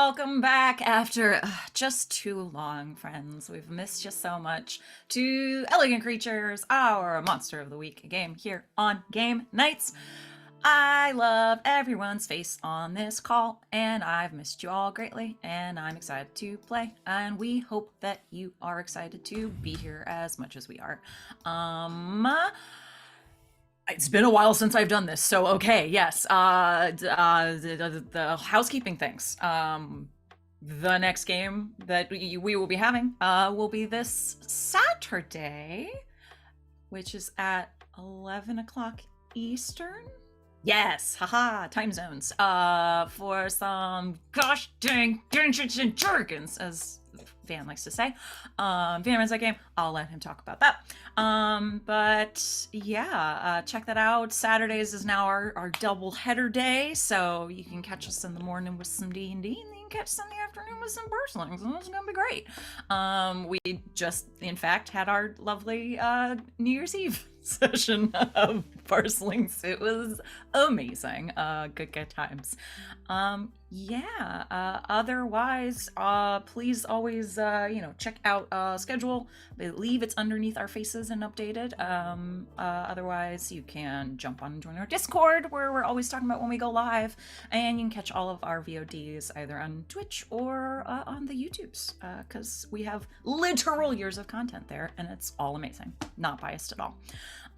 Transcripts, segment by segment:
welcome back after just too long, friends. We've missed you so much to Elegant Creatures, our Monster of the Week game here on Game Nights. I love everyone's face on this call, and I've missed you all greatly, and I'm excited to play, and we hope that you are excited to be here as much as we are. It's been a while since I've done this, so okay, yes. The housekeeping things. The next game that we will be having will be this Saturday, which is at 11 o'clock Eastern. Yes, haha, time zones. For some gosh dang Dungeons and Dragons, as Van likes to say. Van runs that game. I'll let him talk about that. But yeah, check that out. Saturdays is now our double header day, so you can catch us in the morning with some D&D, and then you can catch us in the afternoon with some Burslings, and it's gonna be great. We just, in fact, had our lovely New Year's Eve session of Burslings. It was amazing. Good times. Otherwise, please always check out schedule. I believe it's underneath our faces and updated. Otherwise, you can jump on and join our Discord, where we're always talking about when we go live, and you can catch all of our VODs either on Twitch or on the YouTubes, because we have literal years of content there, and it's all amazing. Not biased at all.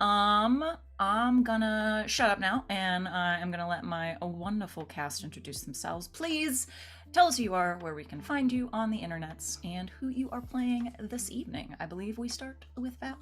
I'm gonna shut up now, and I'm gonna let my wonderful cast introduce themselves. Please tell us who you are, where we can find you on the internets, and who you are playing this evening. I believe we start with Val.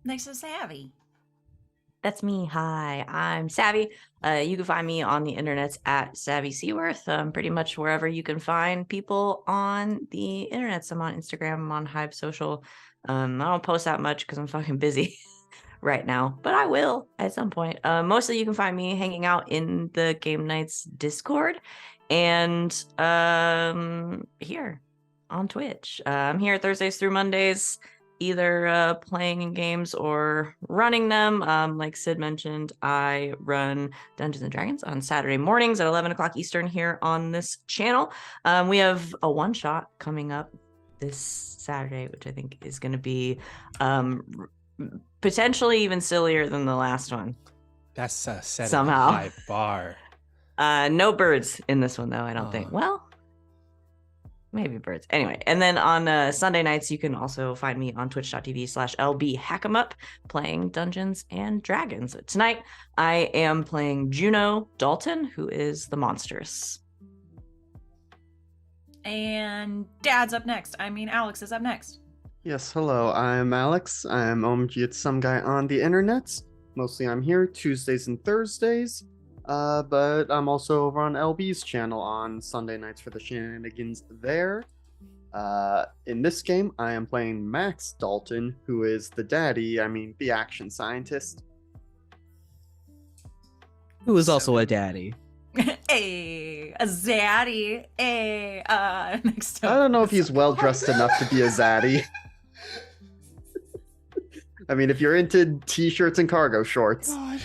Next is Savvy. That's me. Hi, I'm Savvy. You can find me on the internets at Savvy Seaworth. Pretty much wherever you can find people on the internets. I'm on Instagram, I'm on Hive Social. I don't post that much because I'm fucking busy right now, but I will at some point. Mostly you can find me hanging out in the Game Nights Discord and here on Twitch. I'm here Thursdays through Mondays, either playing in games or running them. Like Sid mentioned, I run Dungeons and Dragons on Saturday mornings at 11 o'clock Eastern here on this channel. We have a one-shot coming up this Saturday, which I think is going to be potentially even sillier than the last one. That's set Somehow. a high bar. No birds in this one, though, I don't think. Well, maybe birds. Anyway, and then on Sunday nights, you can also find me on twitch.tv/lbhackemup playing Dungeons and Dragons. Tonight, I am playing Juno Dalton, who is the monstrous. And Dad's up next. Alex is up next. Yes, hello, I'm Alex. I'm OMG It's Some Guy on the internets. Mostly I'm here Tuesdays and Thursdays. But I'm also over on LB's channel on Sunday nights for the shenanigans there. In this game, I am playing Max Dalton, who is the daddy, the action scientist. Who is also a daddy. Hey, a zaddy. Hey, next up. I don't know if he's well dressed enough to be a zaddy. If you're into t-shirts and cargo shorts. God.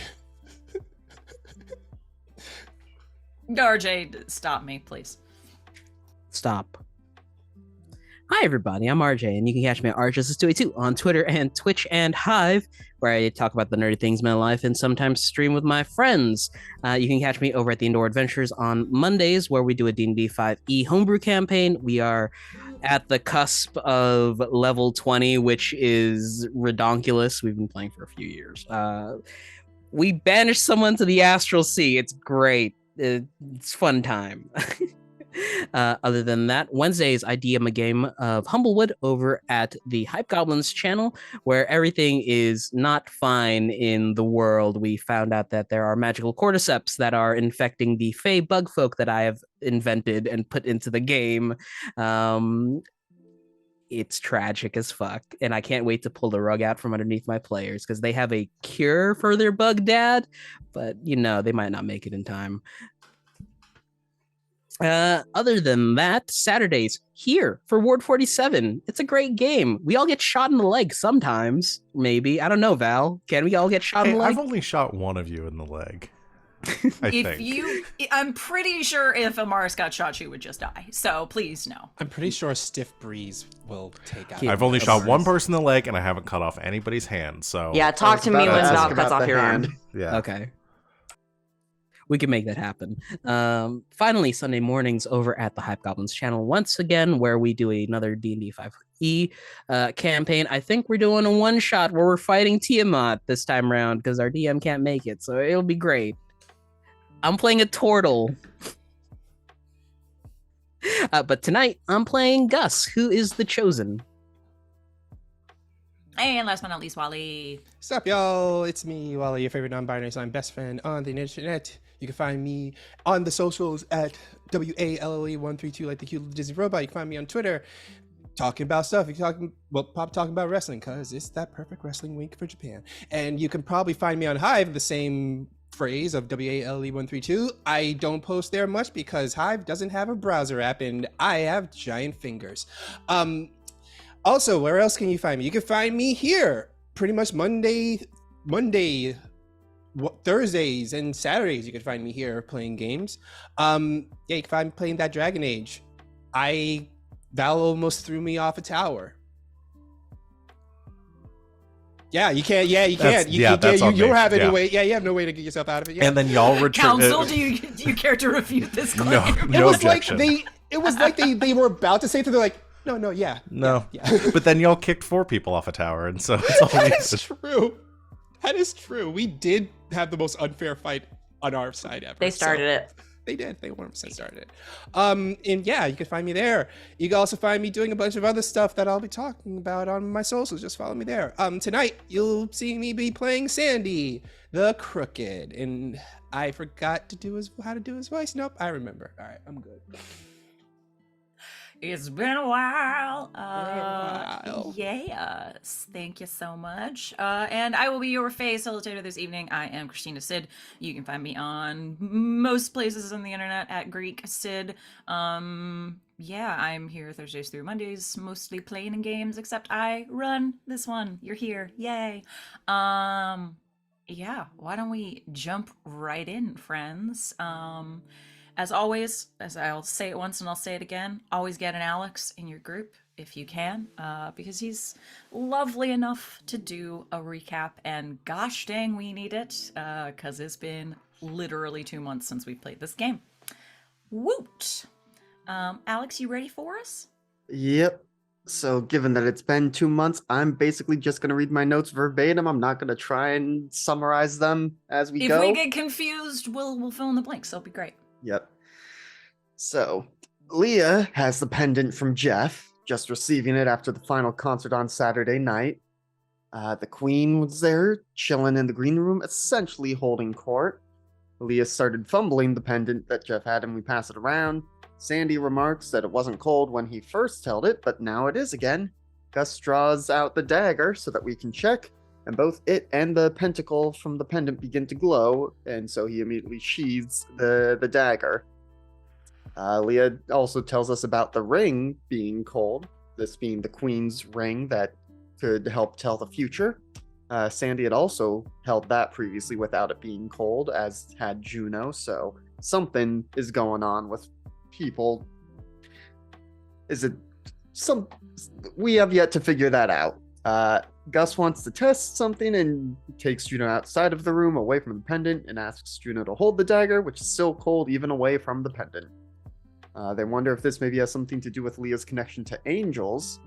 RJ, stop me, please. Stop. Hi, everybody. I'm RJ, and you can catch me at RJS282 on Twitter and Twitch and Hive, where I talk about the nerdy things in my life and sometimes stream with my friends. You can catch me over at the Indoor Adventures on Mondays, where we do a D&D 5e homebrew campaign. We are at the cusp of level 20, which is redonkulous. We've been playing for a few years. We banish someone to the astral sea. It's great. It's fun time. Other than that, Wednesdays I DM a game of Humblewood over at the Hype Goblins channel, where everything is not fine in the world. We found out that there are magical cordyceps that are infecting the Fae bug folk that I have invented and put into the game. It's tragic as fuck, and I can't wait to pull the rug out from underneath my players because they have a cure for their bug dad, but they might not make it in time. Other than that, Saturdays here for Ward 47. It's a great game. We all get shot in the leg sometimes, maybe. I don't know, Val. Can we all get shot in the leg? I've only shot one of you in the leg. I'm pretty sure if Amaris got shot, she would just die. So please no. I'm pretty sure a stiff breeze will take out. I've only shot one person in the leg, and I haven't cut off anybody's hand. So Yeah, talk to me when Val cuts off your hand. yeah. Okay. We can make that happen. Finally, Sunday mornings over at the Hype Goblins channel once again, where we do another D&D 5e campaign. I think we're doing a one-shot where we're fighting Tiamat this time around because our DM can't make it, so it'll be great. I'm playing a turtle. But tonight, I'm playing Gus, who is the Chosen. And last but not least, Wally. What's up, y'all? It's me, Wally, your favorite non-binary slime best friend on the internet. You can find me on the socials at WALLE132, like the cute little Disney robot. You can find me on Twitter talking about stuff. You can talking about wrestling, because it's that perfect wrestling week for Japan. And you can probably find me on Hive, the same phrase of WALE132. I don't post there much because Hive doesn't have a browser app and I have giant fingers. Also, where else can you find me? You can find me here pretty much Thursdays and Saturdays. You can find me here playing games. Yeah, you can find me playing that Dragon Age. Val almost threw me off a tower. Yeah, you can't. Yeah, you can't. You don't have any way. Yeah, you have no way to get yourself out of it. Yeah. And then y'all return. Council, do you care to refute this claim? No objection. It was like they were about to say something. They're like, no, yeah. But then y'all kicked 4 people off a tower, and so it's all That's true. That is true. We did have the most unfair fight on our side ever. They started it. They did. They 100% started it. And yeah, you can find me there. You can also find me doing a bunch of other stuff that I'll be talking about on my socials. Just follow me there. Tonight, you'll see me be playing Sandy, the Crooked. And I forgot how to do his voice. Nope, I remember. All right, I'm good. It's been a while. Yes. Thank you so much. And I will be your Fae-cilitator this evening. I am Christina Sid. You can find me on most places on the internet at Greek Sid. Yeah, I'm here Thursdays through Mondays, mostly playing in games, except I run this one. You're here. Yay. Yeah, why don't we jump right in, friends? As always, as I'll say it once and I'll say it again, always get an Alex in your group if you can, because he's lovely enough to do a recap, and gosh dang, we need it, because it's been literally 2 months since we played this game. Woot! Alex, you ready for us? Yep. So given that it's been 2 months, I'm basically just going to read my notes verbatim. I'm not going to try and summarize them as we go. If we get confused, we'll fill in the blanks. That'll be great. Yep. So, Leah has the pendant from Jeff, just receiving it after the final concert on Saturday night. The queen was there, chilling in the green room, essentially holding court. Leah started fumbling the pendant that Jeff had, and we pass it around. Sandy remarks that it wasn't cold when he first held it, but now it is again. Gus draws out the dagger so that we can check, and both it and the pentacle from the pendant begin to glow, and so he immediately sheathes the dagger. Leah also tells us about the ring being cold, this being the queen's ring that could help tell the future. Sandy had also held that previously without it being cold, as had Juno, so something is going on with people. We have yet to figure that out. Gus wants to test something and takes Juno outside of the room, away from the pendant, and asks Juno to hold the dagger, which is still cold even away from the pendant. They wonder if this maybe has something to do with Leah's connection to angels.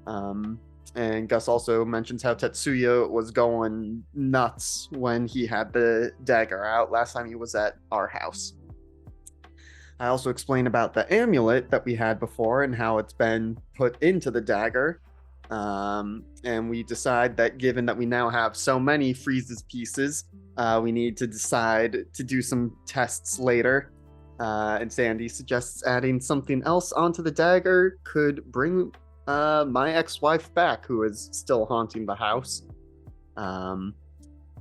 And Gus also mentions how Tetsuya was going nuts when he had the dagger out last time he was at our house. I also explain about the amulet that we had before and how it's been put into the dagger. And we decide that given that we now have so many Freeze's pieces, we need to decide to do some tests later. And Sandy suggests adding something else onto the dagger could bring my ex-wife back, who is still haunting the house.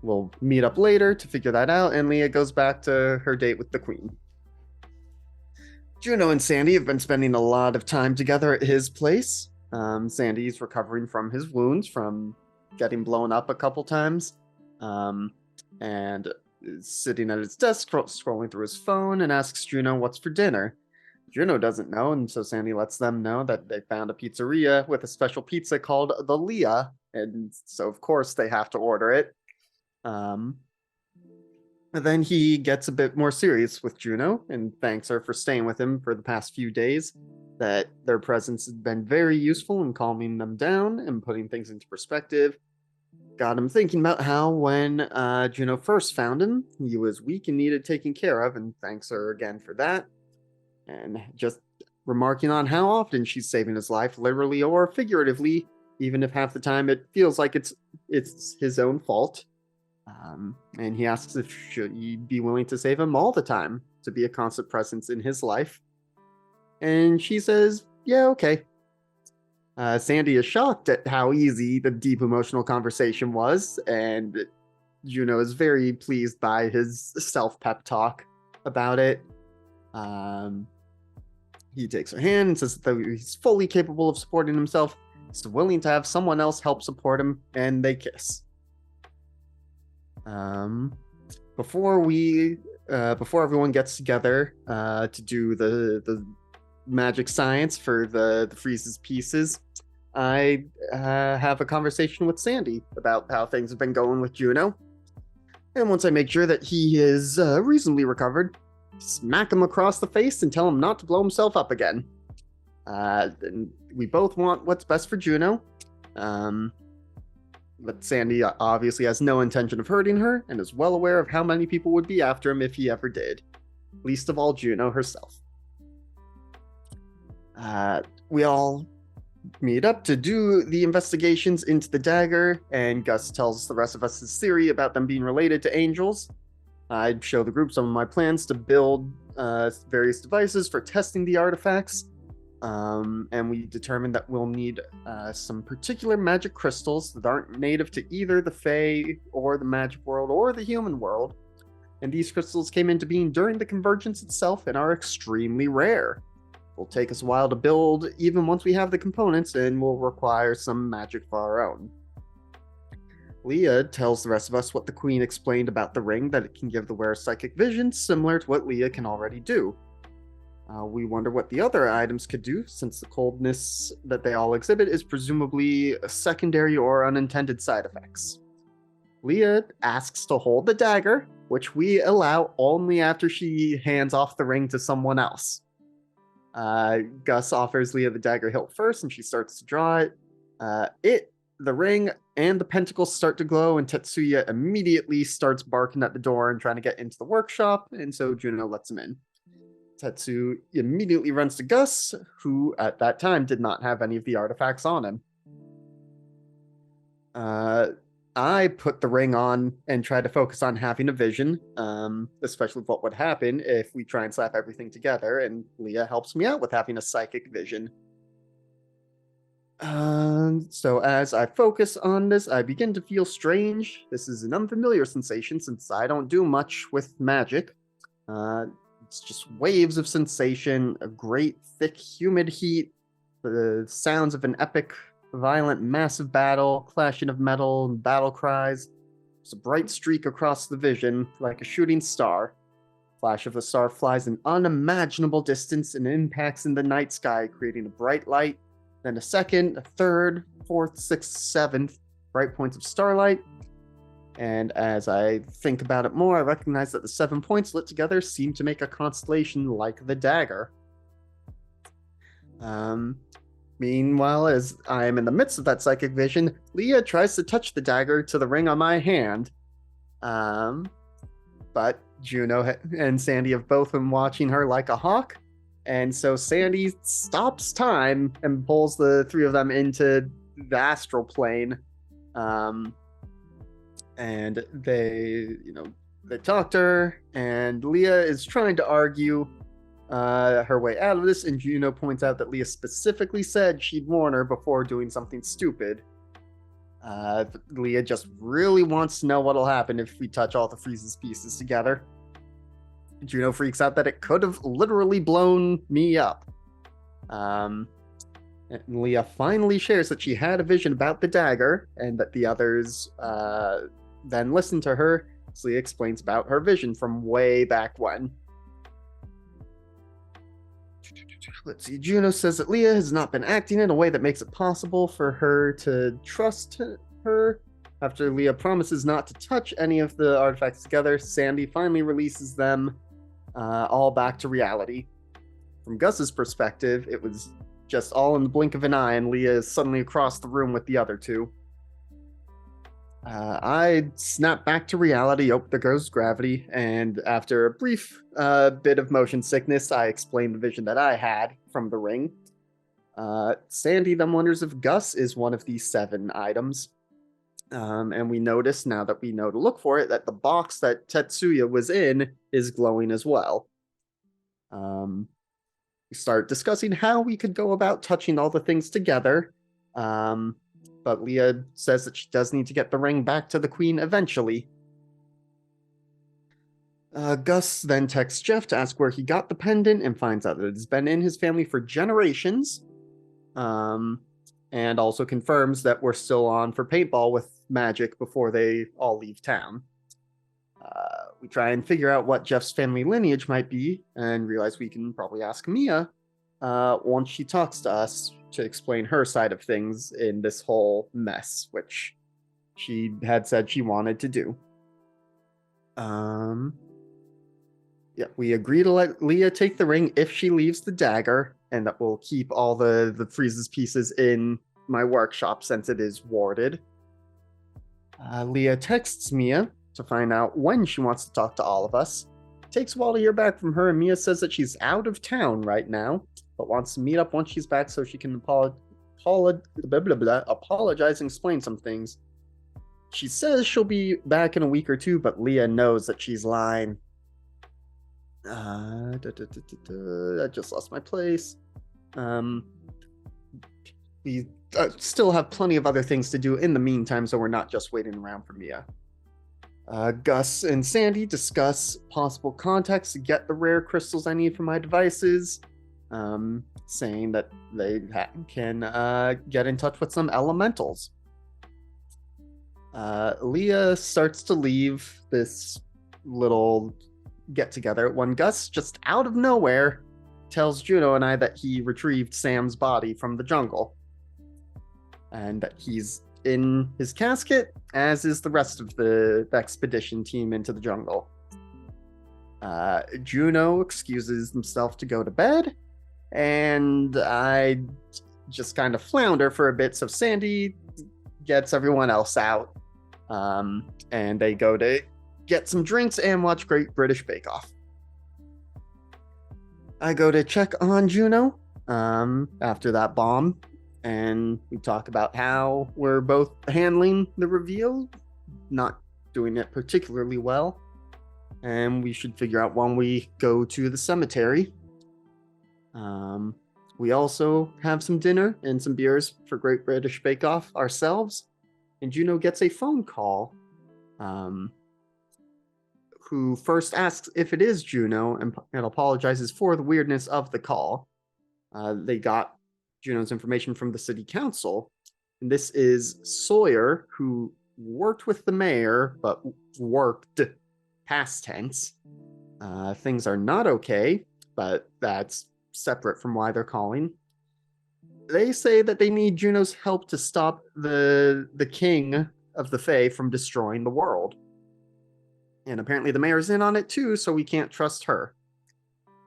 We'll meet up later to figure that out, and Leah goes back to her date with the queen. Juno and Sandy have been spending a lot of time together at his place. Sandy's recovering from his wounds from getting blown up a couple times, and is sitting at his desk scrolling through his phone and asks Juno what's for dinner. Juno doesn't know, and so Sandy lets them know that they found a pizzeria with a special pizza called the Leah, and so of course they have to order it. And then he gets a bit more serious with Juno and thanks her for staying with him for the past few days, that their presence has been very useful in calming them down and putting things into perspective. Got him thinking about how when Juno first found him, he was weak and needed taking care of, and thanks her again for that. And just remarking on how often she's saving his life, literally or figuratively, even if half the time it feels like it's his own fault. And he asks if she'd be willing to save him all the time, to be a constant presence in his life. And she says, yeah, okay. Sandy is shocked at how easy the deep emotional conversation was, and Juno is very pleased by his self-pep talk about it. He takes her hand and says that he's fully capable of supporting himself. He's willing to have someone else help support him, and they kiss. Before everyone gets together to do the magic science for the Freeze's pieces, I have a conversation with Sandy about how things have been going with Juno. And once I make sure that he is reasonably recovered, smack him across the face and tell him not to blow himself up again. And we both want what's best for Juno. But Sandy obviously has no intention of hurting her and is well aware of how many people would be after him if he ever did. Least of all Juno herself. We all meet up to do the investigations into the dagger, and Gus tells the rest of us his theory about them being related to angels. I'd show the group some of my plans to build various devices for testing the artifacts. And we determined that we'll need some particular magic crystals that aren't native to either the Fae or the magic world or the human world. And these crystals came into being during the convergence itself and are extremely rare. It'll take us a while to build even once we have the components, and will require some magic for our own. Leah tells the rest of us what the Queen explained about the ring, that it can give the wearer psychic vision similar to what Leah can already do. We wonder what the other items could do, since the coldness that they all exhibit is presumably secondary or unintended side effects. Leah asks to hold the dagger, which we allow only after she hands off the ring to someone else. Gus offers Leah the dagger hilt first, and she starts to draw it. The ring, and the pentacles start to glow, and Tetsuya immediately starts barking at the door and trying to get into the workshop, and so Juno lets him in. Tetsu immediately runs to Gus, who at that time did not have any of the artifacts on him. I put the ring on and try to focus on having a vision, especially what would happen if we try and slap everything together, and Leah helps me out with having a psychic vision. So as I focus on this, I begin to feel strange. This is an unfamiliar sensation since I don't do much with magic. It's just waves of sensation, a great, thick, humid heat, the sounds of an epic, violent, massive battle, clashing of metal, and battle cries. There's a bright streak across the vision, like a shooting star. Flash of the star flies an unimaginable distance and impacts in the night sky, creating a bright light, then a second, a third, fourth, sixth, seventh, bright points of starlight. And as I think about it more, I recognize that the 7 points lit together seem to make a constellation like the dagger. Meanwhile, as I am in the midst of that psychic vision, Leah tries to touch the dagger to the ring on my hand. But Juno and Sandy have both been watching her like a hawk. And so Sandy stops time and pulls the three of them into the astral plane. And they talk to her, and Leah is trying to argue her way out of this, and Juno points out that Leah specifically said she'd warn her before doing something stupid. Leah just really wants to know what'll happen if we touch all the Freeze's pieces together. Juno freaks out that it could have literally blown me up. And Leah finally shares that she had a vision about the dagger, and that the others then listen to her. So Leah explains about her vision from way back when. Let's see. Juno says that Leah has not been acting in a way that makes it possible for her to trust her. After Leah promises not to touch any of the artifacts together, Sandy finally releases them all back to reality. From Gus's perspective, it was just all in the blink of an eye, and Leah is suddenly across the room with the other two. I snap back to reality. Oh, there goes gravity. And after a brief bit of motion sickness, I explain the vision that I had from the ring. Sandy then wonders if Gus is one of these 7 items. And we notice, now that we know to look for it, that the box that Tetsuya was in is glowing as well. We start discussing how we could go about touching all the things together. But Leah says that she does need to get the ring back to the queen eventually. Gus then texts Jeff to ask where he got the pendant and finds out that it's been in his family for generations. And also confirms that we're still on for paintball with Magic before they all leave town. We try and figure out what Jeff's family lineage might be and realize we can probably ask Mia once she talks to us to explain her side of things in this whole mess, which she had said she wanted to do. We agree to let Leah take the ring if she leaves the dagger, and that we'll keep all the Freeze's pieces in my workshop since it is warded. Leah texts Mia to find out when she wants to talk to all of us. It takes a while to hear back from her, and Mia says that she's out of town right now, but wants to meet up once she's back so she can apologize and explain some things. She says she'll be back in a week or 2, but Leah knows that she's lying. I just lost my place. We still have plenty of other things to do in the meantime, so we're not just waiting around for Mia. Gus and Sandy discuss possible contacts to get the rare crystals I need for my devices, saying that they can get in touch with some elementals. Leah starts to leave this little get-together when Gus, just out of nowhere, tells Juno and I that he retrieved Sam's body from the jungle. And that he's in his casket, as is the rest of the expedition team into the jungle. Juno excuses himself to go to bed, and I just kind of flounder for a bit, so Sandy gets everyone else out. And they go to get some drinks and watch Great British Bake Off. I go to check on Juno after that bomb, and we talk about how we're both handling the reveal, not doing it particularly well, and we should figure out when we go to the cemetery. We also have some dinner and some beers for Great British Bake Off ourselves, and Juno gets a phone call, who first asks if it is Juno and apologizes for the weirdness of the call. They got Juno's information from the city council, and this is Sawyer, who worked with the mayor, but worked past tense. Things are not okay, but that's separate from why they're calling. They say that they need Juno's help to stop the king of the Fae from destroying the world. And apparently the mayor's in on it too, so we can't trust her.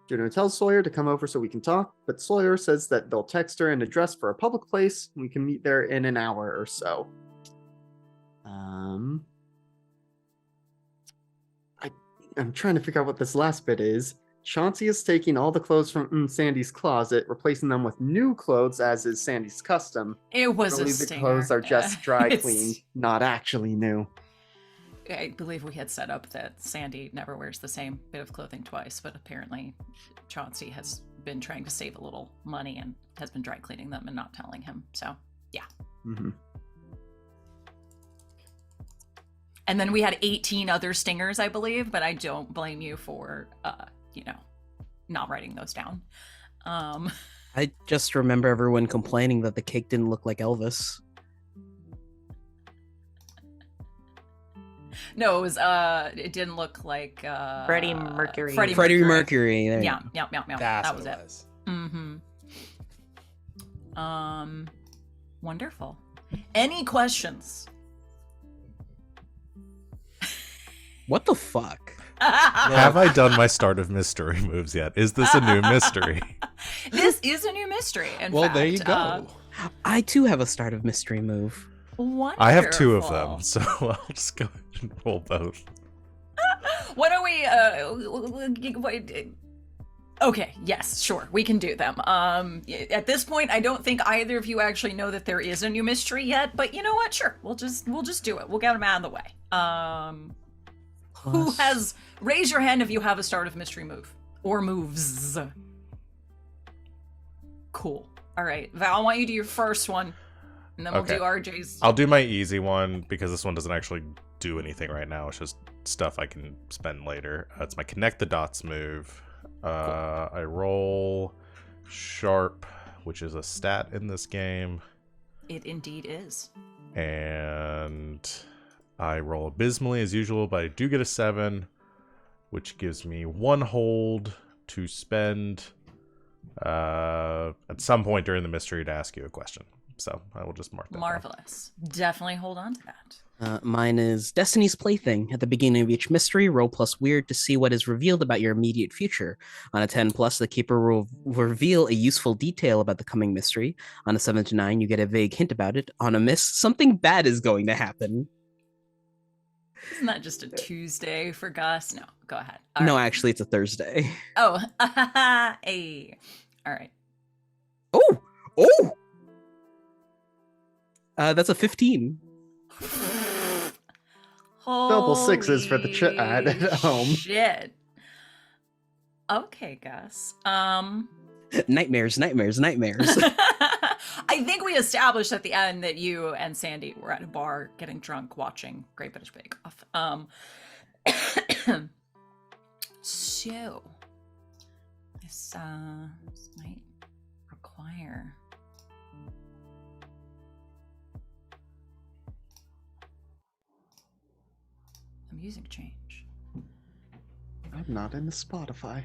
Juno tells Sawyer to come over so we can talk, but Sawyer says that they'll text her an address for a public place, and we can meet there in an hour or so. I'm trying to figure out what this last bit is. Chauncey is taking all the clothes from Sandy's closet, replacing them with new clothes, as is Sandy's custom. It was Really, a the stinger. clothes are just dry It's- cleaned, not actually new. I believe we had set up that Sandy never wears the same bit of clothing twice, but apparently Chauncey has been trying to save a little money and has been dry cleaning them and not telling him. So, yeah. Mm-hmm. And then we had 18 other stingers, I believe, but I don't blame you for, not writing those down. I just remember everyone complaining that the cake didn't look like Elvis. No, it was, it didn't look like, Freddie Mercury. Freddie Freddie Mercury. Mercury. There you Yeah, go. yeah. That's That was what it. it was. Mm-hmm. Wonderful. Any questions? What the fuck? Have I done my start of mystery moves yet? Is this a new mystery? This is a new mystery. In Well, fact, there you go. I too have a start of mystery move. Wonderful. I have 2 of them, so I'll just go ahead and roll both. Why don't we? Okay. Yes. Sure. We can do them. At this point, I don't think either of you actually know that there is a new mystery yet. But you know what? Sure. We'll just do it. We'll get them out of the way. Who has? Raise your hand if you have a start of mystery move or moves. Cool. All right, Val. I want you to do your first one, and then we'll Okay. do RJ's. I'll do my easy one because this one doesn't actually do anything right now. It's just stuff I can spend later. It's my connect the dots move. I roll sharp, which is a stat in this game, It indeed is. and I roll abysmally as usual, but I do get a 7, which gives me 1 hold to spend at some point during the mystery to ask you a question. So I will just mark that down. Marvelous. Definitely hold on to that. Mine is Destiny's Plaything. At the beginning of each mystery, roll plus weird to see what is revealed about your immediate future. On a 10 plus, the keeper will reveal a useful detail about the coming mystery. On a 7 to 9, you get a vague hint about it. On a miss, something bad is going to happen. Isn't that just a Tuesday for Gus? No, go ahead. No, All right. actually, it's a Thursday. Oh, hey. All right. Oh! Oh! That's a 15. Double sixes for the chat at home. Shit. Okay, Gus. Nightmares. I think we established at the end that you and Sandy were at a bar getting drunk watching Great British Bake Off. So this might require a music change. I'm not into Spotify.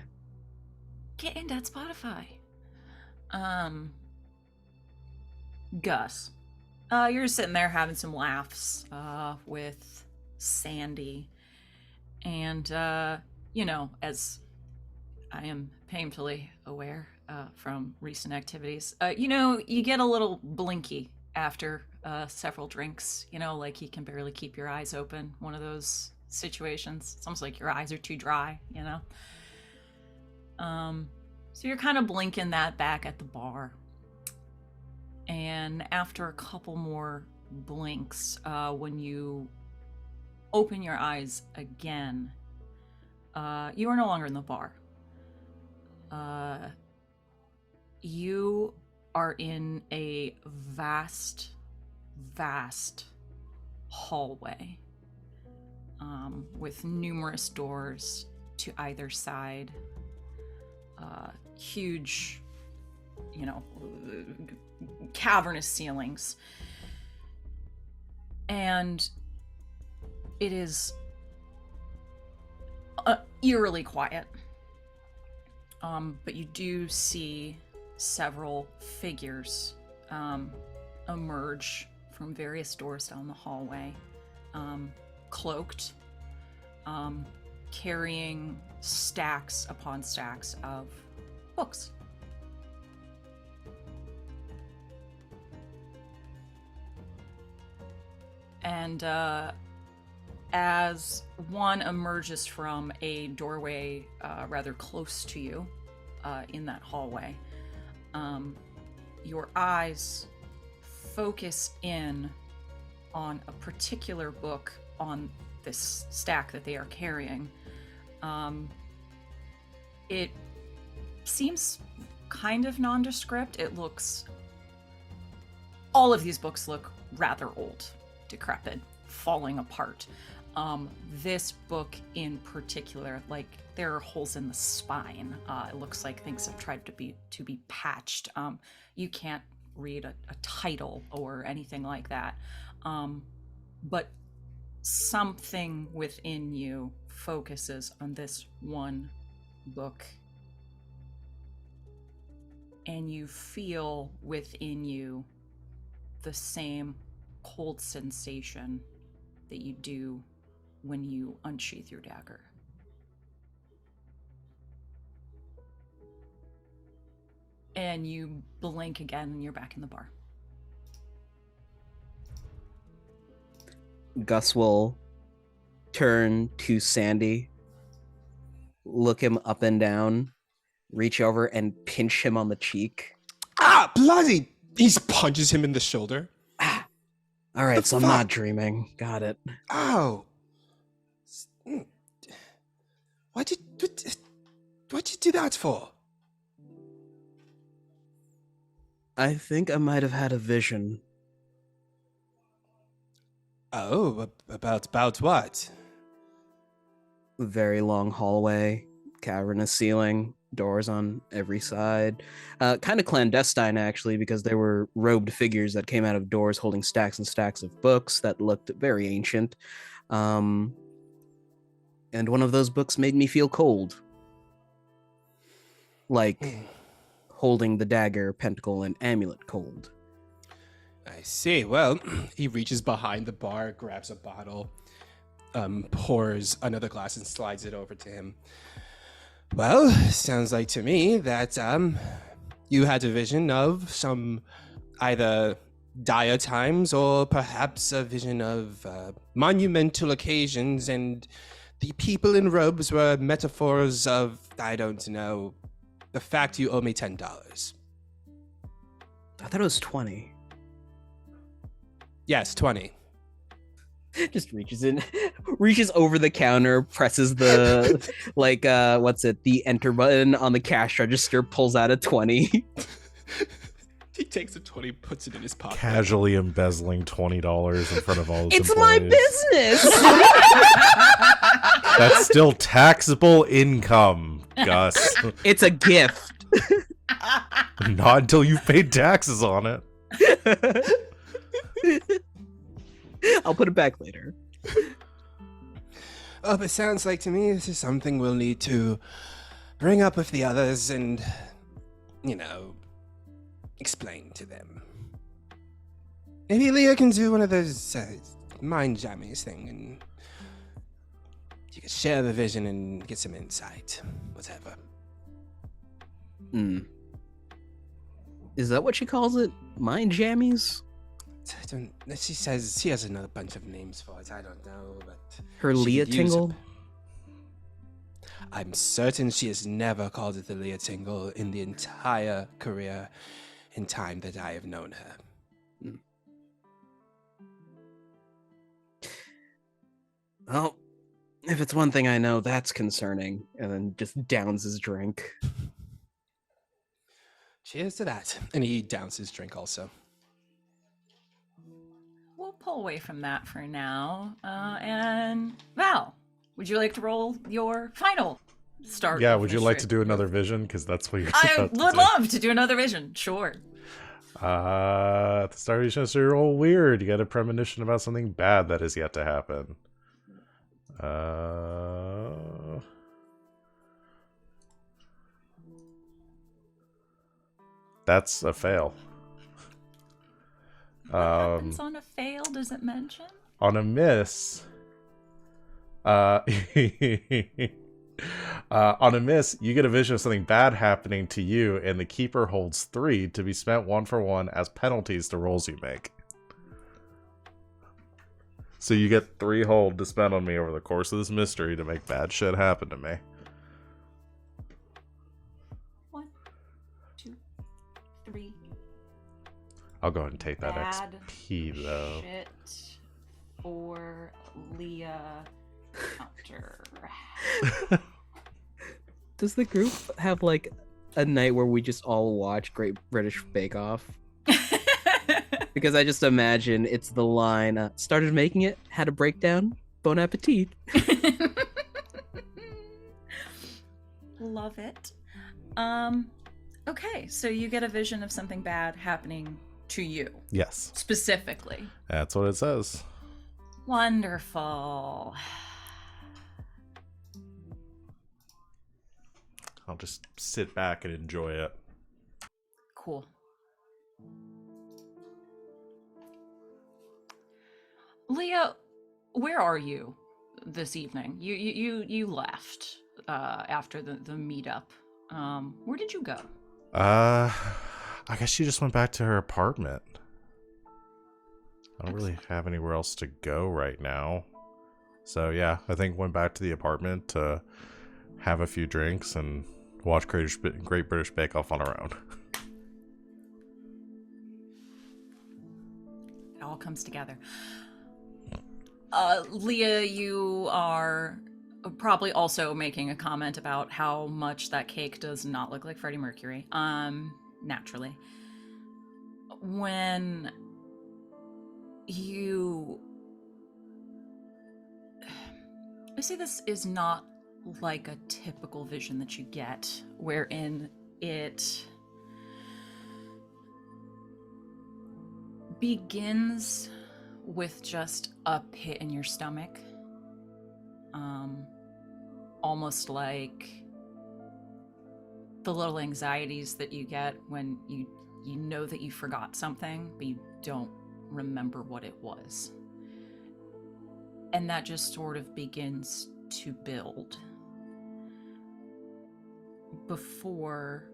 Get into that Spotify. Gus, you're sitting there having some laughs with Sandy, and as I am painfully aware from recent activities, you get a little blinky after several drinks. Like you can barely keep your eyes open. One of those situations. It's almost like your eyes are too dry. So you're kind of blinking that back at the bar. And after a couple more blinks, when you open your eyes again, you are no longer in the bar. You are in a vast hallway with numerous doors to either side. Huge, cavernous ceilings. And it is eerily quiet. But you do see several figures emerge from various doors down the hallway, cloaked, carrying stacks upon stacks of books. And as one emerges from a doorway rather close to you in that hallway, your eyes focus in on a particular book on this stack that they are carrying. It seems kind of nondescript. It looks... All of these books look rather old, decrepit, falling apart. This book in particular, like, there are holes in the spine. It looks like things have tried to be patched. You can't read a title or anything like that. But something within you focuses on this one book. And you feel within you the same cold sensation that you do when you unsheath your dagger. And you blink again and you're back in the bar. Gus will turn to Sandy, look him up and down, reach over and pinch him on the cheek. Ah, bloody! He punches him in the shoulder. Ah. All right, so I'm not dreaming. Got it. Ow! What'd you do that for? I think I might have had a vision. Oh, about what? Very long hallway, cavernous ceiling, doors on every side. Kind of clandestine, actually, because there were robed figures that came out of doors holding stacks and stacks of books that looked very ancient. And one of those books made me feel cold. Like holding the dagger, pentacle, and amulet cold. I see. Well, he reaches behind the bar, grabs a bottle, pours another glass and slides it over to him. Well, sounds like to me that you had a vision of some either dire times or perhaps a vision of monumental occasions, and the people in robes were metaphors of, I don't know, the fact you owe me $10. I thought it was 20. Yes, 20. Just reaches over the counter, presses the the enter button on the cash register, pulls out a 20. He takes a 20, puts it in his pocket. Casually embezzling $20 in front of all his It's employees. my business. That's still taxable income, Gus. It's a gift. Not until you've paid taxes on it. I'll put it back later. Oh, but sounds like to me this is something we'll need to bring up with the others and, explain to them. Maybe Leah can do one of those mind jammies thing, and you can share the vision and get some insight, whatever. Is that what she calls it? Mind jammies? She says she has another bunch of names for it. I don't know, but Her Leah tingle? I'm certain she has never called it the Leah tingle in the entire career and time that I have known her. Well, if it's one thing I know, that's concerning. And then just downs his drink. Cheers to that. And he downs his drink also. We'll pull away from that for now. And Val, would you like to roll your final start? Yeah, of would you this like to trip? do another vision? Because that's what you're I about to would do. love to do another vision. Sure. At the start of each semester, you're all weird. You got a premonition about something bad that is yet to happen. That's a fail. What happens on a fail? Does it mention? On a miss, on a miss, you get a vision of something bad happening to you, and the keeper holds 3 to be spent 1 for 1 as penalties to rolls you make. So you get 3 hold to spend on me over the course of this mystery to make bad shit happen to me. 1, 2, 3. I'll go ahead and take that Bad XP though. shit for Leah Counter. Does the group have like a night where we just all watch Great British Bake Off? Because I just imagine it's the line, started making it, had a breakdown, bon appetit. Love it. Okay, so you get a vision of something bad happening to you. Yes. Specifically. That's what it says. Wonderful. I'll just sit back and enjoy it. Cool. Leah, where are you this evening? You left after the meetup. Where did you go? I guess she just went back to her apartment. I don't really have anywhere else to go right now. So yeah, I think went back to the apartment to have a few drinks and watch Great British Bake Off on her own. It all comes together. Leah, you are probably also making a comment about how much that cake does not look like Freddie Mercury. Naturally. When you... I say this is not like a typical vision that you get, wherein it begins with just a pit in your stomach. Almost like the little anxieties that you get when you know that you forgot something, but you don't remember what it was. And that just sort of begins to build before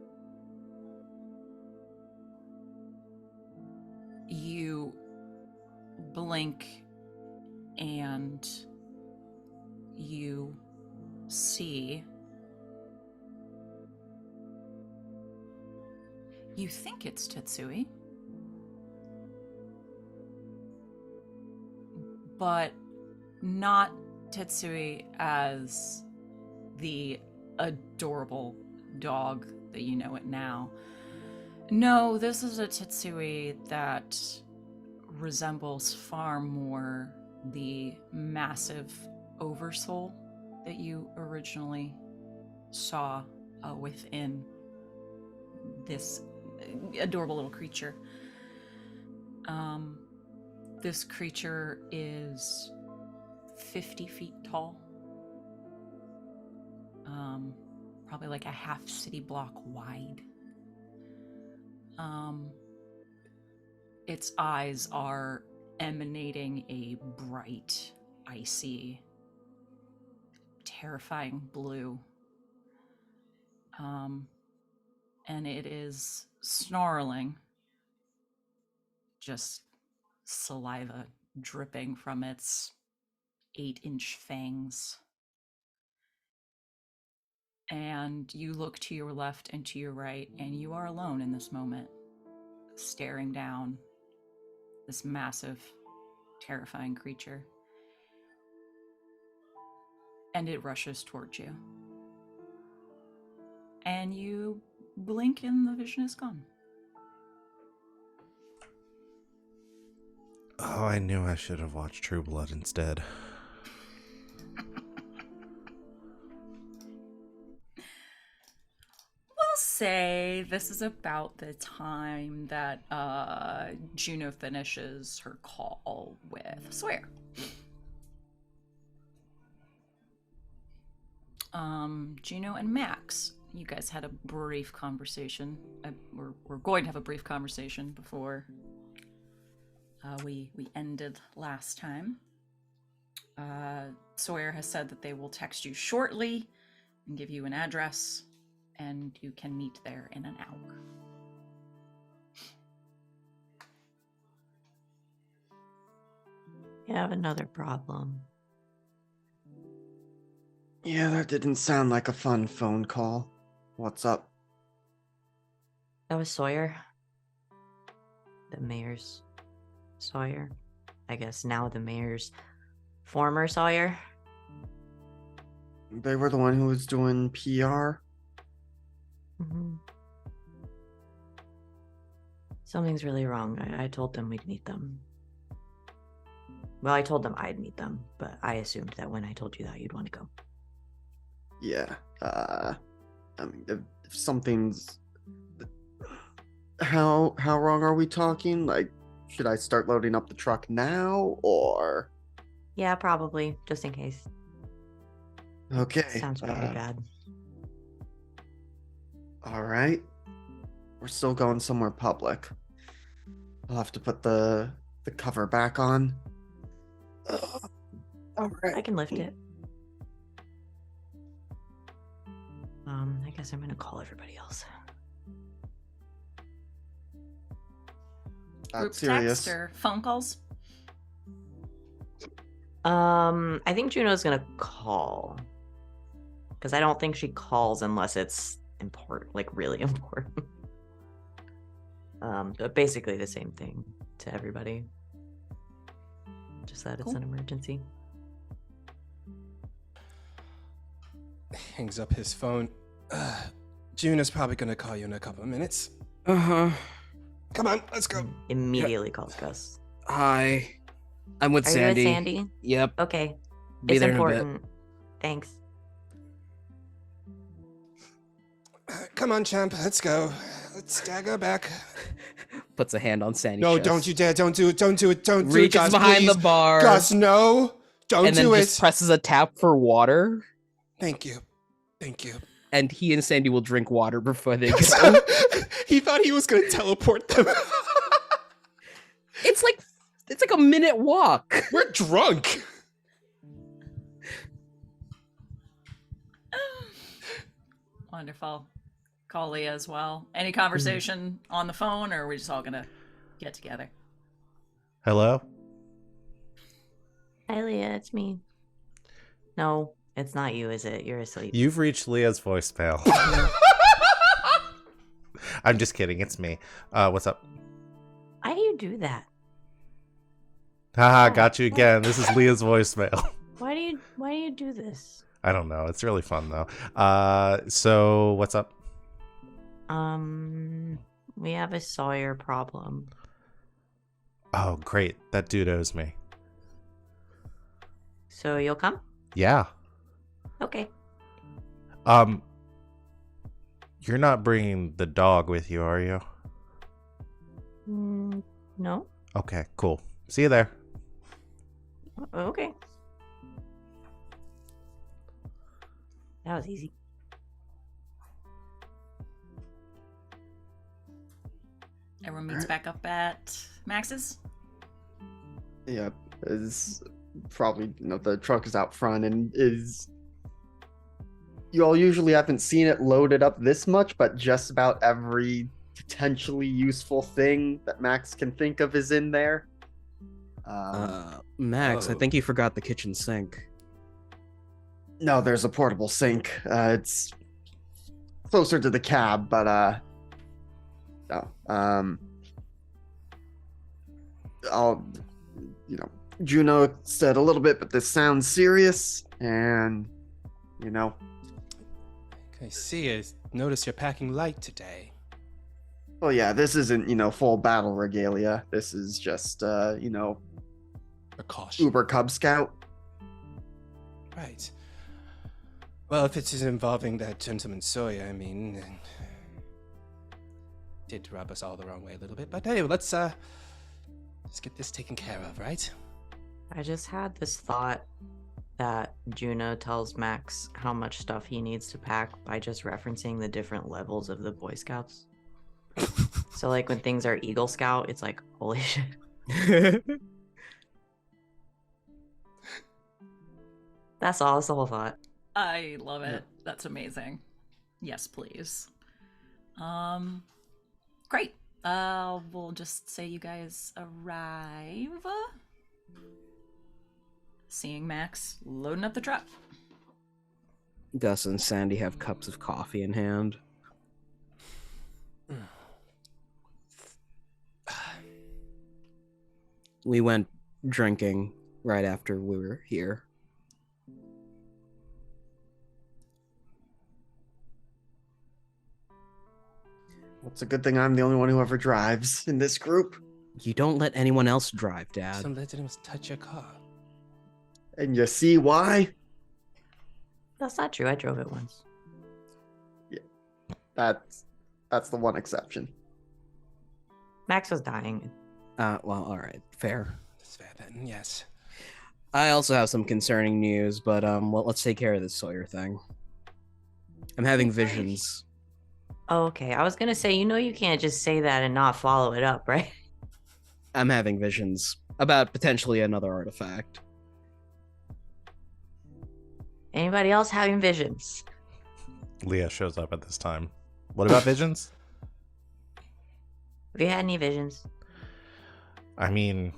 you blink and you see, you think it's Tetsui, but not Tetsui as the adorable dog that you know it now. No, this is a Tetsui that resembles far more the massive oversoul that you originally saw within this adorable little creature. This creature is 50 feet tall, probably like a half city block wide. Its eyes are emanating a bright, icy, terrifying blue. And it is snarling, just saliva dripping from its 8-inch fangs. And you look to your left and to your right, and you are alone in this moment, staring down this massive, terrifying creature. And it rushes towards you. And you blink and the vision is gone. Oh, I knew I should have watched True Blood instead. We'll say this is about the time that Juno finishes her call with Sawyer. Juno and Max, you guys had a brief conversation. We're going to have a brief conversation before we ended last time. Sawyer has said that they will text you shortly and give you an address, and you can meet there in an hour. You have another problem. Yeah, that didn't sound like a fun phone call. What's up? That was Sawyer. The mayor's Sawyer. I guess now the mayor's former Sawyer. They were the one who was doing PR? Mm-hmm. Something's really wrong. I told them we'd meet them. Well, I told them I'd meet them, but I assumed that when I told you that, you'd want to go. Yeah. I mean, if something's... How wrong are we talking? Like, should I start loading up the truck now, or... Yeah, probably, just in case. Okay. Sounds pretty bad. Alright. We're still going somewhere public. I'll have to put the cover back on. Alright. I can lift it. I guess I'm gonna call everybody else. Group Serious. text or phone calls? I think Juno's gonna call. Because I don't think she calls unless it's important, like really important. But basically the same thing to everybody. Just that it's Cool. an emergency. Hangs up his phone. Juno's probably gonna call you in a couple of minutes. Uh-huh. Come on, let's go. Immediately calls Gus. Hi. I'm with Are Sandy. you with Sandy? Yep. Okay. Be It's there in a bit. important. Thanks. Come on, champ, let's go. Let's stagger back. Puts a hand on Sandy's No, chest. don't you dare! Don't do it! Don't do it! Don't do it, Reaches Gus, behind please. the bar. Gus, no! Don't and then do just it! presses a tap for water. Thank you. Thank you. And he and Sandy will drink water before they go. He thought he was gonna teleport them. It's like a minute walk. We're drunk. Wonderful. Call Leah as well. Any conversation on the phone, or are we just all gonna get together? Hello? Hi, Leah. It's me. No, it's not you, is it? You're asleep. You've reached Leah's voicemail. I'm just kidding. It's me. What's up? Why do you do that? Haha, got you again. This is Leah's voicemail. Why do you do this? I don't know. It's really fun, though. So, what's up? We have a Sawyer problem. Oh, great. That dude owes me. So you'll come? Yeah. Okay. You're not bringing the dog with you, are you? No. Okay, cool. See you there. Okay. That was easy. Everyone meets back up at Max's. Yeah, is probably, the truck is out front and is... You all usually haven't seen it loaded up this much, but just about every potentially useful thing that Max can think of is in there. Max, I Oh. think you forgot the kitchen sink. No, there's a portable sink. It's closer to the cab, but no. I'll, Juno said a little bit, but this sounds serious, and I see. I notice you're packing light today. well, yeah, this isn't full battle regalia. This is just Precaution. Uber Cub Scout. Right. Well, if it's involving that gentleman Sawyer, I mean, did rub us all the wrong way a little bit. But anyway, let's get this taken care of, right? I just had this thought that Juno tells Max how much stuff he needs to pack by just referencing the different levels of the Boy Scouts. So, like, when things are Eagle Scout, it's like, holy shit. That's all. That's the whole thought. I love it. That's amazing. Yes, please. Great. We'll just say you guys arrive. seeing Max loading up the truck. Gus and Sandy have cups of coffee in hand. We went drinking right after we were here. It's a good thing I'm the only one who ever drives in this group. You don't let anyone else drive, Dad. Some let him touch your car. And you see why? That's not true. I drove it once. That's the one exception. Max was dying. Well, all right, fair. That's fair then, yes. I also have some concerning news, but well, let's take care of this Sawyer thing. I'm having visions. Oh, okay. I was gonna say, you can't just say that and not follow it up, right? I'm having visions about potentially another artifact. Anybody else having visions? Leah shows up at this time. What about visions? Have you had any visions? I mean,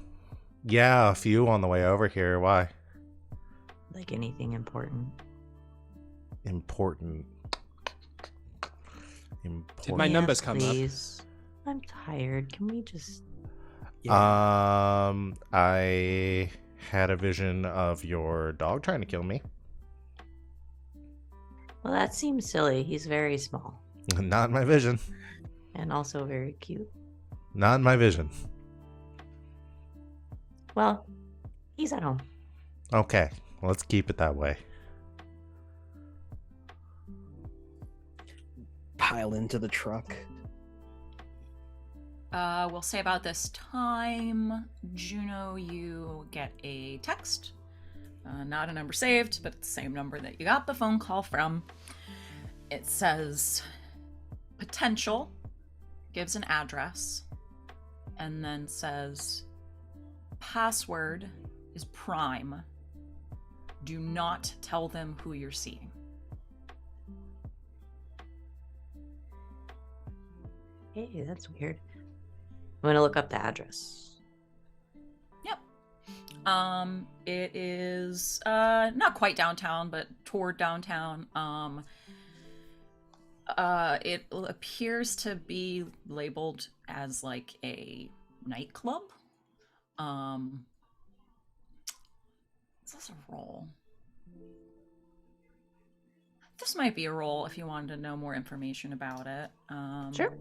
yeah, a few on the way over here. Why? Like anything important? Important. Did my numbers come up? Please. I'm tired. Can we just... I had a vision of your dog trying to kill me. Well, that seems silly. He's very small. Not in my vision. And also very cute. Not in my vision. Well, he's at home. Okay, let's keep it that way. Pile into the truck. We'll say about this time, Juno, you get a text. Not a number saved, but it's the same number that you got the phone call from. It says potential, gives an address, and then says password is prime. Do not tell them who you're seeing. Hey, that's weird. I'm gonna look up the address. Yep. It is not quite downtown, but toward downtown. It appears to be labeled as like a nightclub. Is this a roll? This might be a roll if you wanted to know more information about it. Sure.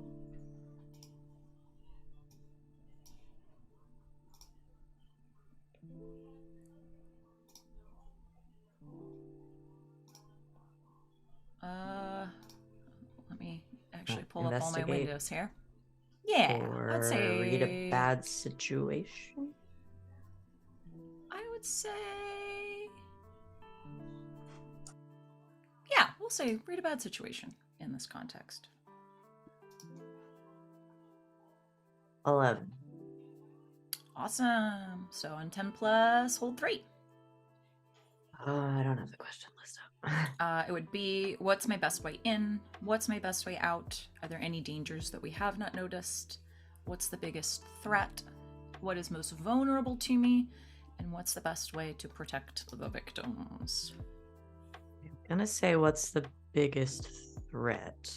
Let me actually pull up all my Investigate. windows here. Yeah, Or let's say read a bad situation. I would say, yeah, we'll say read a bad situation in this context. 11. Awesome. So on 10 plus, hold 3. I don't have the question list up. It would be, what's my best way in? What's my best way out? Are there any dangers that we have not noticed? What's the biggest threat? What is most vulnerable to me? And what's the best way to protect the victims? I'm gonna say, what's the biggest threat?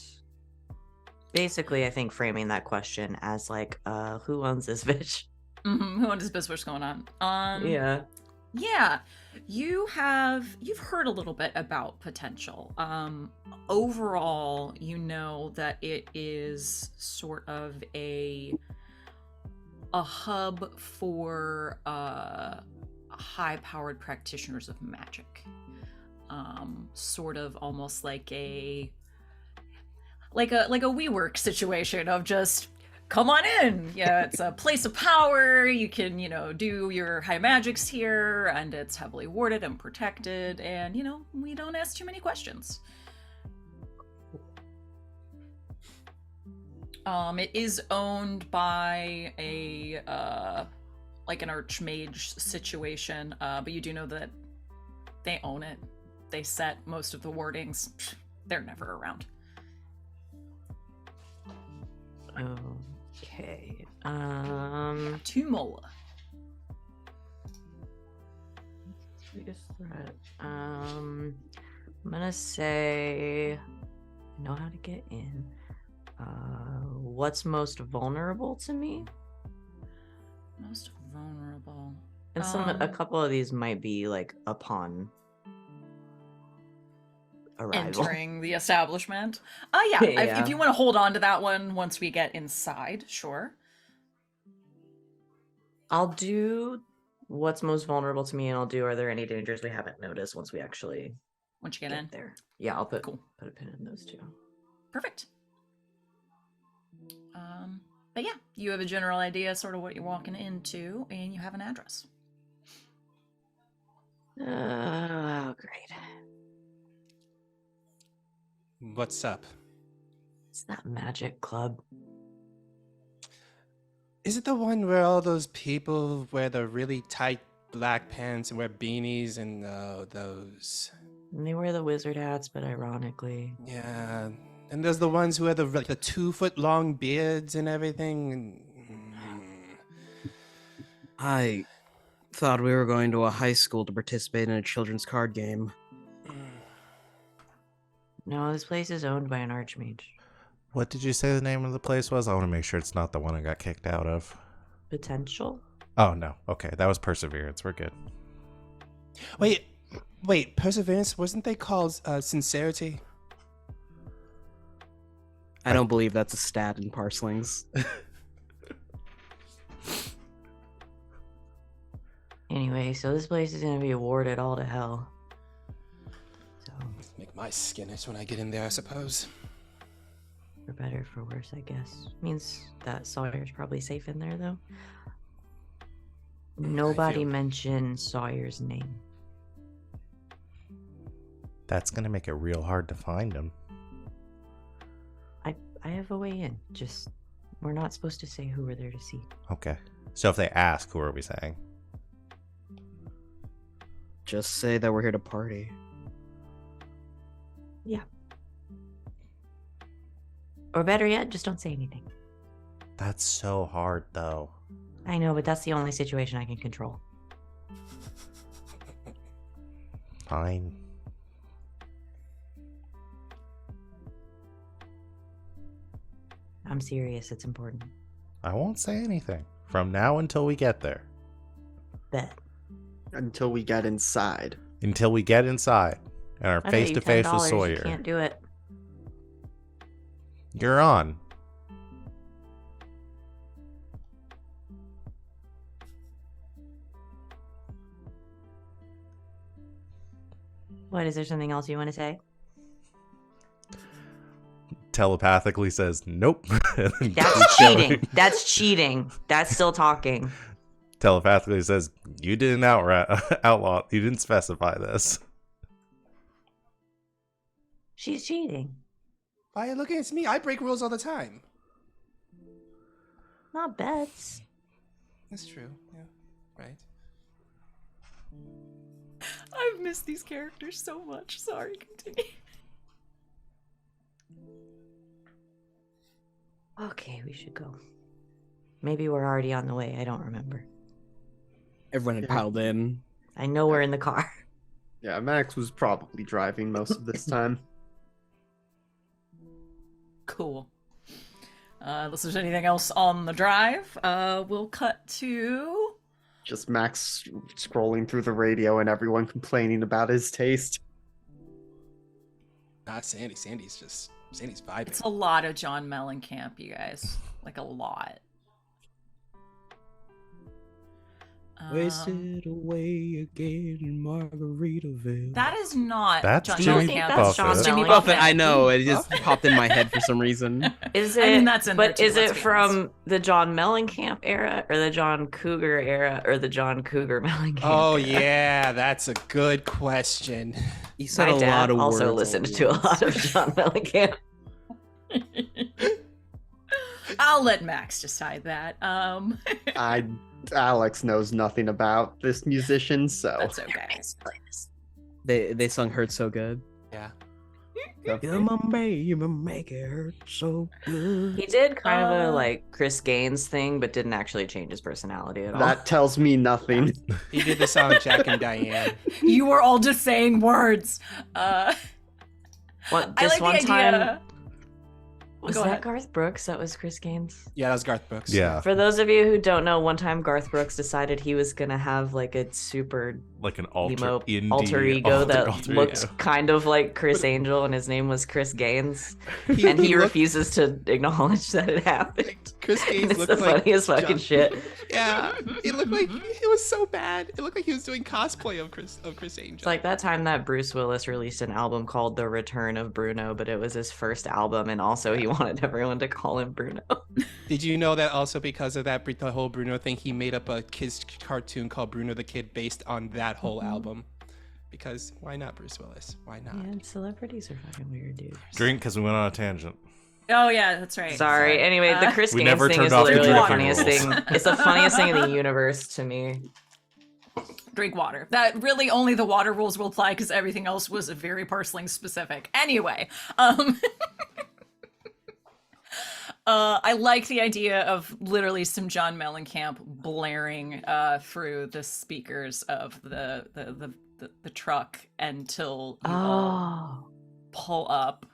Basically, I think framing that question as like, who owns this bitch? Mm-hmm. Who owns this? What's going on? Yeah. Yeah, you've heard a little bit about potential. Overall, you know that it is sort of a hub for high-powered practitioners of magic. Sort of almost like a WeWork situation of just come on in. Yeah, it's a place of power. You can, do your high magics here, and it's heavily warded and protected, and, we don't ask too many questions. It is owned by a, like an archmage situation, but you do know that they own it. They set most of the wardings. They're never around. Okay. 2 more. Biggest threat. I'm gonna say I know how to get in. What's most vulnerable to me? Most vulnerable. And a couple of these might be like upon arrival. Entering the establishment. Yeah. Yeah. If you want to hold on to that one once we get inside, sure. I'll do what's most vulnerable to me, and I'll do are there any dangers we haven't noticed once we actually Once you get in. there. Yeah, I'll put Cool. put a pin in those two. Perfect. But yeah, you have a general idea, sort of what you're walking into, and you have an address. Oh, great. What's up? It's that magic club. Is it the one where all those people wear the really tight black pants and wear beanies and those? And they wear the wizard hats, but ironically. Yeah. And there's the ones who have the 2-foot long beards and everything. I thought we were going to a high school to participate in a children's card game. No, this place is owned by an archmage. What did you say the name of the place was? I want to make sure it's not the one I got kicked out of. Potential? Oh, no. Okay, that was Perseverance. We're good. Wait, Perseverance, wasn't they called Sincerity? I don't believe that's a stat in Parslings. Anyway, so this place is gonna be awarded all to hell. So, Make my skin itch when I get in there, I suppose. for better, for worse, I guess. Means that Sawyer's probably safe in there, though. Nobody feel- mentioned Sawyer's name. That's going to make it real hard to find him. I have a way in. Just, we're not supposed to say who we're there to see. Okay. So if they ask, who are we saying? Just say that we're here to party. Yeah. Or better yet, just don't say anything. That's so hard, though. I know, but that's the only situation I can control. Fine. I'm serious, it's important. I won't say anything from now until we get there. Bet. Until we get inside. Until we get inside and are I bet face you to face with $10 you Sawyer. can't do it. You're on. What, is there something else you want to say? Telepathically says nope. And then That's keeps going. cheating. That's cheating. That's still talking. Telepathically says you didn't outlaw. You didn't specify this. She's cheating. Why are you looking at me? I break rules all the time. Not bets. That's true. Yeah. Right. I've missed these characters so much. Sorry, continue. Okay, we should go. Maybe we're already on the way. I don't remember. Everyone had piled in. I know we're in the car. Yeah, Max was probably driving most of this time. Cool. Unless there's anything else on the drive, we'll cut to... Just Max scrolling through the radio and everyone complaining about his taste. Not Sandy. Sandy's vibing. It's a lot of John Mellencamp, you guys. Like, a lot. Wasted away again in Margaritaville. That is not That's John Jimmy Mellencamp. that's John Buffett. Jimmy Mellencamp. Buffett. I know, it just popped in my head for some reason. Is it? I mean, that's in there but too, is let's it be from the John Mellencamp era, or the John Cougar era, or the John Cougar Mellencamp? Oh era? yeah, that's a good question. He said My a dad lot of also words. listened to a lot of John Mellencamp. I'll let Max decide that. Alex knows nothing about this musician, so That's okay. They sung "Hurt So Good." Yeah. You're my baby, make it hurt so good. He did kind of a like Chris Gaines thing, but didn't actually change his personality at all. That tells me nothing. He did the song Jack and Diane. You were all just saying words. What, I this like one the time idea. was Go that ahead. Garth Brooks? That was Chris Gaines. Yeah, that was Garth Brooks. Yeah, For those of you who don't know, one time Garth Brooks decided he was gonna have like a super like an emo indie alter ego that alter looks ego. kind of like Chris Angel, and his name was Chris Gaines, He- and he he looked- refuses to acknowledge that it happened. Chris And Gaines it's looked the like funniest fucking John- shit. Yeah, it looked like it was so bad. It looked like he was doing cosplay of Chris Angel. It's like that time that Bruce Willis released an album called The Return of Bruno, but it was his first album, and also he wanted everyone to call him Bruno. Did you know that also because of that, the whole Bruno thing, he made up a kids cartoon called Bruno the Kid based on that whole album? Because why not Bruce Willis? Why not? Man, celebrities are fucking weird, dude. Drink because we went on a tangent. Oh yeah, that's right. Sorry. Anyway, the Chris We Gaines never thing turned is off the literally the drinking funniest rules. thing. It's the funniest thing in the universe to me. Drink water. That really only the water rules will apply because everything else was very parceling specific. Anyway, I like the idea of literally some John Mellencamp blaring through the speakers of the truck until you all Oh. pull up.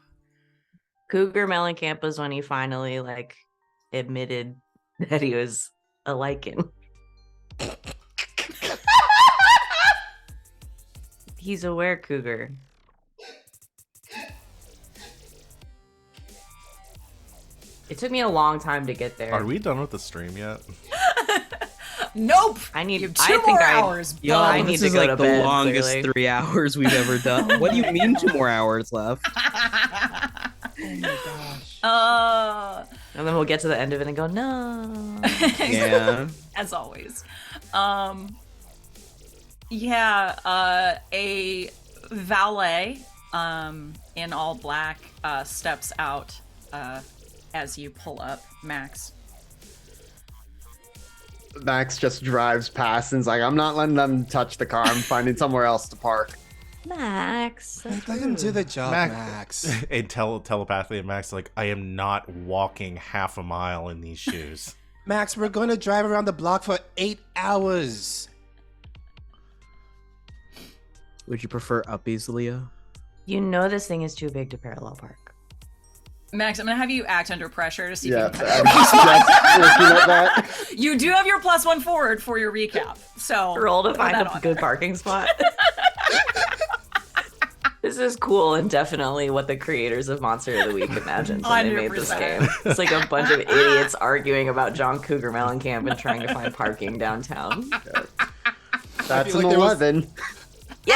Cougar Mellencamp was when he finally like admitted that he was a lichen. He's a were-cougar. It took me a long time to get there. Are we done with the stream yet? Nope. I need You have I two think more I hours. Yo, I bud. need this to is go like to the bed, longest clearly. 3 hours we've ever done. What do you mean 2 more hours left? Oh my gosh. And then we'll get to the end of it and go, no. Yeah. As always. A valet in all black steps out as you pull up, Max. Max just drives past and's like, I'm not letting them touch the car. I'm finding somewhere else to park. Max. Let him do the job, Max. And telepathically, Max like, I am not walking half a mile in these shoes. Max, we're going to drive around the block for 8 hours. Would you prefer uppies, Leo? You know this thing is too big to parallel park. Max, I'm gonna have you act under pressure to see Yeah, if you I'm can just looking at that. You do have your +1 forward for your recap. So Roll to throw find that a on good there. parking spot. This is cool and definitely what the creators of Monster of the Week imagined when they made this 100%. game. It's like a bunch of idiots arguing about John Cougar Mellencamp and trying to find parking downtown. That's feel an like there was- 11. Yay!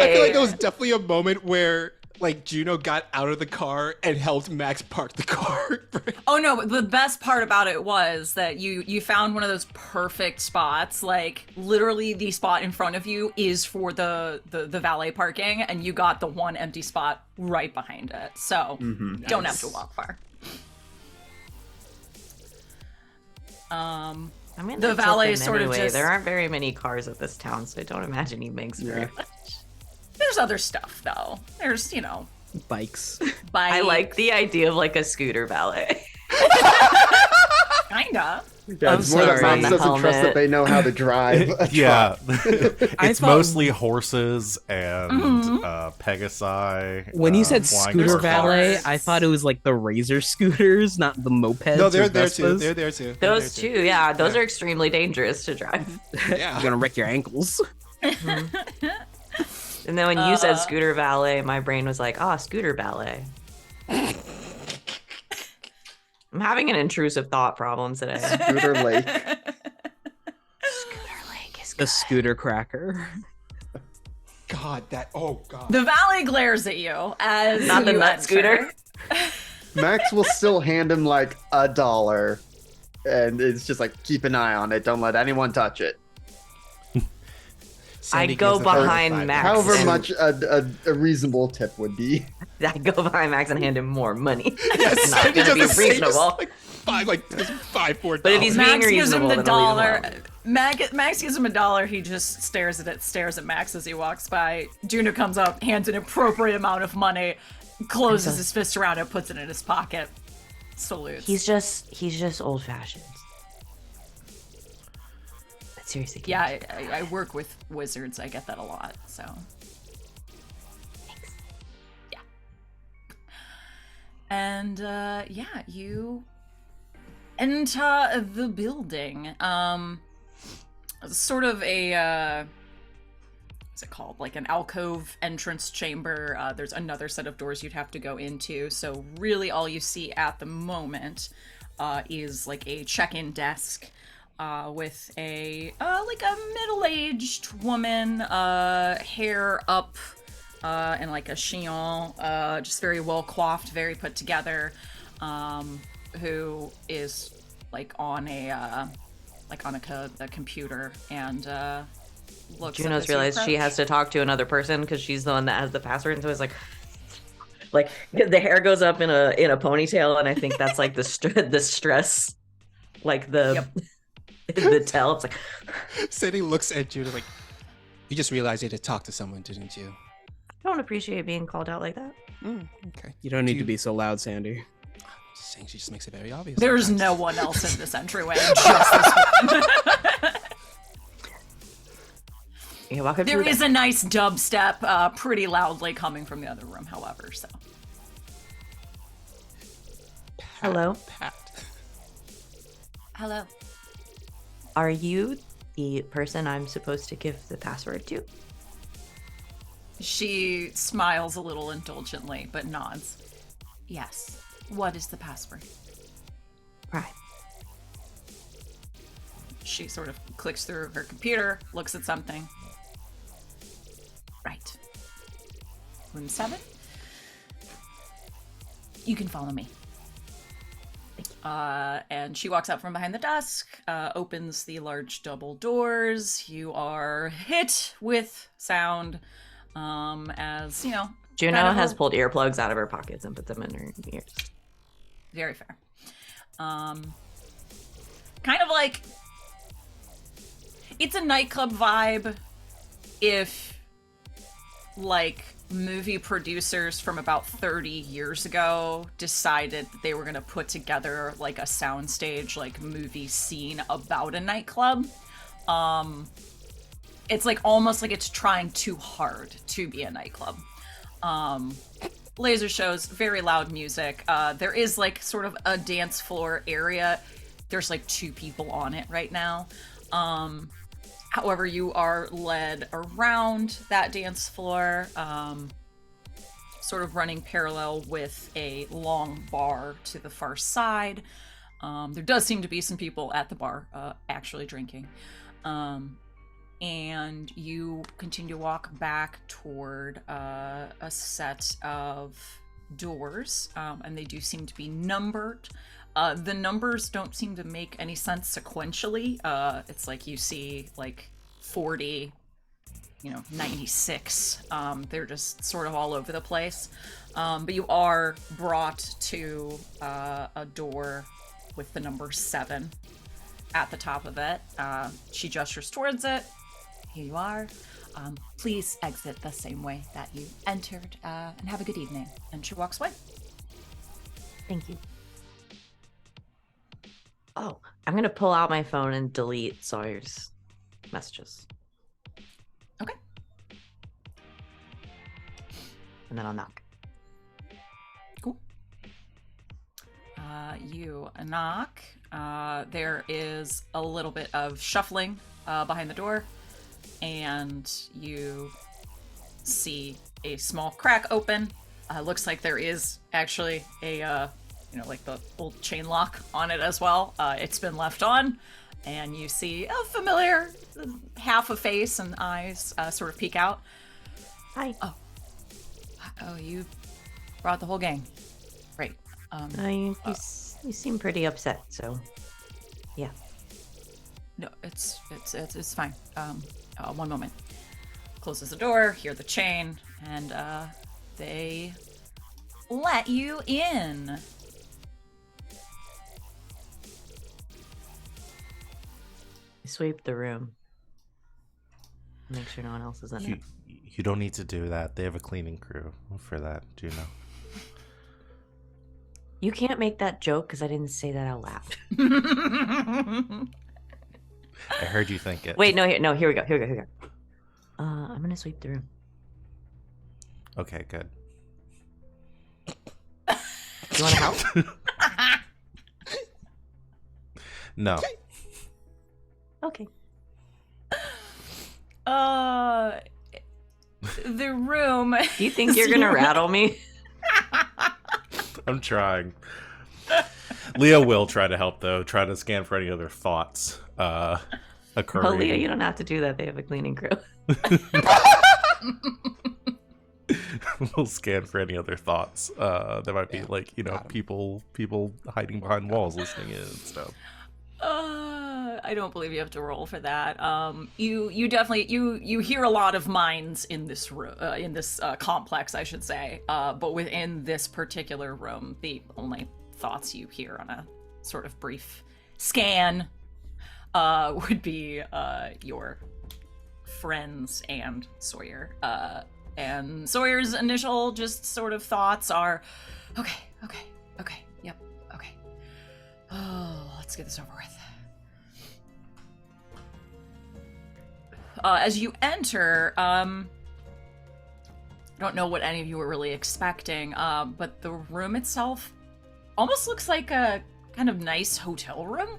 I feel like there was definitely a moment where like Juno got out of the car and helped Max park the car. Oh no, but the best part about it was that you found one of those perfect spots. Like literally the spot in front of you is for the valet parking, and you got the one empty spot right behind it. So don't have to walk far. I mean, The the valet valet sort of anyway. just- There aren't very many cars at this town, so I don't imagine he makes very much. There's other stuff though. There's Bikes. bike. I like the idea of like a scooter valet. kinda. Yeah, I'm it's more that sorry. Max doesn't trust that they know how to drive. a Yeah, truck. I it's thought- mostly horses and Pegasi. When you said flying scooter cars. valet, I thought it was like the razor scooters, not the mopeds. No, or they're there too. Vespas. They're there too. They're Those there two, yeah, those are extremely dangerous to drive. You're Yeah. gonna wreck your ankles. And then when you said scooter valet, my brain was like, scooter ballet. I'm having an intrusive thought problem today. Scooter Lake. Scooter Lake is The good. scooter cracker. God, that. Oh God. The valet glares at you as Not the you nut enter. scooter. Max will still hand him like $1. And it's just like, keep an eye on it. Don't let anyone touch it. Sandy I go gives the third behind five. Max. However and- much a reasonable tip would be. I go behind Max and hand him more money. Yes, It's not Sandy gonna be does the same as, reasonable. like 5, like 5, $4. But if he's Max being gives him reasonable, the then I'll leave him dollar. alone. Max gives him $1. He just stares at Max as he walks by. Juno comes up, hands an appropriate amount of money, closes his fist around it, puts it in his pocket, salutes. He's just old fashioned. But seriously. Yeah, I work with wizards. I get that a lot. So. Thanks. Yeah. And yeah, you enter the building. Sort of a what's it called? Like an alcove entrance chamber. There's another set of doors you'd have to go into. So really, all you see at the moment is like a check-in desk with a like a middle-aged woman, hair up. And like a chignon, just very well coiffed, very put together, who is like on a computer and looks. Juno's realized she has to talk to another person because she's the one that has the password, and so it's like the hair goes up in a ponytail, and I think that's like the stress, like the the tell. It's like Sadie looks at Juno like, you just realized you had to talk to someone, didn't you? I don't appreciate being called out like that. Okay. You don't need to be so loud, Sandy. Just saying, she just makes it very obvious. There's sometimes. no one else in this entryway, just this one. You walk up There to is a nice dubstep, pretty loudly coming from the other room, however. So. Hello. Pat. Hello. Are you the person I'm supposed to give the password to? She smiles a little indulgently, but nods. Yes. What is the password? Right. She sort of clicks through her computer, looks at something. Right. Room 7. You can follow me. And she walks out from behind the desk, opens the large double doors. You are hit with sound, as, you know... Juno kind of has pulled earplugs out of her pockets and put them in her ears. Very fair. Kind of like... It's a nightclub vibe if, like, movie producers from about 30 years ago decided that they were going to put together, like, a soundstage, like, movie scene about a nightclub. It's, like, almost like it's trying too hard to be a nightclub. Laser shows, very loud music. There is, like, sort of a dance floor area. There's, like, 2 people on it right now. However, you are led around that dance floor, sort of running parallel with a long bar to the far side. There does seem to be some people at the bar actually drinking. And you continue to walk back toward a set of doors, and they do seem to be numbered. The numbers don't seem to make any sense sequentially. It's like you see like 40, 96. They're just sort of all over the place. But you are brought to a door with the number 7 at the top of it. She gestures towards it. Here you are. Please exit the same way that you entered, and have a good evening. And she walks away. Thank you. Oh, I'm going to pull out my phone and delete Sawyer's messages. Okay. And then I'll knock. Cool. You knock. There is a little bit of shuffling behind the door, and you see a small crack open. Looks like there is actually a like the old chain lock on it as well. It's been left on, and you see a familiar half a face and eyes sort of peek out. Hi. Oh, you brought the whole gang. Great. You seem pretty upset, so yeah. No, it's fine. One moment. Closes the door, hear the chain, and they let you in. sweep the room. Make sure no one else is in there. You don't need to do that. They have a cleaning crew for that, Juno. You can't make that joke because I didn't say that out loud. I heard you think it. Wait, no, here we go. I'm gonna sweep the room. Okay, good. You want to help? No. Okay. The room. Do you think you're gonna rattle me? I'm trying. Leah will try to help, though. Try to scan for any other thoughts occurring. Oh, Leah, you don't have to do that. They have a cleaning crew. We'll scan for any other thoughts. There might be, like, people hiding behind walls listening in and stuff. I don't believe you have to roll for that. You definitely you hear a lot of minds in this room, in this complex, I should say. But within this particular room, the only thoughts you hear on a sort of brief scan would be your friends and Sawyer. And Sawyer's initial just sort of thoughts are, okay, yep, okay. Oh, let's get this over with. As you enter, I don't know what any of you were really expecting, but the room itself almost looks like a kind of nice hotel room.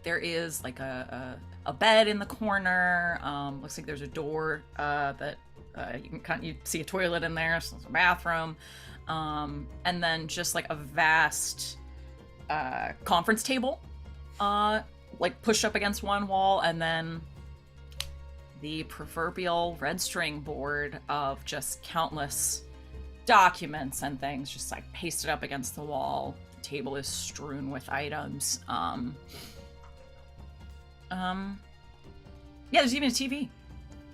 There is like a bed in the corner. Looks like there's a door that you see a toilet in there, so there's a bathroom, and then just like a vast conference table, like pushed up against one wall, and then the proverbial red string board of just countless documents and things just like pasted up against the wall. The table is strewn with items. Yeah, there's even a TV.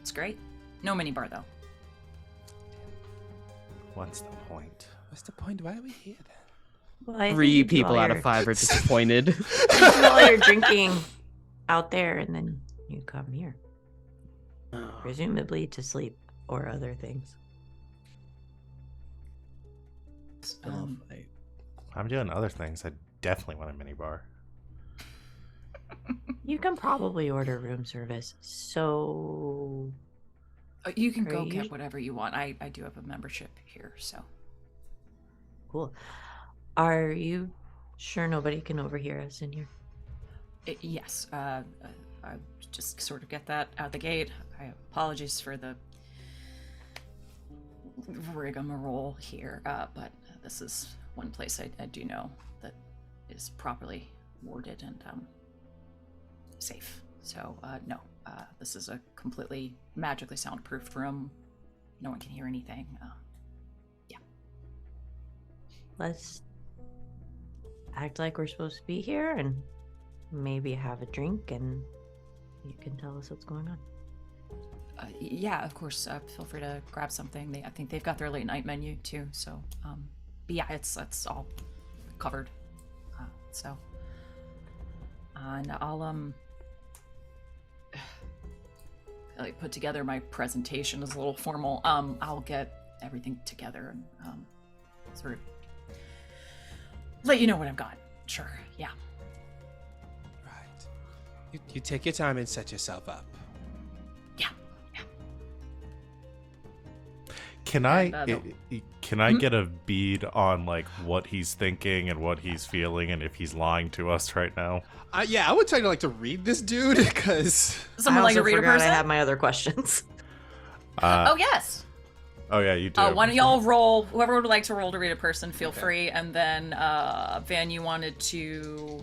It's great. No minibar though. What's the point? What's the point? Why are we here then? Well, I think 3 you do people all out your- of 5 are disappointed. You do all your drinking out there, and then you come here, presumably to sleep or other things. I'm doing other things. I definitely want a minibar. You can probably order room service. So You can Are go you- get whatever you want. I do have a membership here, so. cool. Are you sure nobody can overhear us in here? Yes, I just sort of get that out the gate. Apologies for the rigmarole here, but this is one place I do know that is properly warded and safe. So, no, this is a completely magically soundproofed room. No one can hear anything. Yeah. Let's act like we're supposed to be here and maybe have a drink, and you can tell us what's going on. Yeah, of course. Feel free to grab something. I think they've got their late night menu too. So, but yeah, it's all covered. So, and I'll like put together my presentation as a little formal. I'll get everything together and sort of let you know what I've got. Sure. Yeah. Right. You take your time and set yourself up. Yeah. Can I no. can I get a bead on like what he's thinking and what he's feeling and if he's lying to us right now? Yeah, I would try to like to read this dude because Someone I like to also read a forgot person? I have my other questions. Oh yes. Oh yeah, you do. Why don't y'all roll? Whoever would like to roll to read a person, feel free. And then Van, you wanted to.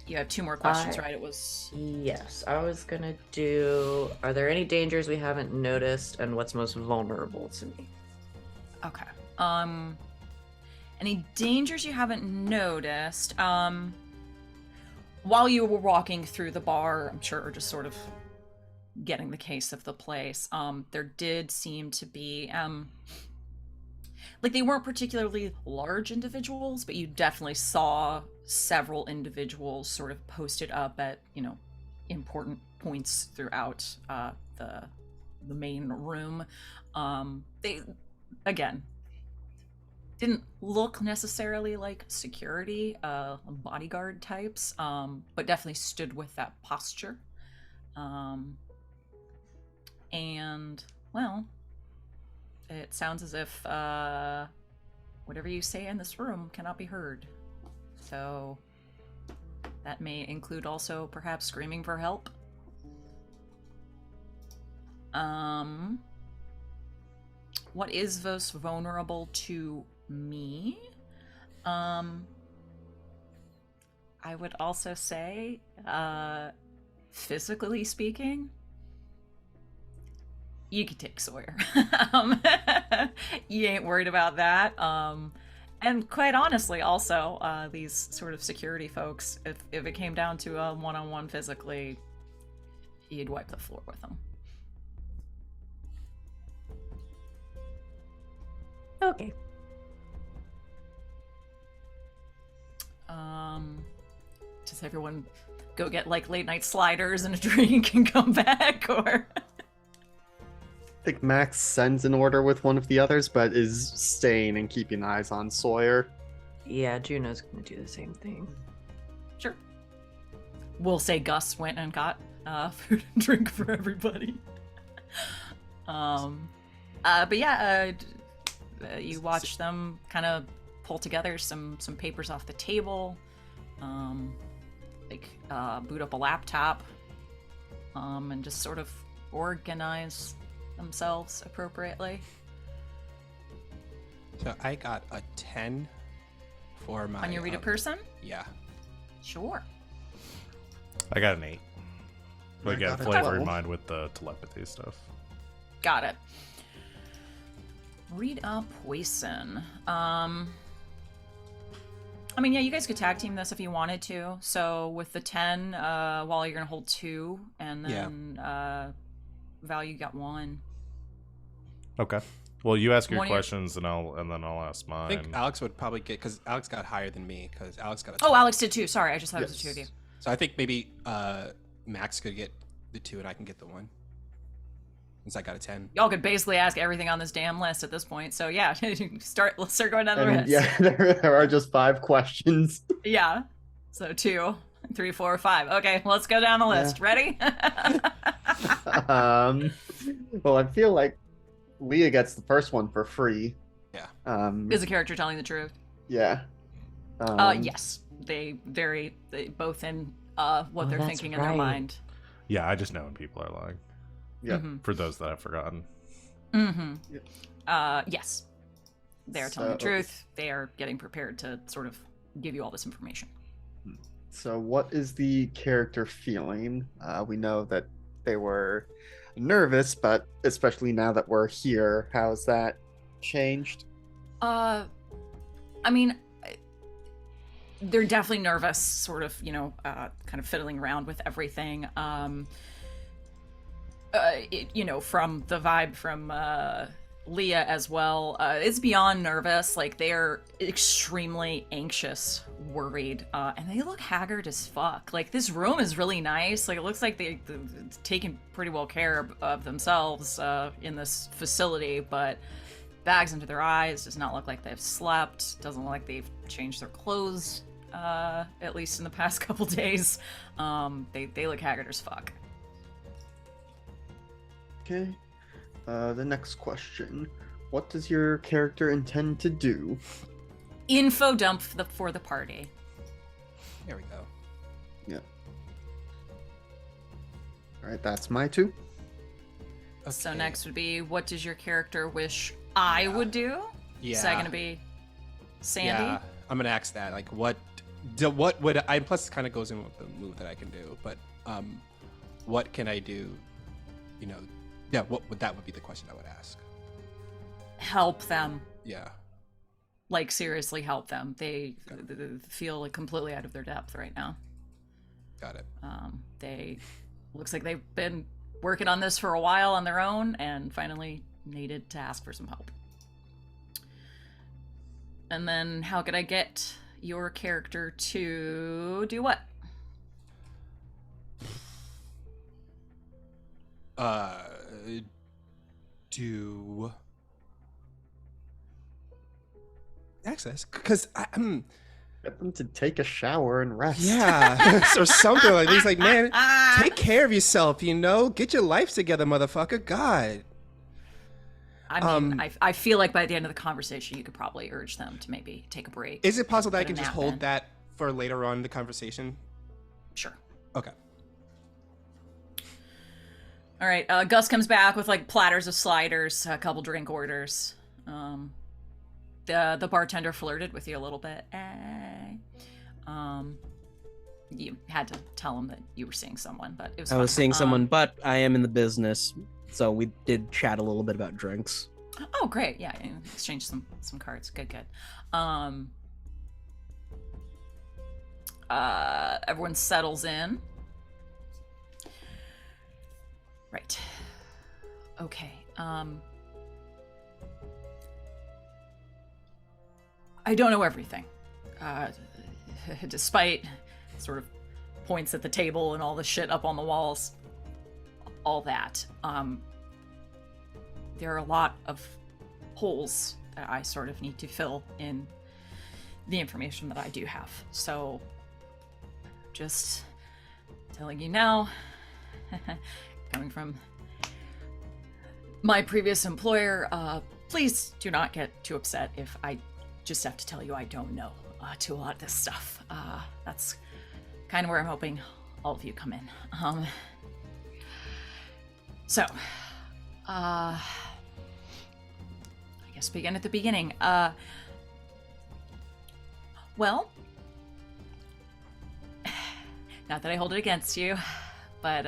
You have 2 more questions, right? It was. Yes, I was gonna do. Are there any dangers we haven't noticed, and what's most vulnerable to me? Okay. Any dangers you haven't noticed? While you were walking through the bar, I'm sure, or just sort of getting the case of the place, there did seem to be like they weren't particularly large individuals, but you definitely saw several individuals sort of posted up at important points throughout the main room. They, again, didn't look necessarily like security bodyguard types, but definitely stood with that posture. And, well, it sounds as if whatever you say in this room cannot be heard. So that may include also perhaps screaming for help. What is most vulnerable to me? I would also say, physically speaking, you could take Sawyer. You ain't worried about that. And quite honestly, also, these sort of security folks, if it came down to a one-on-one physically, you'd wipe the floor with them. Okay. Does everyone go get like late night sliders and a drink and come back, or? I think Max sends an order with one of the others, but is staying and keeping eyes on Sawyer. Yeah, Juno's gonna do the same thing. Sure. We'll say Gus went and got food and drink for everybody. But yeah, you watch them kind of pull together some papers off the table, boot up a laptop, and just sort of organize themselves appropriately. So I got a 10 for my... On your read a person? Yeah. Sure. I got an 8. But I again, got a flavor 12. in mind with the telepathy stuff. Got it. Read a poison. I mean, yeah, you guys could tag team this if you wanted to. So with the 10, Wally, you're gonna hold 2, and then Val, you got 1. Okay. Well, you ask your One of your- questions, and then I'll ask I mine. think Alex would probably get, because Alex got higher than me, because Alex got a Oh, 12. Alex did too. Sorry, I just thought it was the two of you. So I think maybe Max could get the 2 and I can get the 1. Since I got a 10. Y'all could basically ask everything on this damn list at this point. So yeah, let's start going down the And list. yeah, there are just 5 questions. Yeah. So 2, 3, 4, 5. Okay, let's go down the list. Ready? Well, I feel like Leah gets the first one for free. Yeah. Is a character telling the truth? Yeah. Yes. They both in what they're that's thinking in their right. mind. Yeah, I just know when people are lying. Yeah. For those that I've forgotten. Yes. They're telling the truth. They are getting prepared to sort of give you all this information. So what is the character feeling? We know that they were nervous, but especially now that we're here, how's that changed? I mean, they're definitely nervous, sort of, kind of fiddling around with everything. From the vibe from Leah as well, it's beyond nervous. Like, they're extremely anxious, worried, and they look haggard as fuck. Like, this room is really nice. Like, it looks like they've taken pretty well care of themselves in this facility, but bags under their eyes, does not look like they've slept, doesn't look like they've changed their clothes, at least in the past couple days. They look haggard as fuck. Okay. The next question. What does your character intend to do? Info dump for the party. There we go. Yeah. Alright, that's my 2. So Okay. next would be, what does your character wish I would do? Yeah. Is that going to be Sandy? Yeah, I'm gonna ask that. Like, what would I? Plus, it kind of goes in with the move that I can do. But what can I do? Yeah. What would that would be the question I would ask? Help them. Yeah. Like, seriously help them. They feel like completely out of their depth right now. Got it. Looks like they've been working on this for a while on their own and finally needed to ask for some help. And then how could I get your character to do what? do access because I'm Get them to take a shower and rest. yeah or something like this. Like, man, take care of yourself. Get your life together, motherfucker. God. I mean, I feel like by the end of the conversation, you could probably urge them to maybe take a break. Is it possible that I put a can just nap hold in. that for later on in the conversation? Sure. Okay. All right. Gus comes back with like platters of sliders, a couple drink orders. The bartender flirted with you a little bit. You had to tell him that you were seeing someone, but it was. I was fine. seeing someone, but I am in the business, so we did chat a little bit about drinks. Oh, great! Yeah, you exchanged some cards. Good. Everyone settles in. Right. Okay. I don't know everything. Despite sort of points at the table and all the shit up on the walls, all that. There are a lot of holes that I sort of need to fill in the information that I do have. So, just telling you now, coming from my previous employer, please do not get too upset if I just have to tell you I don't know to a lot of this stuff. That's kind of where I'm hoping all of you come in. I guess begin at the beginning. Well, not that I hold it against you, but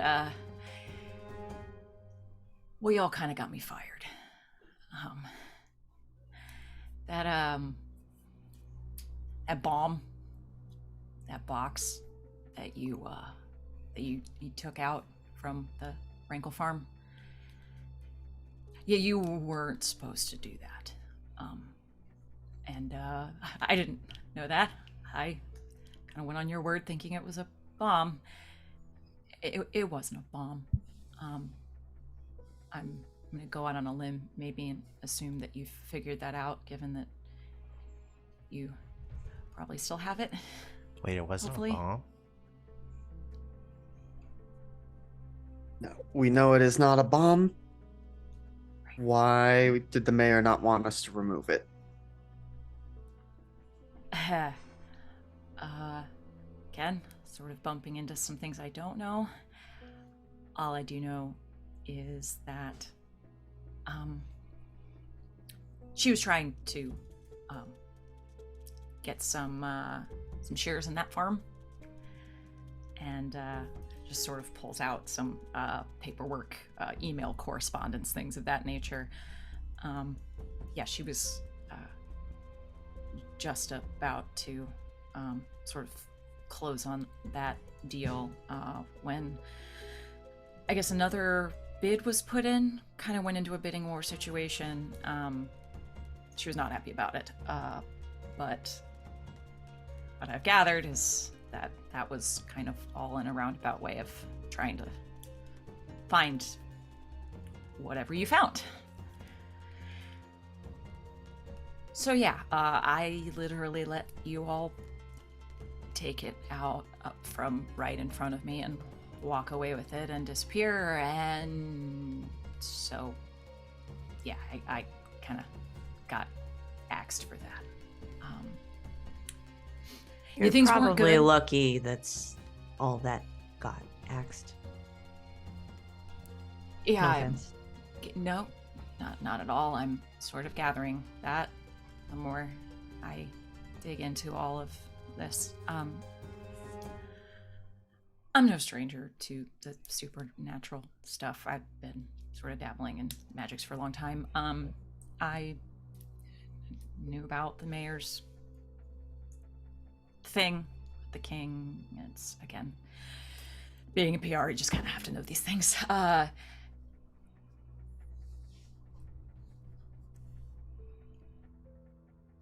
well, y'all kind of got me fired. That bomb, that box that you took out from the Rankle farm. Yeah, you weren't supposed to do that. And I didn't know that. I kind of went on your word thinking it was a bomb. It wasn't a bomb. I'm gonna go out on a limb maybe and assume that you've figured that out, given that you probably still have it. Wait, it wasn't Hopefully. a bomb? No, we know it is not a bomb. Right. Why did the mayor not want us to remove it? Again, sort of bumping into some things I don't know. All I do know is that she was trying to get some shares in that farm, and just sort of pulls out some paperwork, email correspondence, things of that nature. Yeah, she was just about to sort of close on that deal when I guess another bid was put in, kind of went into a bidding war situation. She was not happy about it, but what I've gathered is that was kind of all in a roundabout way of trying to find whatever you found. So yeah, I literally let you all take it out up from right in front of me and walk away with it and disappear, and so yeah, I kind of got axed for that. You're things weren't probably good. lucky that's all that got axed. Yeah, No I'm- offense. no, not at all. I'm sort of gathering that the more I dig into all of this. I'm no stranger to the supernatural stuff. I've been sort of dabbling in magics for a long time. I knew about the mayor's thing, the king. It's, again, being a PR, you just kind of have to know these things.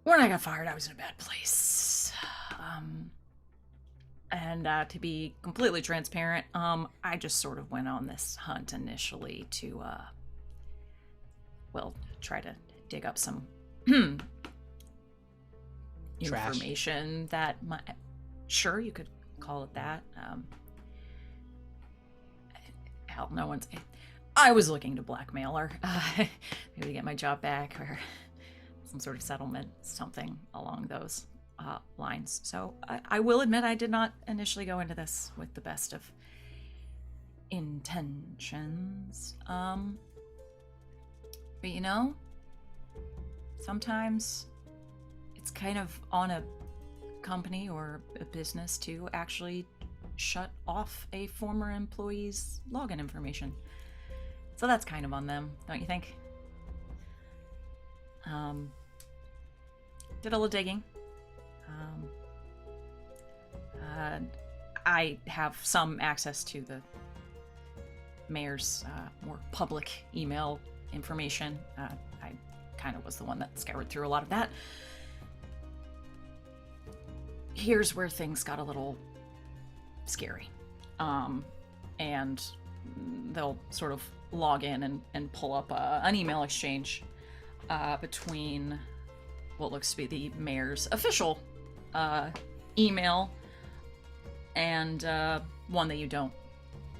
When I got fired, I was in a bad place. And to be completely transparent, I just sort of went on this hunt initially to, well, try to dig up some information that might, sure, you could call it that. Hell, no one's, I was looking to blackmail her, maybe to get my job back or some sort of settlement, something along those lines. So I will admit I did not initially go into this with the best of intentions. But you know, sometimes it's kind of on a company or a business to actually shut off a former employee's login information. So that's kind of on them, don't you think? Did a little digging. I have some access to the mayor's more public email information. I kind of was the one that scoured through a lot of that. Here's where things got a little scary. And they'll sort of log in and pull up an email exchange between what looks to be the mayor's official email and one that you don't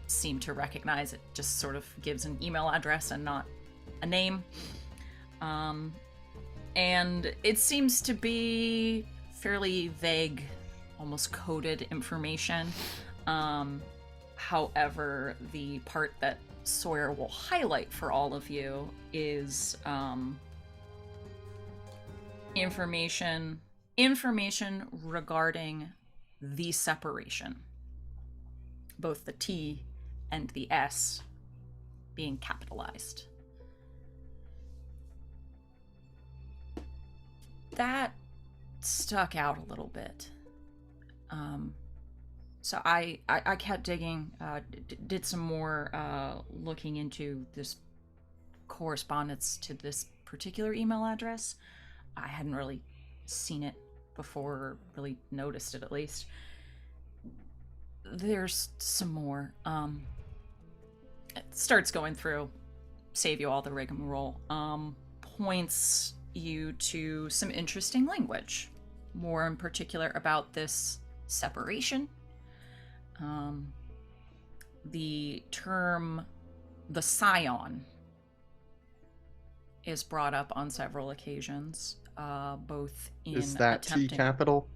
seem to recognize. It just sort of gives an email address and not a name. And it seems to be fairly vague, almost coded information. However, the part that Sawyer will highlight for all of you is information regarding the separation, both the T and the S being capitalized. That stuck out a little bit. So I kept digging, did some more looking into this correspondence to this particular email address. I hadn't really seen it before, or really noticed it at least. There's some more. It starts going through, save you all the rigmarole, points you to some interesting language, more in particular about this separation. The term the scion is brought up on several occasions, both in Is that T capital?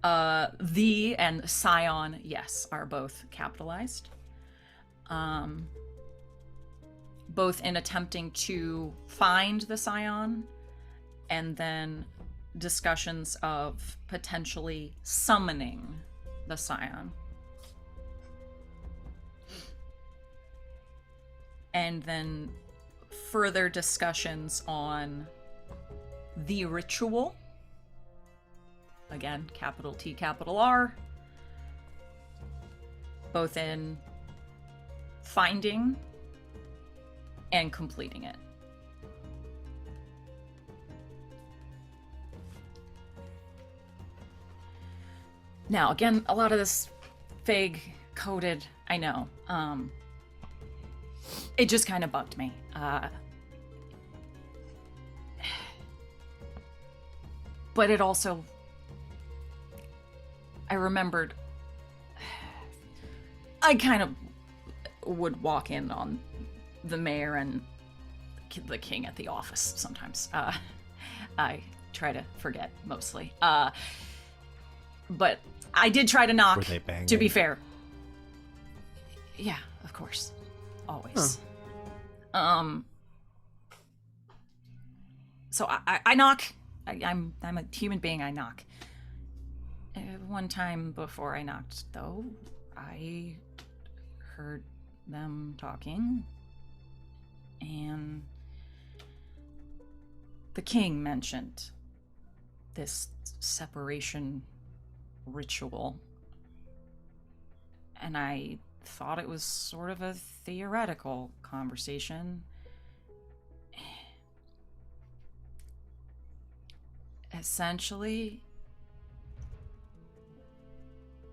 The and scion, yes, are both capitalized. Both in attempting to find the scion and then discussions of potentially summoning the scion. And then further discussions on the ritual. Again, capital T, capital R. Both in finding and completing it. Now, again, a lot of this vague, coded, I know. It just kind of bugged me. But it also, I remembered, I kind of would walk in on the mayor and the king at the office sometimes. I try to forget mostly. But I did try to knock, Were they banging? to be fair. Yeah, of course. Always. So I knock. I'm a human being, I knock. One time before I knocked, though, I heard them talking, and the king mentioned this separation ritual, and I thought it was sort of a theoretical conversation. Essentially,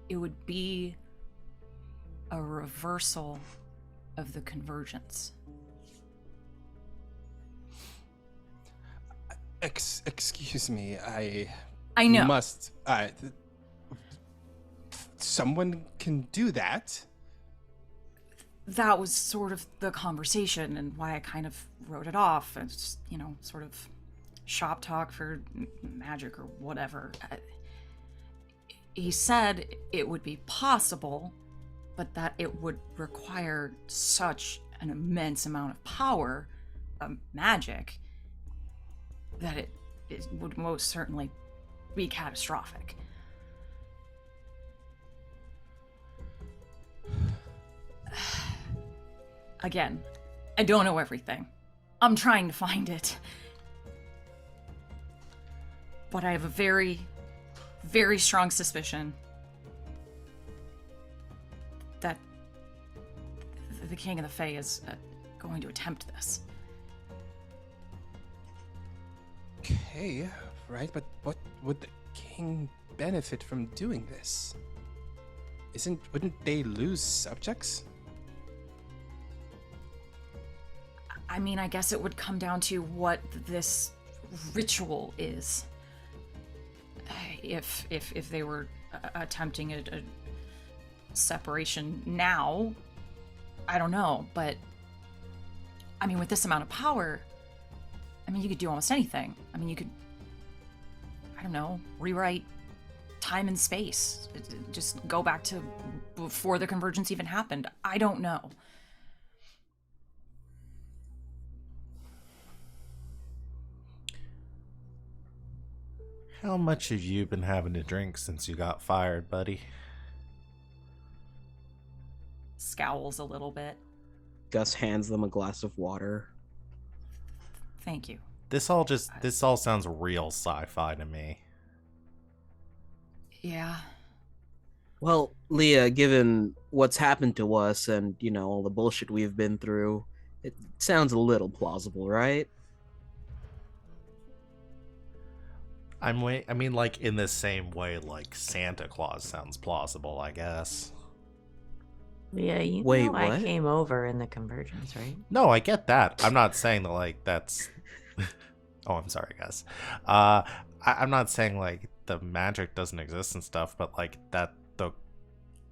it would be a reversal of the convergence. Excuse me, I know. must. Someone can do that. That was sort of the conversation and why I kind of wrote it off as, sort of shop talk for magic or whatever. He said it would be possible, but that it would require such an immense amount of power, magic, that it would most certainly be catastrophic. Again, I don't know everything. I'm trying to find it. But I have a very, very strong suspicion that the King of the Fae is going to attempt this. Okay, right, but what would the king benefit from doing this? Wouldn't they lose subjects? I mean, I guess it would come down to what this ritual is. If they were attempting a separation now, I don't know, but I mean, with this amount of power, I mean, you could do almost anything. I mean, you could, I don't know, rewrite time and space. Just go back to before the convergence even happened. I don't know. How much have you been having to drink since you got fired, buddy? Scowls a little bit. Gus hands them a glass of water. Thank you. This all sounds real sci-fi to me. Yeah. Well, Leah, given what's happened to us and, all the bullshit we've been through, it sounds a little plausible, right? I mean, like, in the same way, like, Santa Claus sounds plausible, I guess. Yeah, Wait, I what? came over in the convergence, right? No, I get that. I'm not saying that, like, that's... Oh, I'm sorry, guys. I'm not saying, like, the magic doesn't exist and stuff, but, like, that the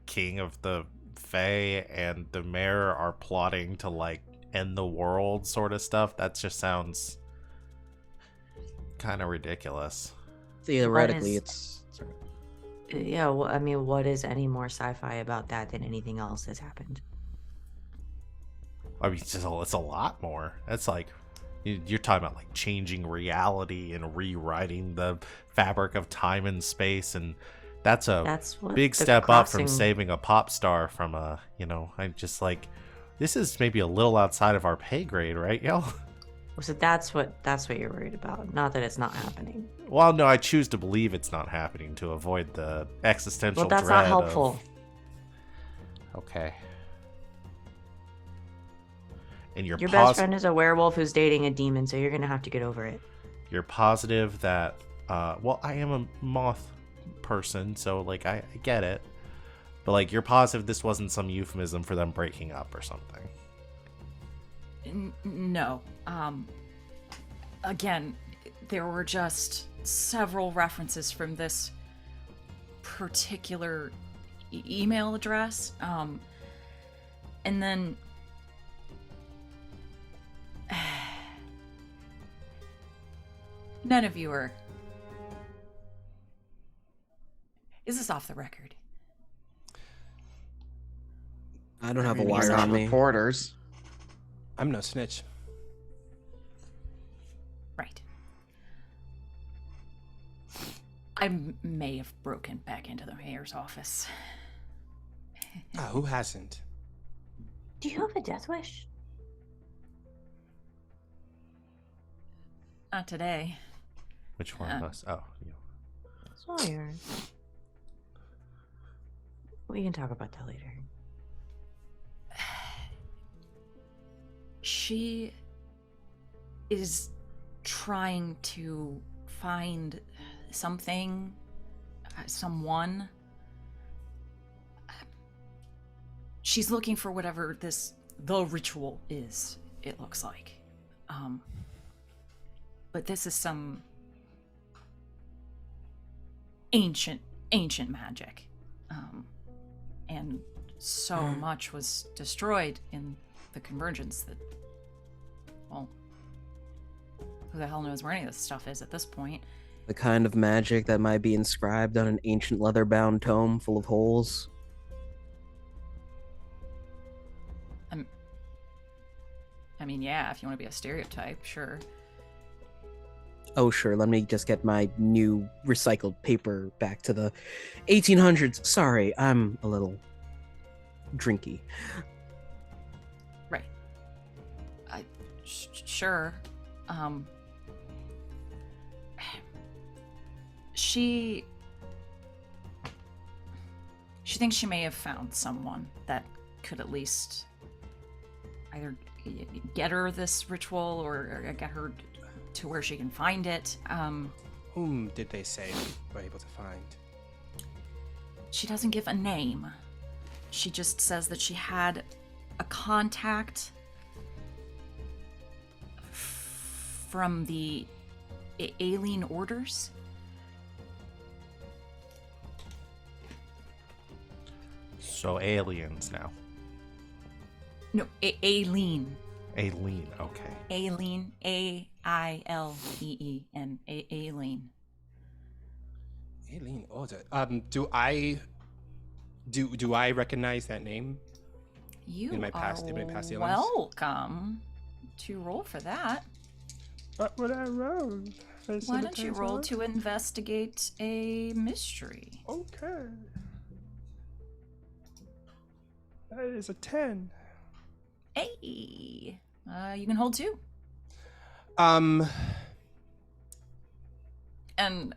king of the Fae and the mayor are plotting to, like, end the world sort of stuff. That just sounds kind of ridiculous. Theoretically, it's... Yeah, well, I mean, what is any more sci-fi about that than anything else that's happened? I mean, it's a lot more. It's like, you're talking about, like, changing reality and rewriting the fabric of time and space, and that's what big the step up from crossing- saving a pop star from I'm just like, this is maybe a little outside of our pay grade, right, y'all? So that's what you're worried about, not that it's not happening. Well, no, I choose to believe it's not happening to avoid the existential Well, that's dread not helpful. Okay. And Your best friend is a werewolf who's dating a demon, so you're gonna have to get over it. You're positive that, well, I am a moth person, so, like, I get it. But, like, you're positive this wasn't some euphemism for them breaking up or something. No. Again, there were just several references from this particular email address. And then none of you are... Is this off the record? I don't have a We're wire not on me. reporters. I'm no snitch. Right. I may have broken back into the mayor's office. Who hasn't? Do you have a death wish? Not today. Which one of us? Oh, you. Sawyer. We can talk about that later. She is trying to find something, someone she's looking for whatever the ritual is, it looks like. But this is some ancient magic. And so much was destroyed in the convergence that, well, who the hell knows where any of this stuff is at this point. The kind of magic that might be inscribed on an ancient leather-bound tome full of holes. I mean, yeah, if you want to be a stereotype, sure. Oh, sure, let me just get my new recycled paper back to the 1800s. Sorry, I'm a little drinky. Right. Sure. She thinks she may have found someone that could at least either get her this ritual or get her to where she can find it. Whom did they say we were able to find? She doesn't give a name. She just says that she had a contact from the alien orders. So aliens now. No, alien. Aileen, okay. Aileen, A-I-L-E-E-N, Aileen. Alien Order. Do I recognize that name? You in my are past dealings? welcome to roll for that. What would I roll? Why don't you roll to investigate a mystery? Okay. That is a 10. Hey, you can hold 2. And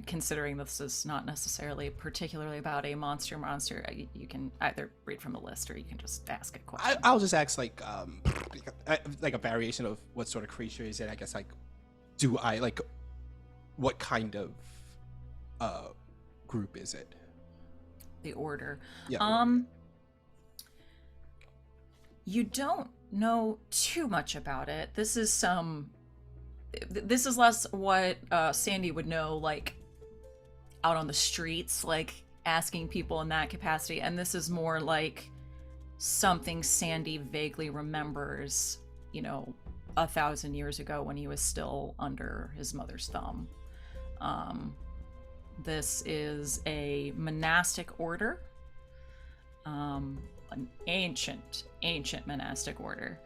considering this is not necessarily particularly about a monster, you can either read from the list or you can just ask a question. I'll just ask like a variation of what sort of creature is it. I guess like, do I like, what kind of group is it? The order. Yeah. You don't know too much about it. This is less what Sandy would know, like out on the streets, like asking people in that capacity, and this is more like something Sandy vaguely remembers, 1,000 years ago when he was still under his mother's thumb. This is a monastic order, an ancient monastic order,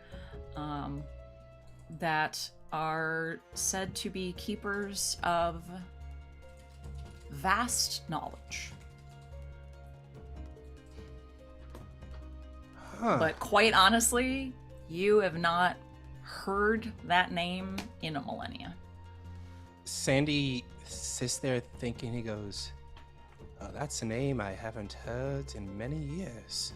that are said to be keepers of vast knowledge. Huh. But quite honestly, you have not heard that name in a millennia. Sandy sits there thinking. He goes, "Oh, that's a name I haven't heard in many years."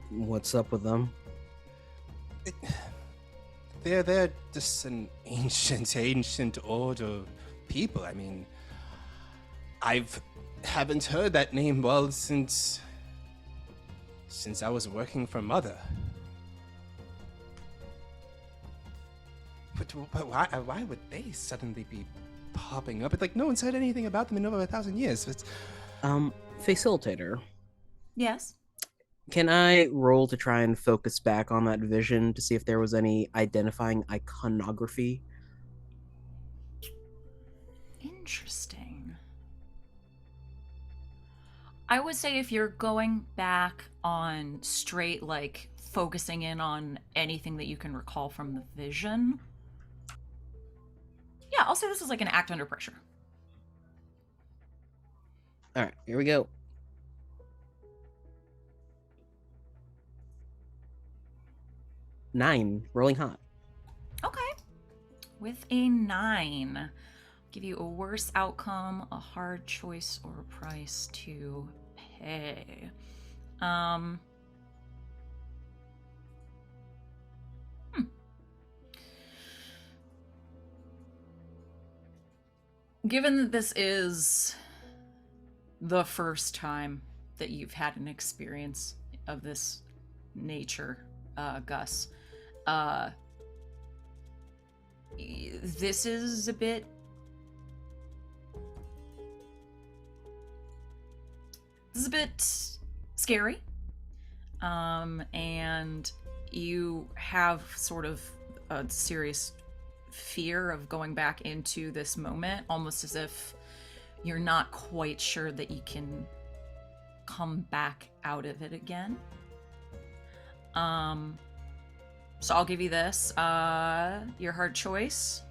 What's up with them? They're just an ancient order of people. I mean, haven't heard that name since I was working for Mother. But why would they suddenly be popping up? It's like no one said anything about them in over 1,000 years. It's... Fae-cilitator. Yes. Can I roll to try and focus back on that vision to see if there was any identifying iconography? Interesting. I would say if you're going back on straight, like focusing in on anything that you can recall from the vision. Yeah, I'll say this is like an act under pressure. All right, here we go. Nine, rolling hot. Okay. With a 9, give you a worse outcome, a hard choice, or a price to pay. Given that this is the first time that you've had an experience of this nature, Gus. This is a bit scary. And you have sort of a serious fear of going back into this moment, almost as if you're not quite sure that you can come back out of it again. So I'll give you this. Your hard choice.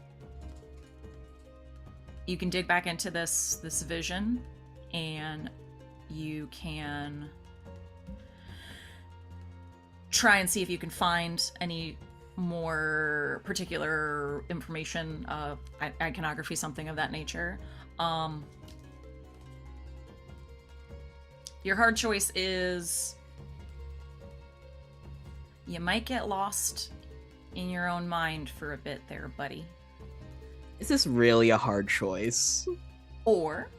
You can dig back into this vision, and you can try and see if you can find any more particular information, iconography, something of that nature. Your hard choice is you might get lost in your own mind for a bit there, buddy. Is this really a hard choice? Or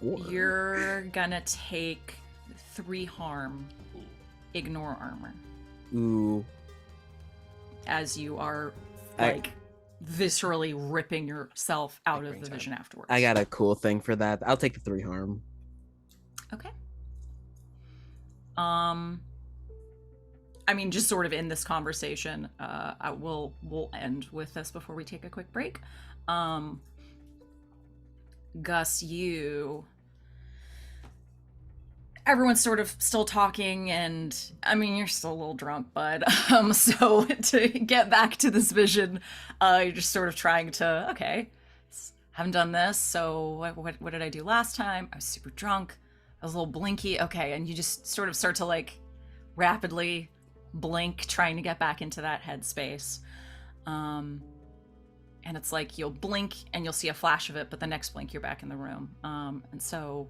you're gonna take 3 harm, ignore armor. Ooh. As you are, like, viscerally ripping yourself out of the vision afterwards. I got a cool thing for that. I'll take the 3 harm. Okay. I mean, just sort of in this conversation, we'll end with this before we take a quick break. Gus, everyone's sort of still talking, and I mean, you're still a little drunk, bud. So to get back to this vision, you're just sort of trying to, okay, haven't done this, so what did I do last time? I was super drunk. I was a little blinky. Okay, and you just sort of start to, like, rapidly blink, trying to get back into that headspace. And it's like you'll blink and you'll see a flash of it, but the next blink you're back in the room. And so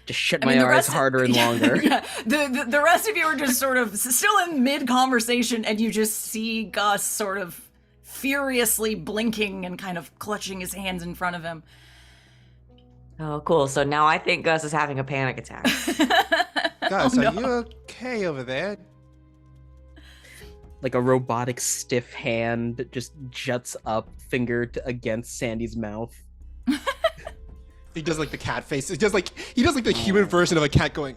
just shut my eyes harder and longer. Yeah, the rest of you are just sort of still in mid-conversation, and you just see Gus sort of furiously blinking and kind of clutching his hands in front of him. Oh, cool. So now I think Gus is having a panic attack. Gus, Oh, no. are you okay over there? Like a robotic stiff hand just juts up, finger against Sandy's mouth. He does like the cat face. He does like the human version of a cat going.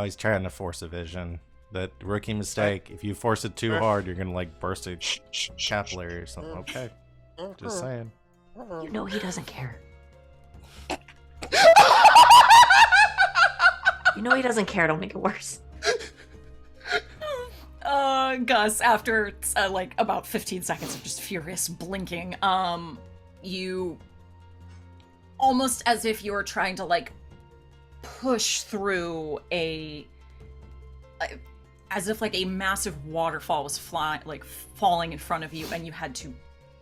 He's trying to force a vision. That rookie mistake. If you force it too hard, you're gonna like burst a capillary or something. Okay, just saying. You know he doesn't care. You know he doesn't care. Don't make it worse. Gus, after like about 15 seconds of just furious blinking, you, almost as if you were trying to, like, push through as if like a massive waterfall was falling in front of you, and you had to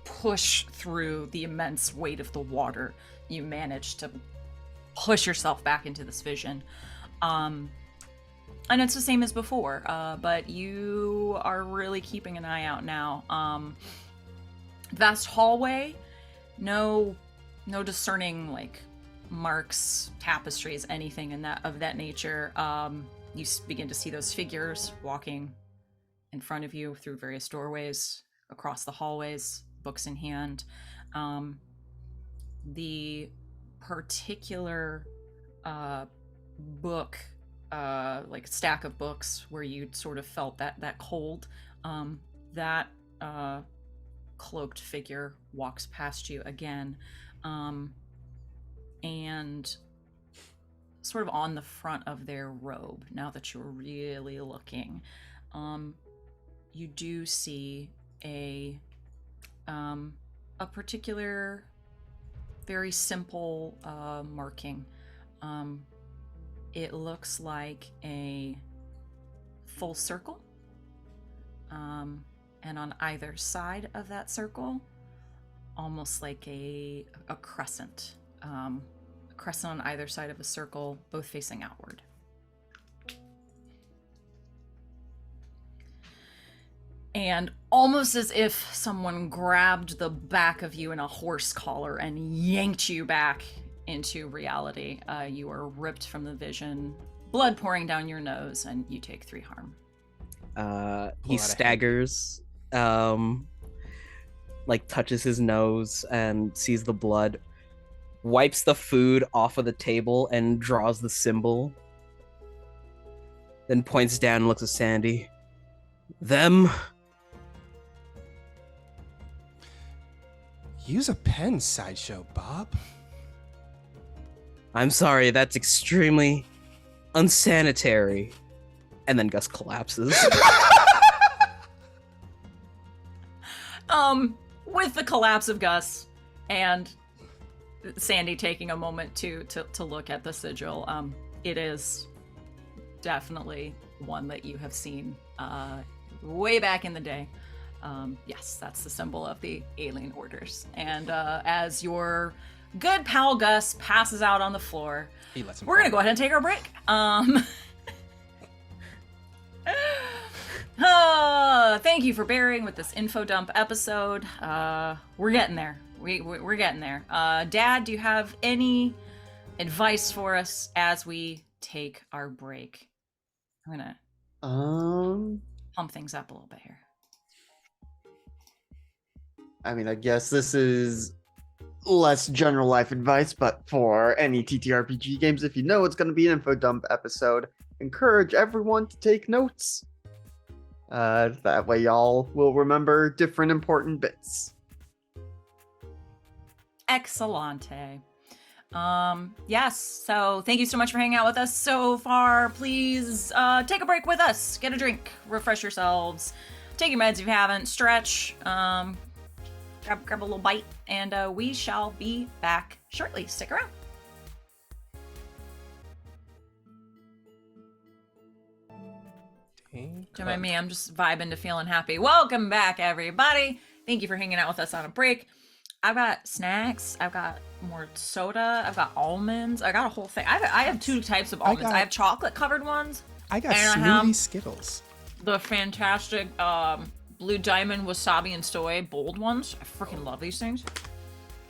push through the immense weight of the water. You managed to push yourself back into this vision. And it's the same as before, but you are really keeping an eye out now. Vast hallway, no discerning, like, marks, tapestries, anything of that nature. You begin to see those figures walking in front of you through various doorways, across the hallways, books in hand. The particular book, like stack of books where you'd sort of felt that cold, that cloaked figure walks past you again, and sort of on the front of their robe, now that you're really looking, you do see a particular very simple marking. It looks like a full circle, and on either side of that circle, almost like a crescent. A crescent on either side of a circle, both facing outward. And almost as if someone grabbed the back of you in a horse collar and yanked you back into reality. You are ripped from the vision, blood pouring down your nose, and you take 3 harm. He staggers, like touches his nose and sees the blood, wipes the food off of the table and draws the symbol. Then points down and looks at Sandy. Them? Use a pen, Sideshow Bob. I'm sorry, that's extremely unsanitary. And then Gus collapses. With the collapse of Gus and Sandy taking a moment to look at the sigil, it is definitely one that you have seen way back in the day. Yes, that's the symbol of the alien orders. And as your good pal Gus passes out on the floor, we're gonna go ahead and take our break. Thank you for bearing with this info dump episode. We're getting there. We're getting there. Dad, do you have any advice for us as we take our break? I'm gonna pump things up a little bit here. I mean, I guess this is less general life advice, but for any TTRPG games, if you know it's going to be an info dump episode, encourage everyone to take notes. That way y'all will remember different important bits. Excellente. Yes, so thank you so much for hanging out with us so far. Please take a break with us. Get a drink, refresh yourselves, take your meds if you haven't, stretch, grab a little bite, and we shall be back shortly. Stick around. Don't mind me, I'm just vibing to feeling happy. Welcome back, everybody. Thank you for hanging out with us on a break. I've got snacks, I've got more soda, I've got almonds, I got a whole thing. I have 2 types of almonds. I have chocolate covered ones. I got and smoothie Skittles. The fantastic blue diamond wasabi and soy bold ones. I freaking love these things.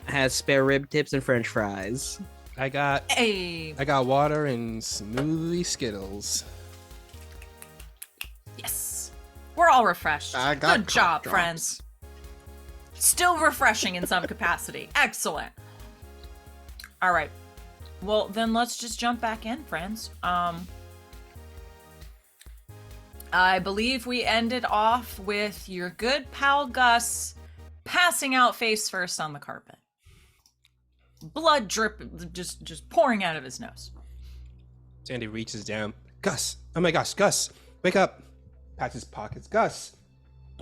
Has spare rib tips and french fries. I got water and smoothie Skittles. Yes. We're all refreshed. I got Good job, drops. friends. Still refreshing in some capacity. Excellent. All right. Well, then let's just jump back in, friends. I believe we ended off with your good pal Gus passing out face first on the carpet. Blood drip just pouring out of his nose. Sandy reaches down. Gus! Oh my gosh, Gus! Wake up! Pats his pockets. Gus!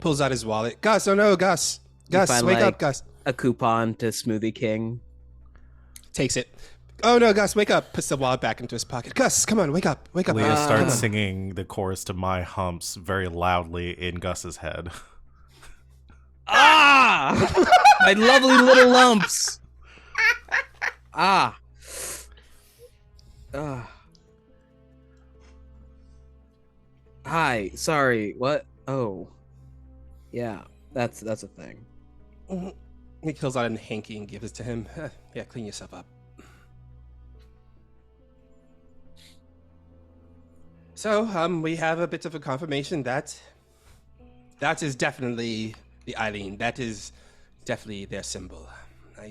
Pulls out his wallet. Gus! Oh no, Gus! Gus, find, wake like, up, Gus! A coupon to Smoothie King. Takes it. Oh no, Gus, wake up! Puts the wallet back into his pocket. Gus, come on, wake up, wake up. Leah Come starts on. singing the chorus to My Humps very loudly in Gus's head. Ah! My lovely little lumps. Ah. Hi, sorry, what? Oh. Yeah, that's a thing. He pulls out a hanky and gives it to him. Yeah, clean yourself up. So, we have a bit of a confirmation that is definitely the Eileen. That is definitely their symbol.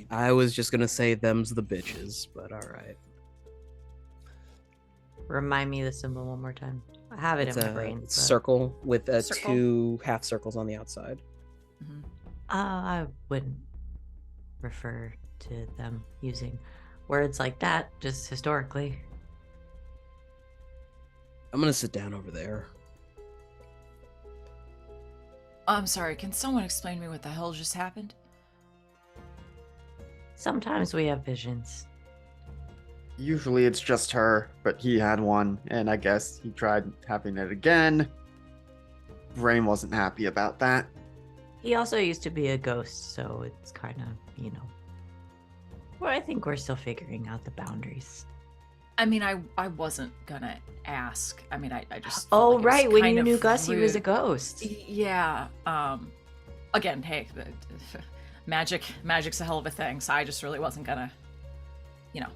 I was just gonna say them's the bitches, but alright. Remind me of the symbol one more time. I have it It's in my a brain. but- circle with Circle. 2 half circles on the outside. Mhm. I wouldn't refer to them using words like that, just historically. I'm gonna sit down over there. I'm sorry, can someone explain to me what the hell just happened? Sometimes we have visions. Usually it's just her, but he had one, and I guess he tried having it again. Brain wasn't happy about that. He also used to be a ghost, so it's kind of, well, I think we're still figuring out the boundaries. I mean, I wasn't gonna ask. I mean, I just. felt Oh, like it was right, when kind you of knew Gus, he was a rude. ghost. Yeah. Again, hey, magic's a hell of a thing, so I just really wasn't gonna you know.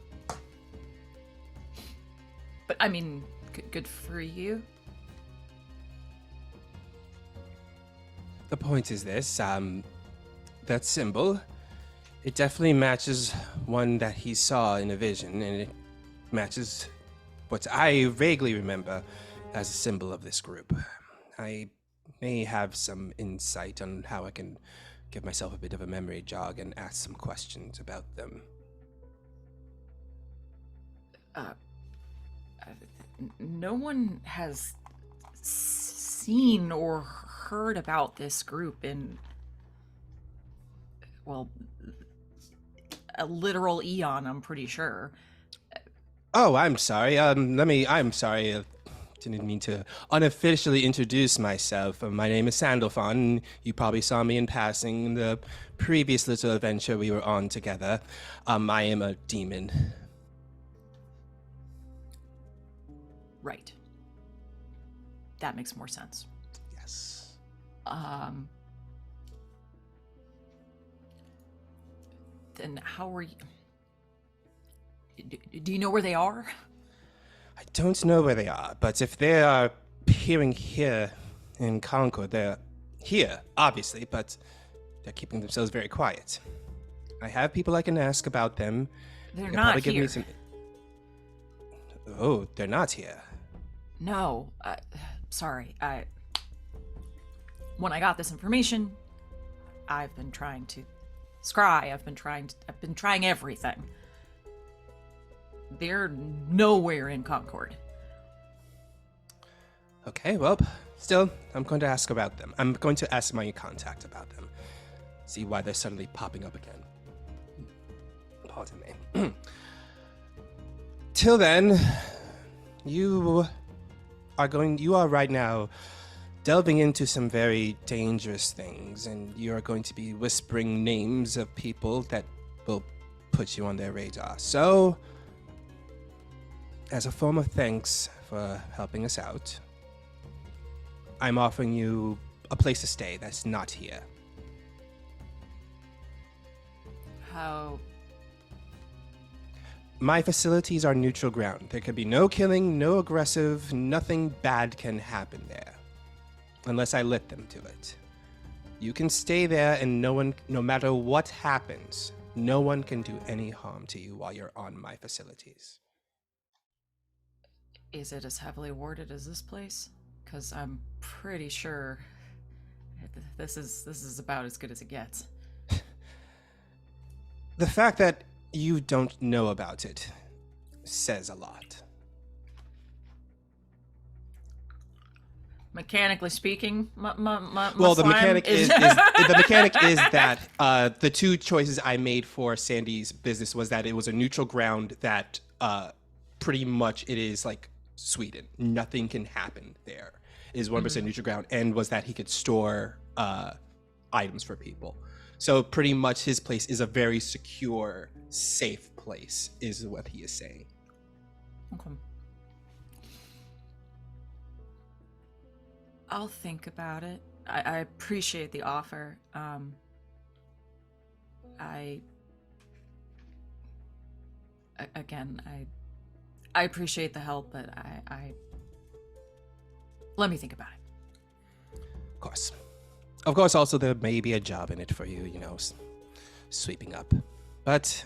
But I mean, good for you. The point is this, that symbol, it definitely matches one that he saw in a vision, and it matches what I vaguely remember as a symbol of this group. I may have some insight on how I can give myself a bit of a memory jog and ask some questions about them. No one has seen or heard about this group in, well, a literal eon, I'm pretty sure. Oh, I'm sorry. I'm sorry. Didn't mean to unofficially introduce myself. My name is Sandalphon. You probably saw me in passing in the previous little adventure we were on together. I am a demon. Right. That makes more sense. Yes. Then how are you? Do you know where they are? I don't know where they are, but if they are appearing here in Concord, they're here, obviously, but they're keeping themselves very quiet. I have people I can ask about them. They're They'll not probably here. give me some... Oh, they're not here. No, sorry. When I got this information, I've been trying to scry. I've been trying everything. They're nowhere in Concord. Okay, well, still, I'm going to ask about them. I'm going to ask my contact about them. See why they're suddenly popping up again. Pardon me. Till then, you are right now delving into some very dangerous things, and you are going to be whispering names of people that will put you on their radar. So, as a form of thanks for helping us out, I'm offering you a place to stay that's not here. How? My facilities are neutral ground. There can be no killing, no aggressive, nothing bad can happen there. Unless I let them do it. You can stay there and no matter what happens, no one can do any harm to you while you're on my facilities. Is it as heavily warded as this place? Because I'm pretty sure this is about as good as it gets. The fact that you don't know about it says a lot. Mechanically speaking, my Well, the slime mechanic is the mechanic is that the two choices I made for Sandy's business was that it was a neutral ground that pretty much it is like Sweden. Nothing can happen there. It is 1% neutral ground, and was that he could store items for people. So pretty much his place is a very secure, safe place, is what he is saying. Okay. I'll think about it. I appreciate the offer. I appreciate the help, but I let me think about it. Of course, also there may be a job in it for you, sweeping up. But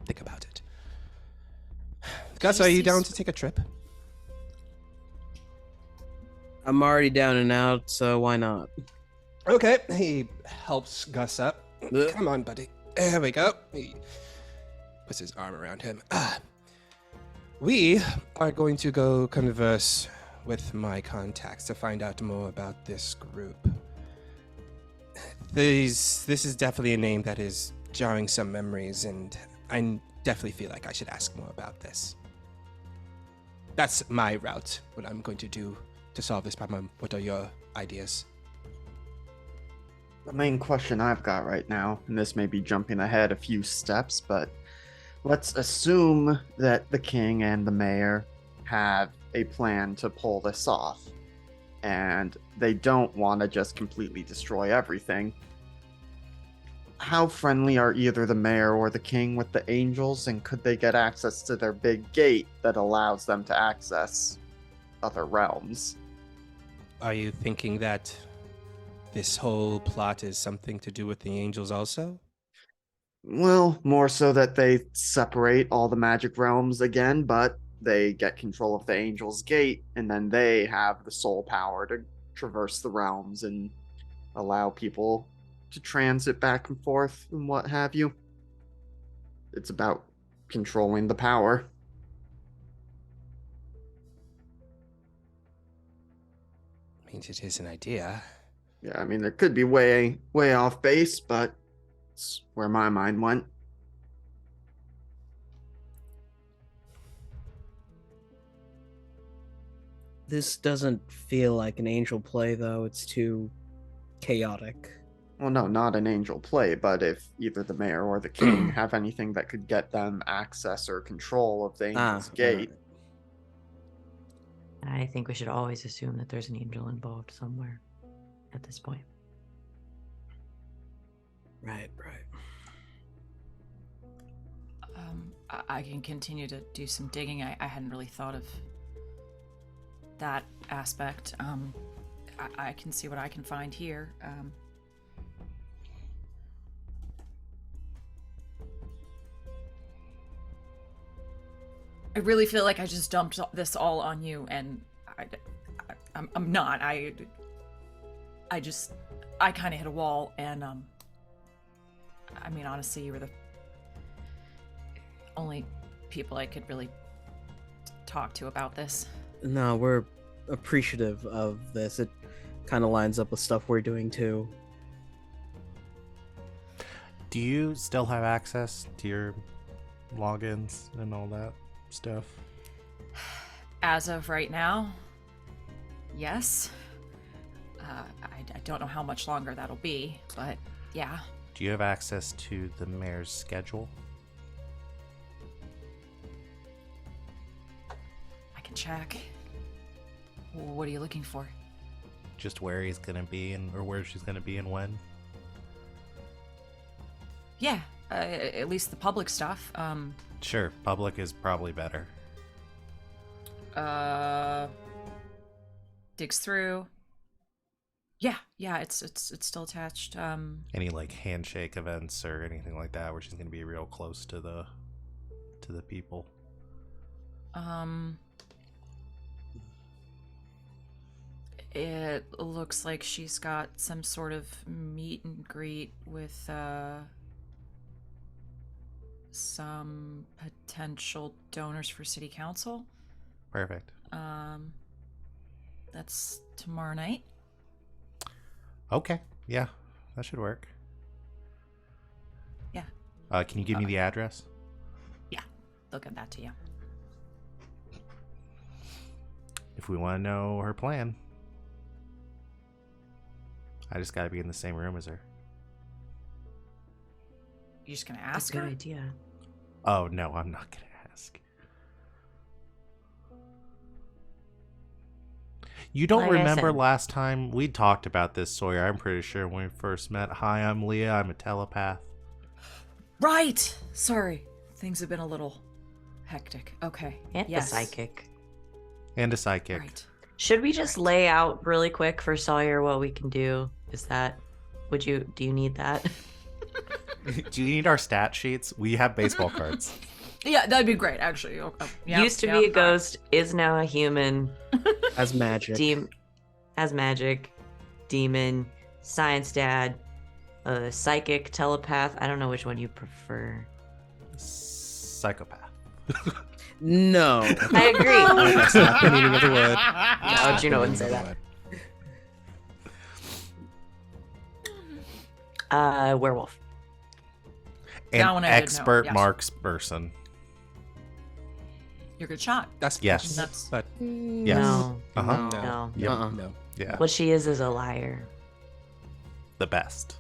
think about it. Gus, are you down to take a trip? I'm already down and out, so why not? Okay, he helps Gus up. Ugh. Come on, buddy. There we go. He puts his arm around him. We are going to go converse with my contacts to find out more about this group. This is definitely a name that is jarring some memories, and I definitely feel like I should ask more about this. That's my route, what I'm going to do to solve this problem. What are your ideas? The main question I've got right now, and this may be jumping ahead a few steps, but let's assume that the king and the mayor have a plan to pull this off, and they don't want to just completely destroy everything. how friendly are either the mayor or the king with the angels, and could they get access to their big gate that allows them to access other realms? Are you thinking that this whole plot is something to do with the angels also? Well, more so that they separate all the magic realms again, but they get control of the Angel's Gate, and then they have the sole power to traverse the realms and allow people to transit back and forth and what have you. It's about controlling the power. Means it is an idea. Yeah, I mean, it could be way off base, but it's where my mind went. This doesn't feel like an angel play, though. It's too chaotic. Well, no, not an angel play, but if either the mayor or the king have anything that could get them access or control of the Angel's Gate. I think we should always assume that there's an angel involved somewhere at this point. Right. I can continue to do some digging. I hadn't really thought of that aspect. I can see what I can find here. I really feel like I just dumped this all on you, and I'm not. I kind of hit a wall, and I mean, honestly, you were the only people I could really talk to about this. No, we're appreciative of this. It kind of lines up with stuff we're doing too. Do you still have access to your logins and all that stuff? As of right now, yes. I don't know how much longer that'll be, but yeah. Do you have access to the mayor's schedule? I can check. What are you looking for? Just where he's gonna be or where she's gonna be and when? Yeah, at least the public stuff. Sure, public is probably better. Digs through. Yeah, it's still attached. Any like handshake events or anything like that where she's gonna be real close to the people? It looks like she's got some sort of meet and greet with some potential donors for city council. Perfect. That's tomorrow night. Okay, yeah, that should work. Yeah. Can you give me the address? Yeah, they'll get that to you. If we want to know her plan, I just gotta be in the same room as her. You're just gonna That's ask a her? good idea. Oh no, I'm not gonna ask. You don't Like I remember said. last time we talked about this, Sawyer? I'm pretty sure when we first met. Hi, I'm Leah. I'm a telepath. Right! Sorry. Things have been a little hectic. Okay. And yes. the psychic. And a psychic. Right. Should we just lay out really quick for Sawyer what we can do? Do you need that? Do you need our stat sheets? We have baseball cards. Yeah, that'd be great, actually. Yep, Used to yep, be a ghost, is now a human. As magic. Has magic, demon, science dad, psychic, telepath. I don't know which one you prefer. Psychopath. No. I agree. That's not the meaning of the word. No, Juno wouldn't say that. Werewolf. An That one I did know, expert yes. marks person. You're a good shot. That's Yes. That's- but Yes. No. Uh-huh. No. Yep. no. Yeah. What she is a liar. The best.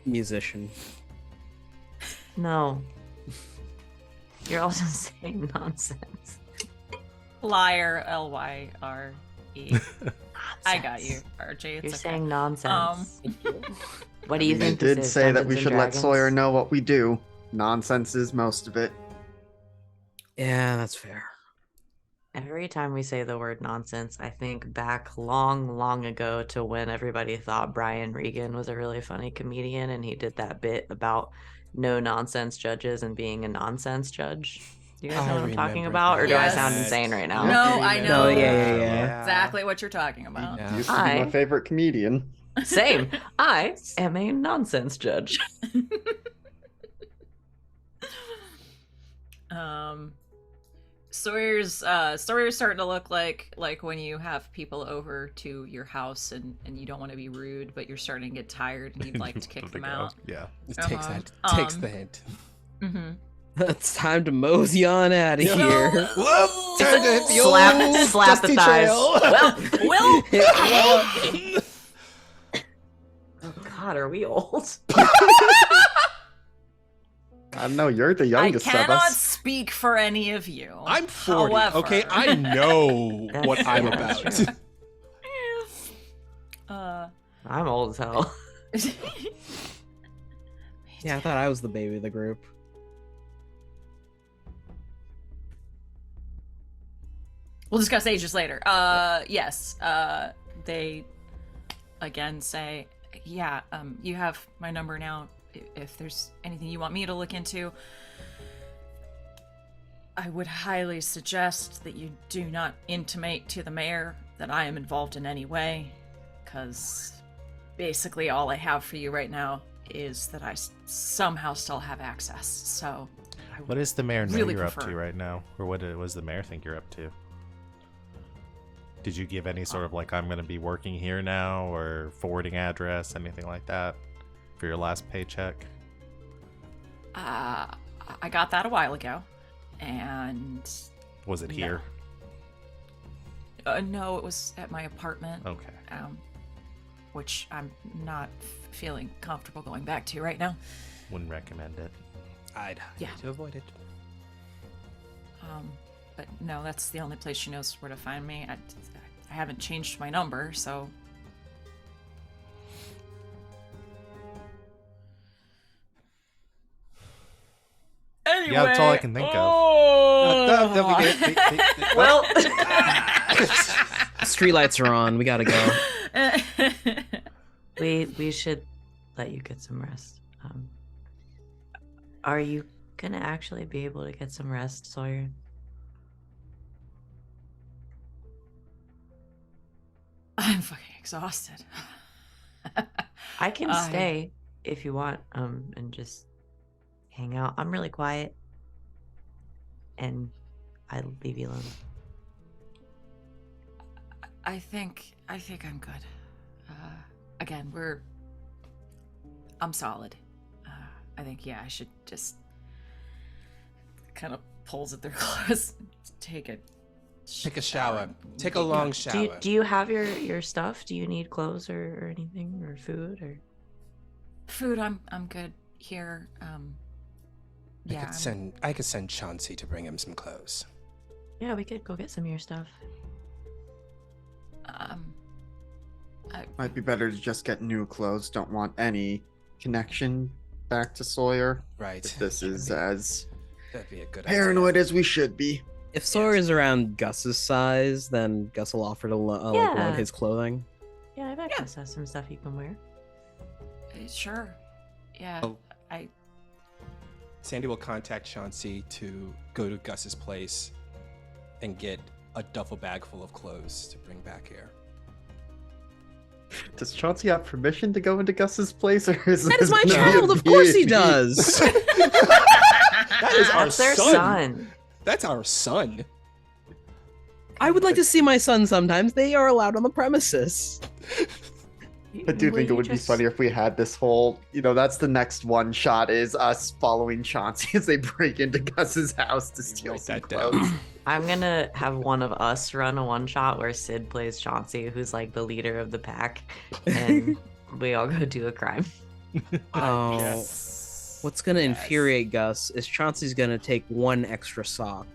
Musician. No. You're also saying nonsense. Liar, Lyre. I got you, RJ. It's You're okay. saying nonsense. What do you We think did this is? say that we Dungeons and should let Dragons? Sawyer know what we do. Nonsense is most of it. Yeah, that's fair. Every time we say the word nonsense, I think back long, long ago to when everybody thought Brian Regan was a really funny comedian and he did that bit about no nonsense judges and being a nonsense judge. Do you guys know I what I'm talking remember about? Or do I that. sound insane right now? No, I know. No, yeah. Exactly what you're talking He about. Yeah. used to be my I- favorite comedian. Same. I am a nonsense judge. Sawyer's starting to look like when you have people over to your house and you don't want to be rude, but you're starting to get tired and you'd like to kick them out. Yeah. It Uh-huh. takes the hint. Mm-hmm. It's time to mosey on out of Yeah. here. Whoop! Time to hit the Slap the dusty thighs. trail. Will. Oh God, are we old? I don't know, you're the I youngest of cannot us. speak for any of you. I'm 40. However, Okay, I know what That's- I'm yeah, about. that's true. I'm old as hell. Yeah, I thought I was the baby of the group. We'll discuss ages later. Yes. They again say, yeah, you have my number now. If there's anything you want me to look into, I would highly suggest that you do not intimate to the mayor that I am involved in any way, because basically all I have for you right now is that I somehow still have access. So, What is the mayor know Really you're up prefer- to right now? Or what does the mayor think you're up to? Did you give any sort of like, I'm going to be working here now, or forwarding address, anything like that for your last paycheck? I got that a while ago, and Was it No. here? no, it was at my apartment. Okay. Which I'm not feeling comfortable going back to right now. Wouldn't recommend it. I'd Yeah. to avoid it. But no, that's the only place she knows where to find me. I haven't changed my number, so. Anyway, Yeah, that's all I can think of. Well, Streetlights are on. We gotta go. we should let you get some rest. Are you gonna actually be able to get some rest, Sawyer? I'm fucking exhausted. I can I- stay if you want, and just hang out. I'm really quiet, and I'll leave you alone. I think I'm good. Again, I'm solid. I think, yeah, I should just kind of pulls at their clothes, take a shower. Take a Yeah. long shower. Do you have your stuff? Do you need clothes or anything or food or? Food, I'm good here. Yeah, I could send Chauncey to bring him some clothes. Yeah, we could go get some of your stuff. Might be better to just get new clothes. Don't want any connection back to Sawyer. Right. If this is as That'd be a good paranoid as we should be. If Sawyer is around Gus's size, then Gus will offer to like Yeah. loan his clothing. Yeah, I've access to some stuff you can wear. sure. Yeah, Oh. I Sandy will contact Chauncey to go to Gus's place and get a duffel bag full of clothes to bring back here. Does Chauncey have permission to go into Gus's place, or is That this is my gonna be a child. Of course he B&B? does. That is our That's their son. son. That's our son. I would like to see my son sometimes. They are allowed on the premises. I do Will think it you would be just- funnier if we had this whole, that's the next one shot is us following Chauncey as they break into Gus's house to steal Write some that down. clothes. I'm gonna have one of us run a one shot where Sid plays Chauncey, who's like the leader of the pack, and we all go do a crime. Oh, Yes. what's gonna infuriate Gus is Chauncey's gonna take one extra sock.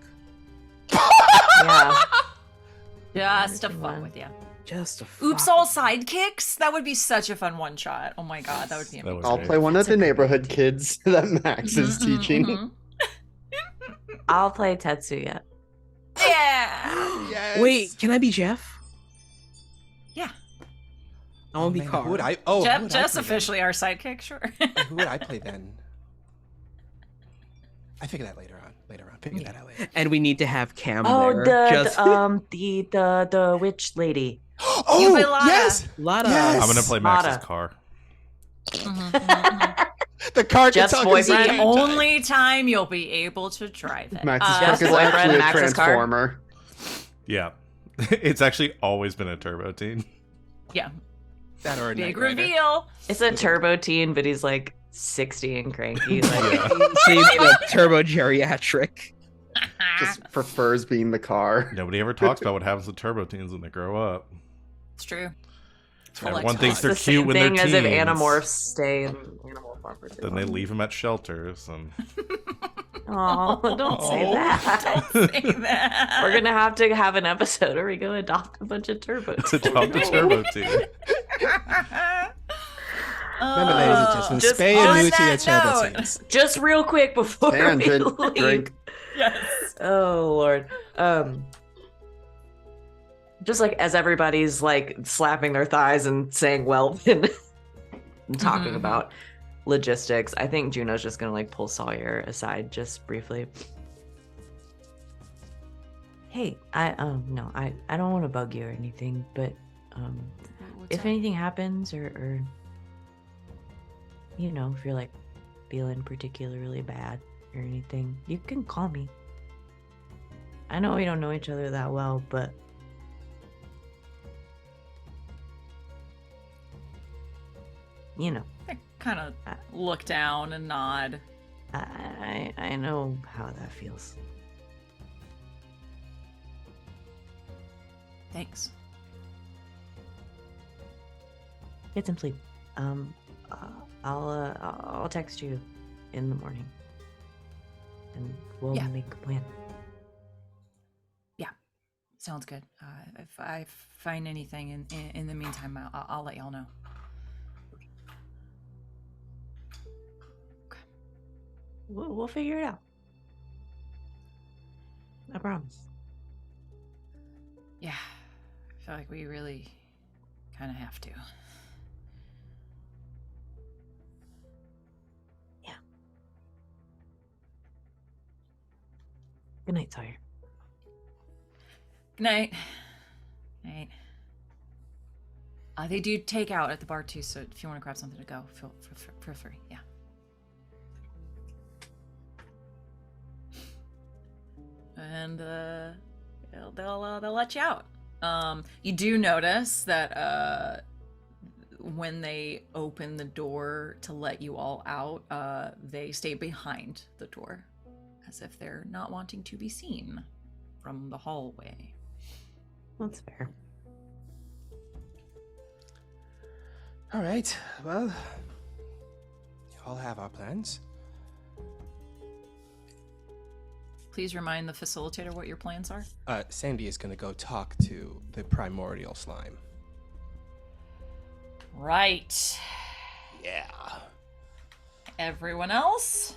Yeah. Just to fuck Fun. with you. Just a Oops, fuck- all sidekicks? That would be such a fun one shot. Oh my god, that would be That amazing. was I'll great. play one of That's the a good neighborhood idea. kids that Max is Mhm, teaching. mhm. I'll play Tetsuya. Yeah. Yes. Wait, can I be Jeff? Yeah. I want to be man, Carl. Who would I? Oh, who Jeff, would I Jeff's play then? officially our sidekick, sure. Who would I play then? I figure that later on. Figure that out later. And we need to have Cam Oh, there. Just the witch lady. Oh, play Lada. yes. Lada. Yes. I'm gonna play Max's Mata. car. Mhm, mhm. The car can Jeff's talk boyfriend. at The the same time. only time you'll be able to drive it. Max's Jeff's truck is boyfriend, actually a Max's car. transformer. Yeah. It's actually always been a turbo teen. Yeah. That or a Big Knight Rider. reveal. It's a turbo teen, but he's like 60 and cranky. Like, Yeah. So you need a turbo geriatric. Just prefers being the car. Nobody ever talks about what happens to turbo teens when they grow up. It's true. Everyone Xbox. thinks it's they're the same cute when they're thing as if teens. Animorphs stay in animal farm for too Then they long. leave them at shelters and Oh, don't say Oh. that. Don't say that. We're gonna have to have an episode where we go adopt a bunch of turbo teens. adopt a turbo teen. Remember, ladies and gentlemen, Just spay on and neuter your that turbo note. teens. Just real quick before Tangent. we leave. Drink. Yes. Oh Lord. Just like as everybody's like slapping their thighs and saying well and talking Mhm. about logistics, I think Juno's just gonna like pull Sawyer aside just briefly. Hey, I don't want to bug you or anything, but What's if up? anything happens or you know, if you're like feeling particularly bad or anything, you can call me. I know we don't know each other that well, but you know, I kind of look down and nod. I know how that feels. Thanks. Get some sleep. I'll text you in the morning, and we'll Yeah. make a plan. Sounds good. If I find anything in the meantime, I'll let y'all know. We'll figure it out. I promise. Yeah. I feel like we really kind of have to. Good night, Sawyer. Good night. Night. They do take out at the bar too, so if you want to grab something to go, feel free. Yeah. And they'll let you out. You do notice that when they open the door to let you all out, they stay behind the door, as if they're not wanting to be seen from the hallway. That's fair. All right. Well, you all have our plans. Please remind the facilitator what your plans are. Sandy is going to go talk to the primordial slime. Right. Yeah. Everyone else?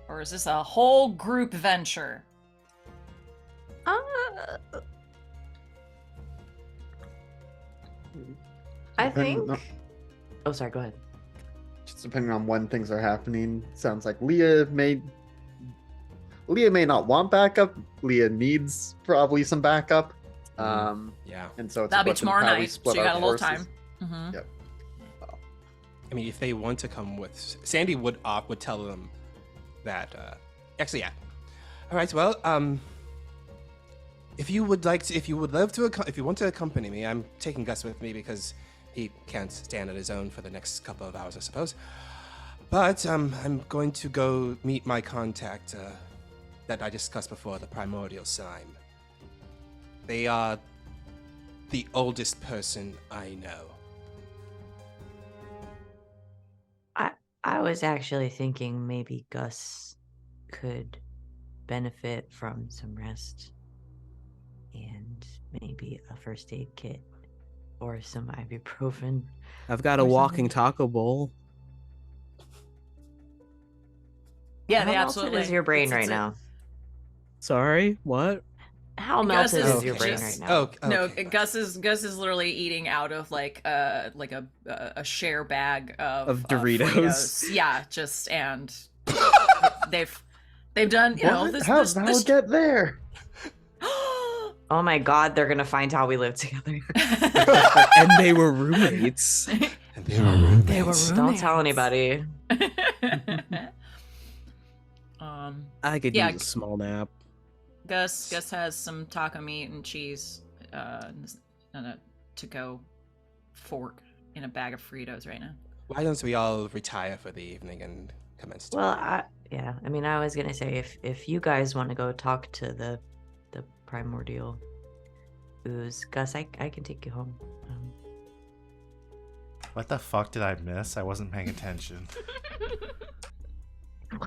Or is this a whole group venture? I Depending think. on- Oh, sorry. Go ahead. Just depending on when things are happening. Sounds like Leah may not want backup. Leah needs probably some backup. Yeah. And so it's a That'll be question of tomorrow how we night, so split you our got a little forces. time. Mm-hmm. Yep. I mean, if they want to come with, Sandy would tell them that. Actually, yeah. All right. Well, if you want to accompany me, I'm taking Gus with me because he can't stand on his own for the next couple of hours, I suppose. But I'm going to go meet my contact that I discussed before, the primordial slime. They are the oldest person I know. I was actually thinking maybe Gus could benefit from some rest. and maybe a first aid kit or some ibuprofen. I've got a Or walking something. taco bowl. Yeah, How they melted absolutely. is your brain it's right a- now? Sorry, what? How Gus melted is is your brain just- right now? Oh, No, okay, Gus is literally eating out of like a share bag of Doritos. Fritos. Yeah, just and they've done What? How'd Val get there? Oh my god, they're gonna find how we live together. And they were roommates. And they were roommates. They were Don't tell roommates. anybody. I could Yeah, use a small nap. Gus has some taco meat and cheese and a to-go fork in a bag of Fritos right now. Why don't we all retire for the evening and commence? Well, I mean, I was gonna say if you guys want to go talk to the primordial ooze, Gus, I can take you home. What the fuck did I miss? I wasn't paying attention.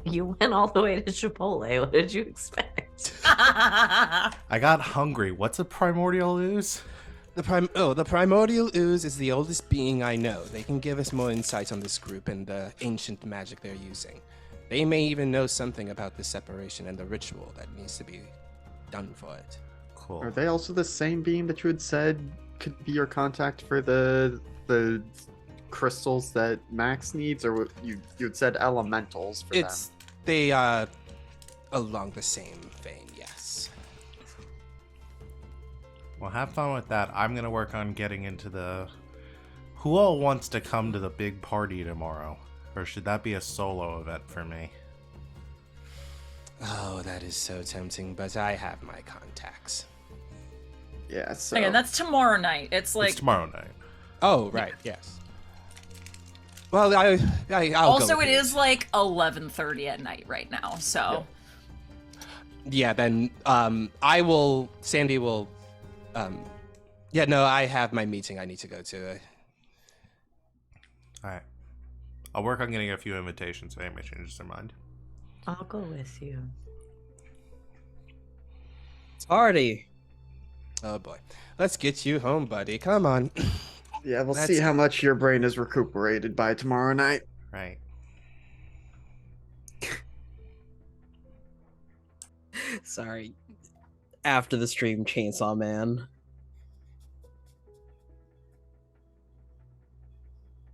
You went all the way to Chipotle. What did you expect? I got hungry. What's a primordial ooze? The primordial ooze is the oldest being I know. They can give us more insights on this group and the ancient magic they're using. They may even know something about the separation and the ritual that needs to be done for it. Cool. Are they also the same being that you had said could be your contact for the crystals that Max needs, or you had said elementals for They are along the same vein, yes. Well, have fun with that. I'm gonna work on getting into the... Who all wants to come to the big party tomorrow? Or should that be a solo event for me? Oh, that is so tempting, but I have my contacts. them? Yeah, so Again, that's tomorrow night. It's like It's tomorrow night. Oh, right, yes. Well, I'll also go with it you. is like 11:30 at night right now. So Yeah, then Sandy will yeah, no, I have my meeting I need to go to. Alright. I'll work on getting a few invitations if anybody changes their mind. I'll go with you. Party. Oh boy. Let's get you home, buddy. Come on. yeah, we'll That's- see how much your brain is recuperated by tomorrow night. Right. Sorry. After the stream, Chainsaw Man.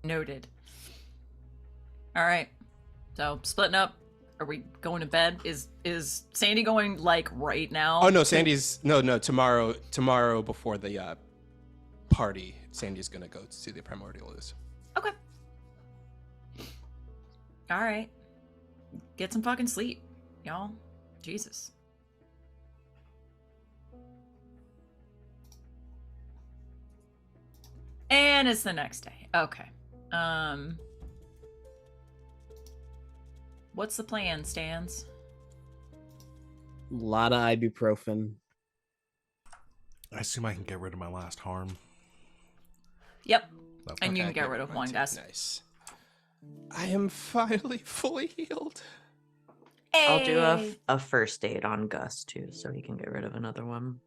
noted. All right. So splitting up. Are we going to bed? Is Sandy going like right now? Oh no, Sandy's tomorrow before the party. Sandy's gonna go to the primordial ooze. Okay. All right. Get some fucking sleep, y'all. Jesus. And it's the next day. Okay. What's the plan, Stans? A lot of ibuprofen. I assume I can get rid of my last harm. Yep. Okay. And you Okay, can get good, rid of mine one, too. guys. Nice. I am finally fully healed. I'll do Hey! a first aid on Gus too, so he can get rid of another one.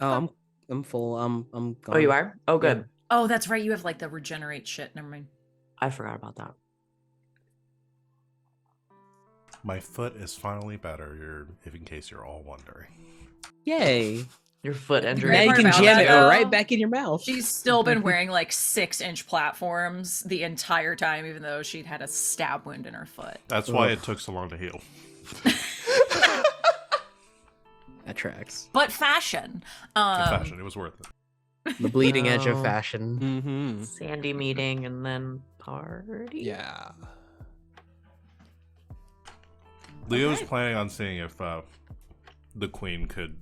Oh, I'm full. I'm gone. Oh, you are? Oh, good. Oh, that's right. You have like the regenerate shit. Never mind. I forgot about that. My foot is finally better, if in case you're all wondering. Yay. Your foot injury. Now you part can about jam that, it though, right back in your mouth. She's still been wearing like 6-inch platforms the entire time, even though she'd had a stab wound in her foot. That's why Ugh. it took so long to heal. That tracks. But fashion. Good fashion, it was worth it. The bleeding edge of Oh. fashion. Mm-hmm. Sandy meeting and then party. Yeah. Leo was Okay. planning on seeing if the queen could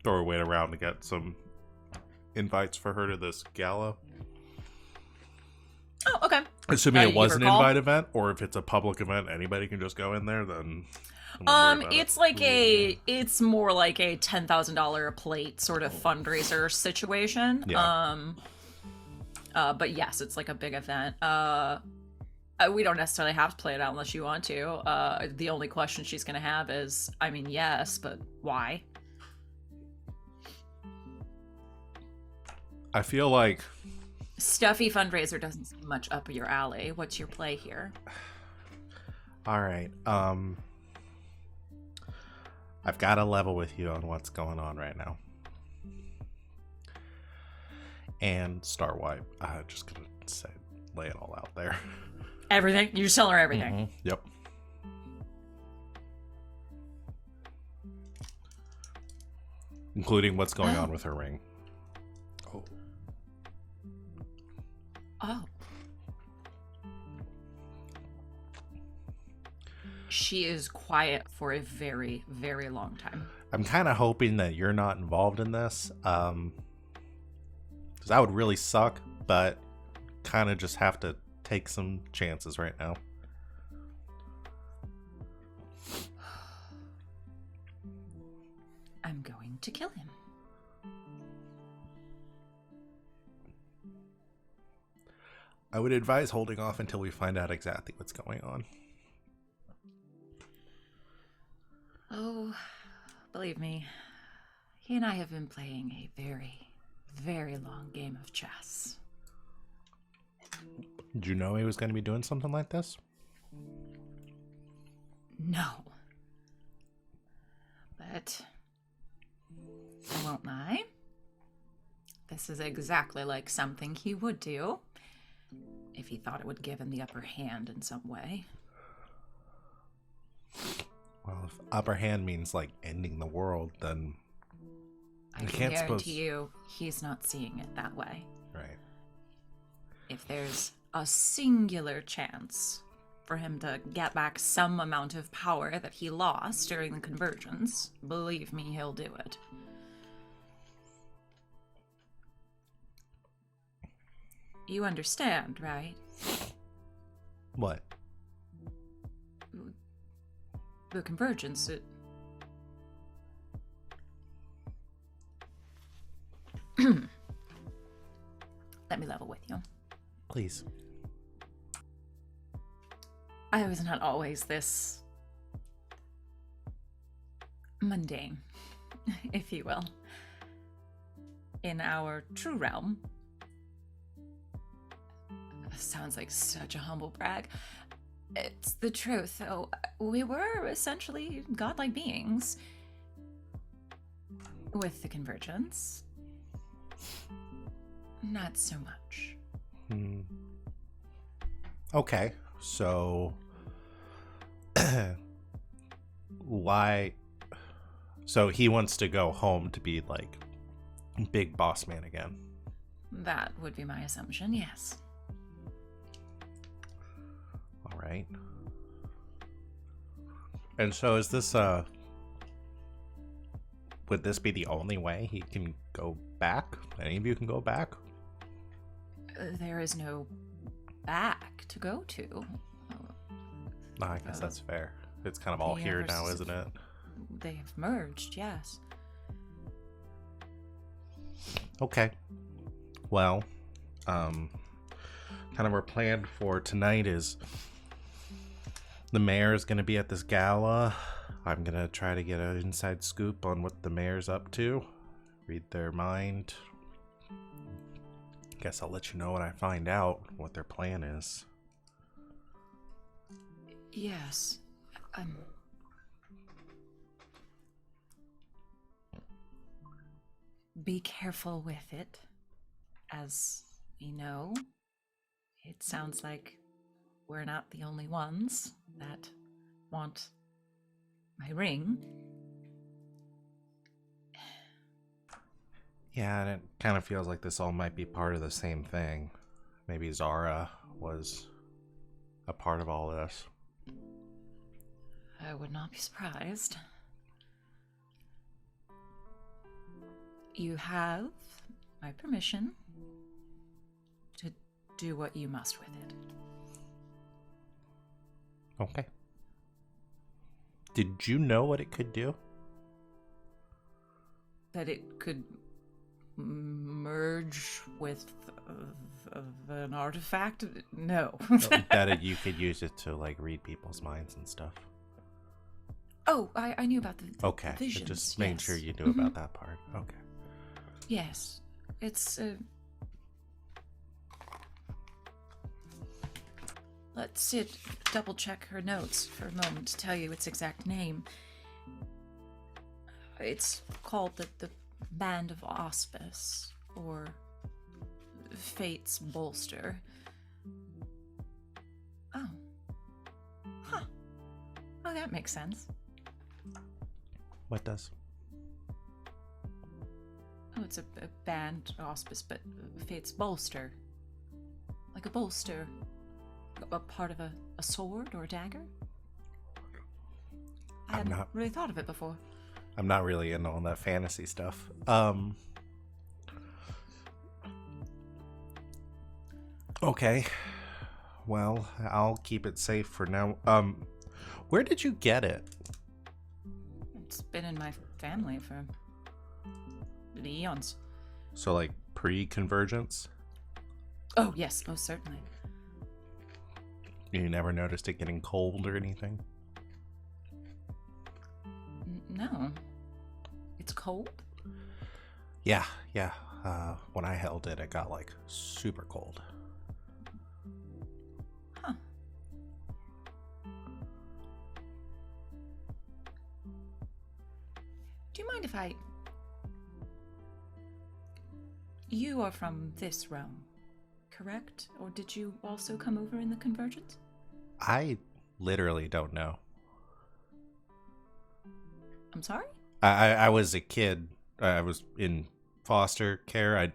throw her weight around to get some invites for her to this gala. Oh, okay. Assuming you it give was her an a call? invite event, or if it's a public event, anybody can just go in there. Then I won't worry about It's it. like it's more like a $10,000 a plate sort of fundraiser situation. Yeah. But yes, it's like a big event. We don't necessarily have to play it out unless you want to. The only question she's gonna have is, I mean, yes, but why? I feel like Stuffy fundraiser doesn't seem much up your alley. What's your play here? all right. I've got to level with you on what's going on right now. And Star Wipe. I'm just gonna say, lay it all out there. Everything? You just tell her everything. Mhm, yep. Including what's going on with her ring. Oh. Oh. She is quiet for a very, very long time. I'm kind of hoping that you're not involved in this. Because that would really suck, but kind of just have to take some chances right now. I'm going to kill him. I would advise holding off until we find out exactly what's going on. Oh, believe me, he and I have been playing a very, very long game of chess. Did you know he was going to be doing something like this? No. But I won't lie. This is exactly like something he would do if he thought it would give him the upper hand in some way. Well, if upper hand means like ending the world, then I can guarantee you he's not seeing it that way. Right. If there's a singular chance for him to get back some amount of power that he lost during the convergence, believe me, he'll do it. You understand, right? What? The convergence, Let me level with you. Please. I was not always this mundane, if you will. In our true realm, sounds like such a humble brag. It's the truth, though. We were essentially godlike beings. With the convergence, not so much. Okay, so why? So he wants to go home to be like big boss man again. That would be my assumption, yes. All right. And so is this would this be the only way he can go back? Any of you can go back? There is no back to go to. No, I guess that's fair. It's kind of all here now, isn't it? They have merged, yes. Okay. Well, kind of our plan for tonight is the mayor is going to be at this gala. I'm going to try to get an inside scoop on what the mayor's up to. Read their mind. Guess I'll let you know when I find out what their plan is. Yes. Be careful with it. As we know, it sounds like we're not the only ones that want my ring. Yeah, and it kind of feels like this all might be part of the same thing. Maybe Zara was a part of all this. I would not be surprised. You have my permission to do what you must with it. Okay. Did you know what it could do? That it could merge with an artifact? No. That you could use it to like read people's minds and stuff. Oh, I knew about the Okay, visions. just making sure you knew about that part. Okay. Yes, it's let's double check her notes for a moment to tell you its exact name. It's called the Band of Auspice, or Fate's Bolster. Oh. Huh. Oh, that makes sense. What does? Oh, it's a band auspice, but Fate's bolster. Like a bolster. A part of a sword or a dagger? I hadn't really thought of it before. I'm not really into all that fantasy stuff. Okay. Well, I'll keep it safe for now. Where did you get it? It's been in my family for eons. So, like, pre-convergence? Oh, yes, most certainly. You never noticed it getting cold or anything? No. It's cold? Yeah. When I held it, it got, like, super cold. Huh. Do you mind if I... You are from this realm, correct? Or did you also come over in the convergence? I literally don't know. I'm sorry? I was a kid. I was in foster care. I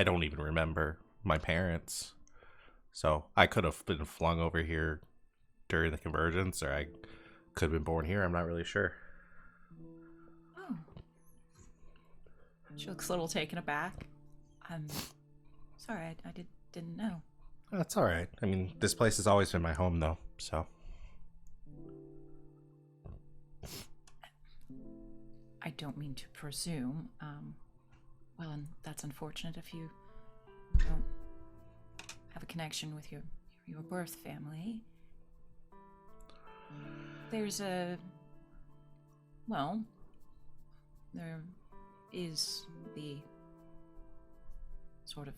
don't even remember my parents. So I could have been flung over here during the convergence, or I could have been born here. I'm not really sure. Oh. She looks a little taken aback. I'm sorry, I didn't know. That's all right. I mean, this place has always been my home, though, so. I don't mean to presume. Well, and that's unfortunate if you don't have a connection with your birth family. There's there is the sort of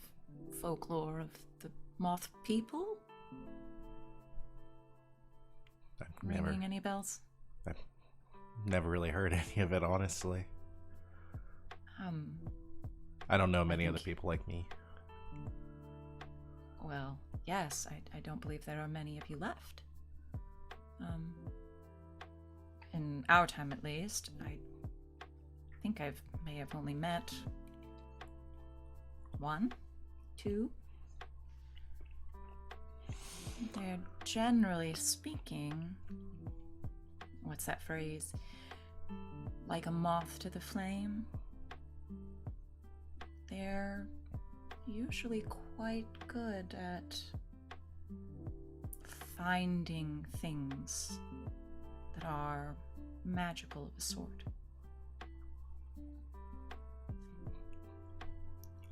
folklore of the moth people. Ringing any bells? I've never really heard any of it, honestly. I don't know many other people like me. Well, yes, I don't believe there are many of you left. In our time, at least, I think I may have only met 1, 2. They're generally speaking, what's that phrase? Like a moth to the flame. They're usually quite good at finding things that are magical of a sort.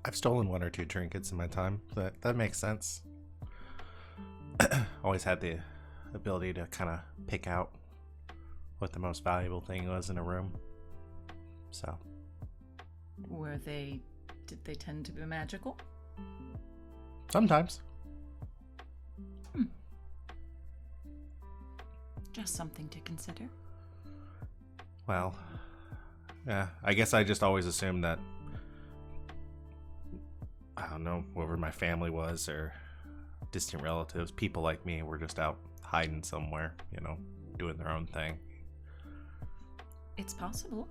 I've stolen 1 or 2 trinkets in my time. That makes sense. Always had the ability to kind of pick out what the most valuable thing was in a room. So. Did they tend to be magical? Sometimes. Just something to consider. Well, yeah, I guess I just always assumed that, I don't know, whoever my family was or distant relatives, people like me were just out hiding somewhere, doing their own thing. It's possible.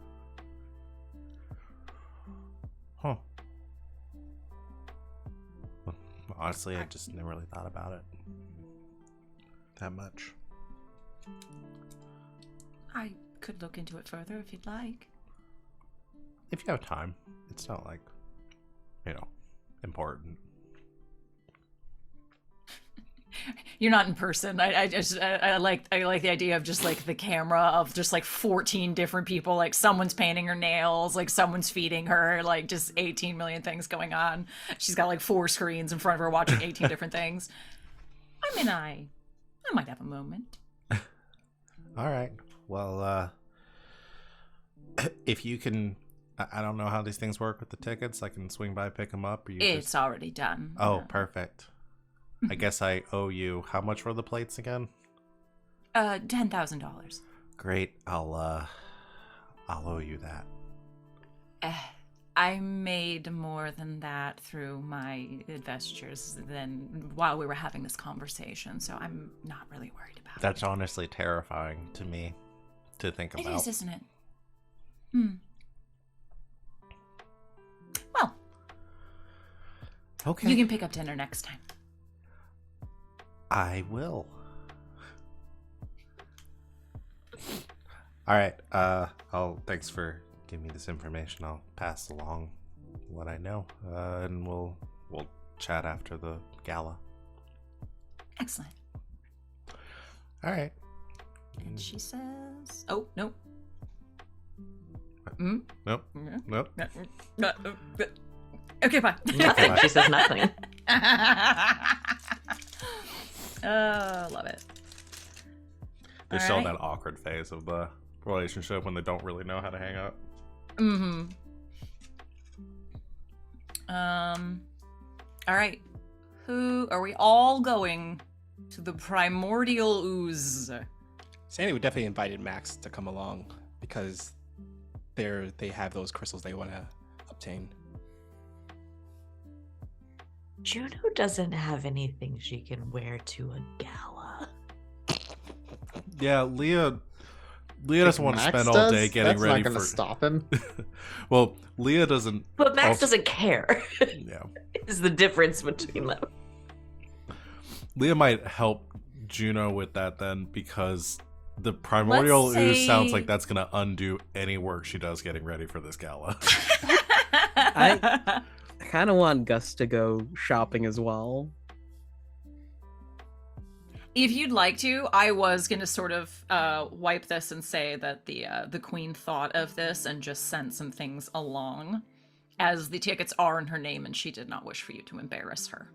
Huh. Well, honestly, I just never really thought about it that much. I could look into it further if you'd like. If you have time. It's not like, important. You're not in person. I like the idea of just like the camera of just like 14 different people, like someone's painting her nails, like someone's feeding her, like just 18 million things going on. She's got like 4 screens in front of her watching 18 different things. I mean, I might have a moment. All right. Well, if you can, I don't know how these things work with the tickets. I can swing by, pick them up. Or It's already done. Oh, perfect. I guess I owe you how much for the plates again? $10,000. Great. I'll owe you that. I made more than that through my investors than while we were having this conversation, so I'm not really worried about it. That's honestly terrifying to me to think about. It is, isn't it? Well, Okay. you can pick up dinner next time. I will. All right. Thanks for giving me this information. I'll pass along what I know, and we'll chat after the gala. Excellent. All right. And she says, "Oh, nope." Nope. Nope. Okay, bye. Nothing. She says nothing. Love it. They're All still in right. that awkward phase of the relationship when they don't really know how to hang out. All right. Who are we all going to the primordial ooze? Sandy would definitely invited Max to come along because they have those crystals they want to obtain. Juno doesn't have anything she can wear to a gala. Yeah, Leah doesn't want to Max spend all does? day getting That's ready not gonna for. stop him. Well, Leah doesn't. But Max also- doesn't care. Yeah, Is the difference between them. Leah might help Juno with that then because the primordial Let's ooze sounds say- like that's gonna undo any work she does getting ready for this gala. I kind of want Gus to go shopping as well. If you'd like to, I was gonna sort of wipe this and say that the queen thought of this and just sent some things along, as the tickets are in her name, and she did not wish for you to embarrass her.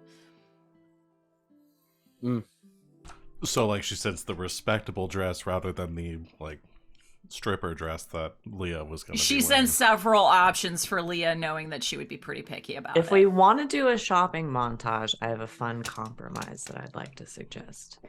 So, like, she sends the respectable dress rather than the like stripper dress that Leah was gonna. She be wearing. sent several options for Leah, knowing that she would be pretty picky about If it. we want to do a shopping montage, I have a fun compromise that I'd like to suggest.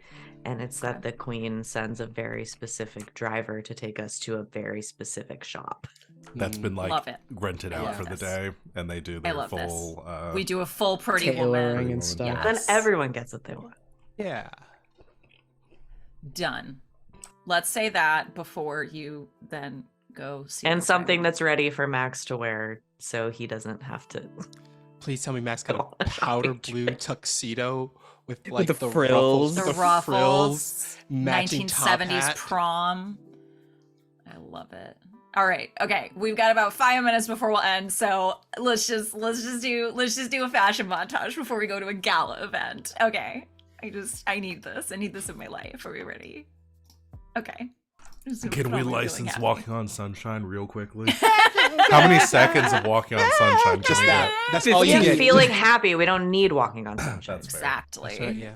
And it's that the queen sends a very specific driver to take us to a very specific shop. That's been like Love it. rented out love for the this. day, and they do I their love this. full. We do a full pretty Tailoring woman. and stuff. Yes. Then everyone gets what they want. Yeah. Done. Let's say that before you then go see. And the something queen. that's ready for Max to wear so he doesn't have to. Please tell me Max got On a a powder shopping blue trip. tuxedo with like the the frills. ruffles, the ruffles, matching top 1970s hat. prom. I love it. All right, okay, we've got about 5 minutes before we'll end, so let's just do a fashion montage before we go to a gala event. Okay, I need this. I need this in my life. Are we ready? Okay. Just Can put we on my feeling license happy. Walking on Sunshine real quickly? How many seconds of Walking on Sunshine? Just can we that. get? That's all We you have get. feeling happy. We don't need walking on sunshine. That's fair. Exactly. That's right, yeah.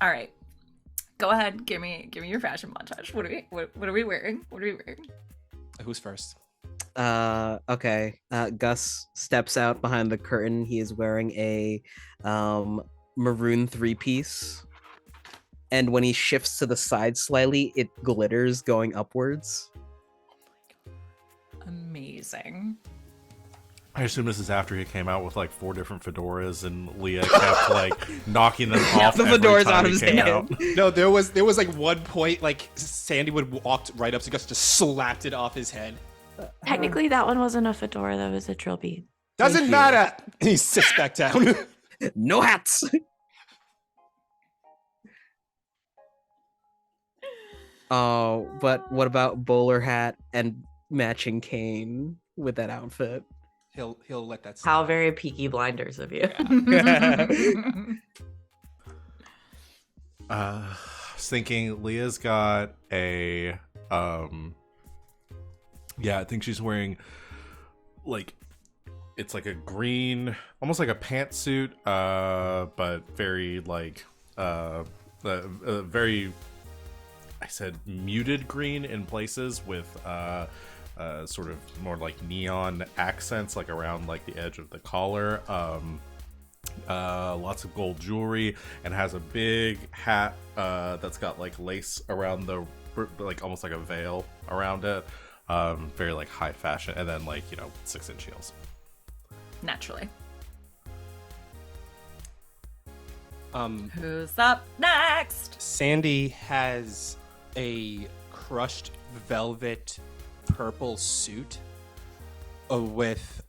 All right. Go ahead. Give me your fashion montage. What are we wearing? What are we wearing? Who's first? Okay. Gus steps out behind the curtain. He is wearing a maroon three-piece. And when he shifts to the side slightly, it glitters going upwards. Amazing. I assume this is after he came out with like 4 different fedoras, and Leah kept like knocking them off. The every fedoras time out he of his came hand. out. No, there was like one point like Sandy would walked right up to Gus, just slapped it off his head. Technically, that one wasn't a fedora. That was a trilby. Doesn't you. matter. And he sits back down. No hats. Oh, but what about bowler hat and matching cane with that outfit? he'll let that. How slide. very Peaky Blinders of you. I was thinking Leah's got a yeah, I think she's wearing like it's like a green, almost like a pantsuit, but very like very, I said muted green in places with sort of more like neon accents like around like the edge of the collar. lots of gold jewelry, and has a big hat that's got like lace around the, like almost like a veil around it. Very like high fashion, and then like 6-inch heels. Naturally. Who's up next? Sandy has a crushed velvet purple suit with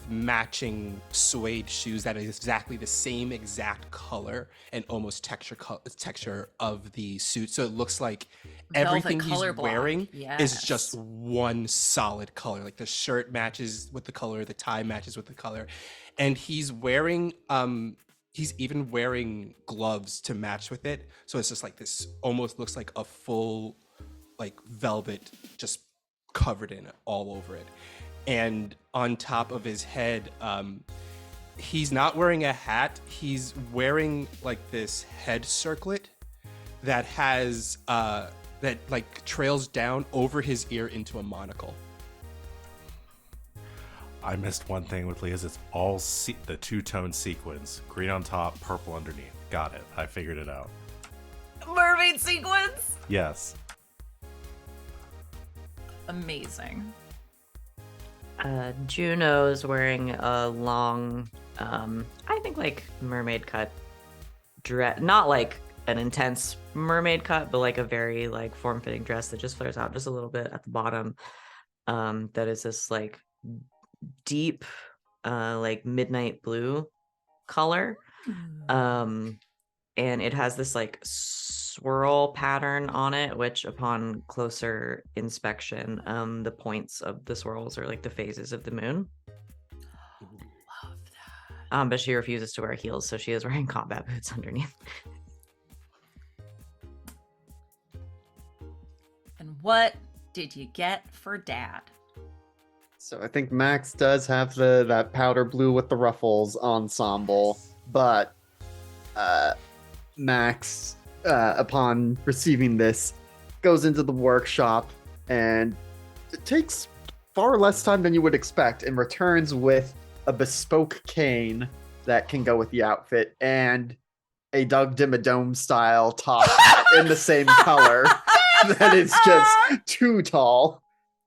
matching suede shoes that is exactly the same exact color and almost texture of the suit. So it looks like everything he's color block. wearing is Yes. just one solid color. Like the shirt matches with the color, the tie matches with the color, and he's wearing he's even wearing gloves to match with it. So it's just like this almost looks like a full like velvet just covered in it all over it. And on top of his head, he's not wearing a hat. He's wearing like this head circlet that has that like trails down over his ear into a monocle. I missed one thing with Leah's. It's all the two-tone sequins. Green on top, purple underneath. Got it. I figured it out. Mermaid sequence. Yes. Amazing. Juno is wearing a long, I think like mermaid cut dress, not like an intense mermaid cut, but like a very like form-fitting dress that just flares out just a little bit at the bottom. That is this like deep, like midnight blue color. And it has this like swirl pattern on it, which upon closer inspection, the points of the swirls are like the phases of the moon. Love that. But she refuses to wear heels, so she is wearing combat boots underneath. And what did you get for Dad? So I think Max does have that powder blue with the ruffles ensemble, but Max, upon receiving this, goes into the workshop, and it takes far less time than you would expect, and returns with a bespoke cane that can go with the outfit, and a Doug Dimmadome style top hat in the same color that is just too tall.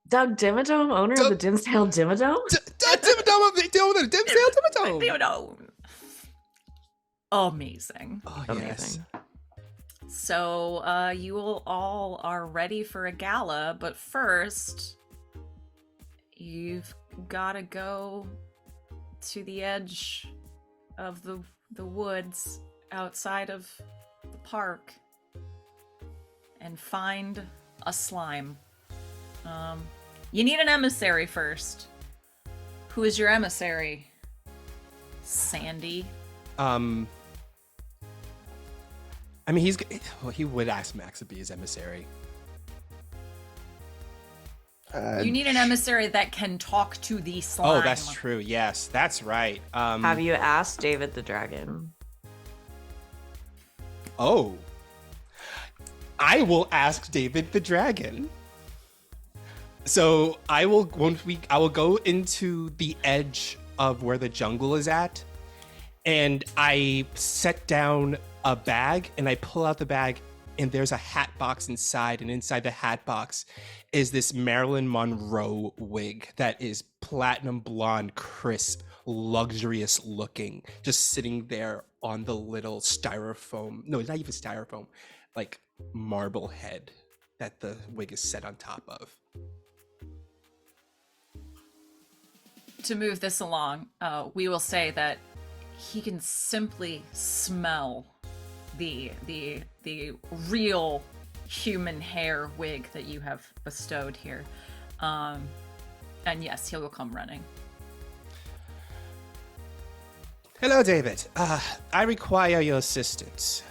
Doug Dimmadome, owner of the Dimsdale Dimmadome? Dimmadome. Amazing. Oh, Amazing. yes. So you all are ready for a gala, but first you've got to go to the edge of the woods outside of the park and find a slime. You need an emissary first. Who is your emissary? Sandy. I mean, he would ask Max to be his emissary. You need an emissary that can talk to the slime. Oh, that's true. Yes, that's right. Have you asked David the Dragon? Oh, I will ask David the Dragon. So I will go into the edge of where the jungle is at, and I set down a bag, and I pull out the bag, and there's a hat box inside, and inside the hat box is this Marilyn Monroe wig that is platinum blonde, crisp, luxurious looking, just sitting there on the little styrofoam, no, not even styrofoam, like marble head that the wig is set on top of. To move this along, we will say that he can simply smell the real human hair wig that you have bestowed here. And yes, he'll come running. Hello, David. I require your assistance.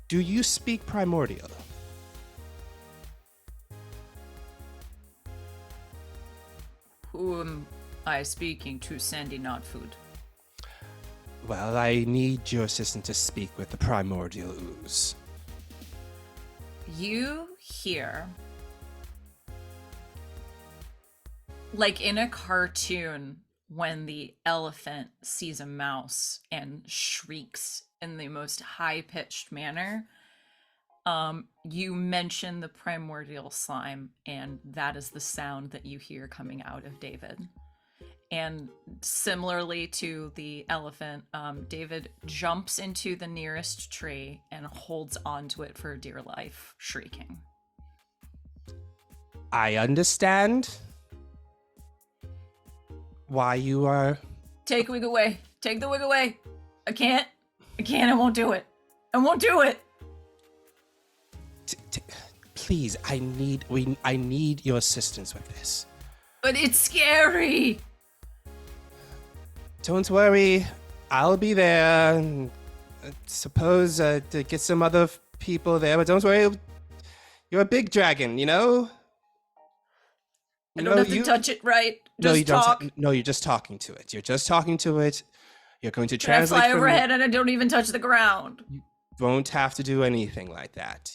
Do you speak Primordial? Who am I speaking to, Sandy Not Food? Well, I need your assistance to speak with the Primordial Ooze. You hear, like in a cartoon, when the elephant sees a mouse and shrieks in the most high-pitched manner. You mention the primordial slime, and that is the sound that you hear coming out of David. And similarly to the elephant, David jumps into the nearest tree and holds onto it for dear life, shrieking. I understand why you are. Take wig away. Take the wig away. I can't. I won't do it. I won't do it. Please, I need your assistance with this. But it's scary. Don't worry, I'll be there. Suppose to get some other people there, but don't worry. You're a big dragon, you know. I don't have to touch it, right? No, Just you talk. don't. No, you're just talking to it. You're just talking to it. You're going to Can I translate. fly from overhead and I don't even touch the ground? You won't have to do anything like that.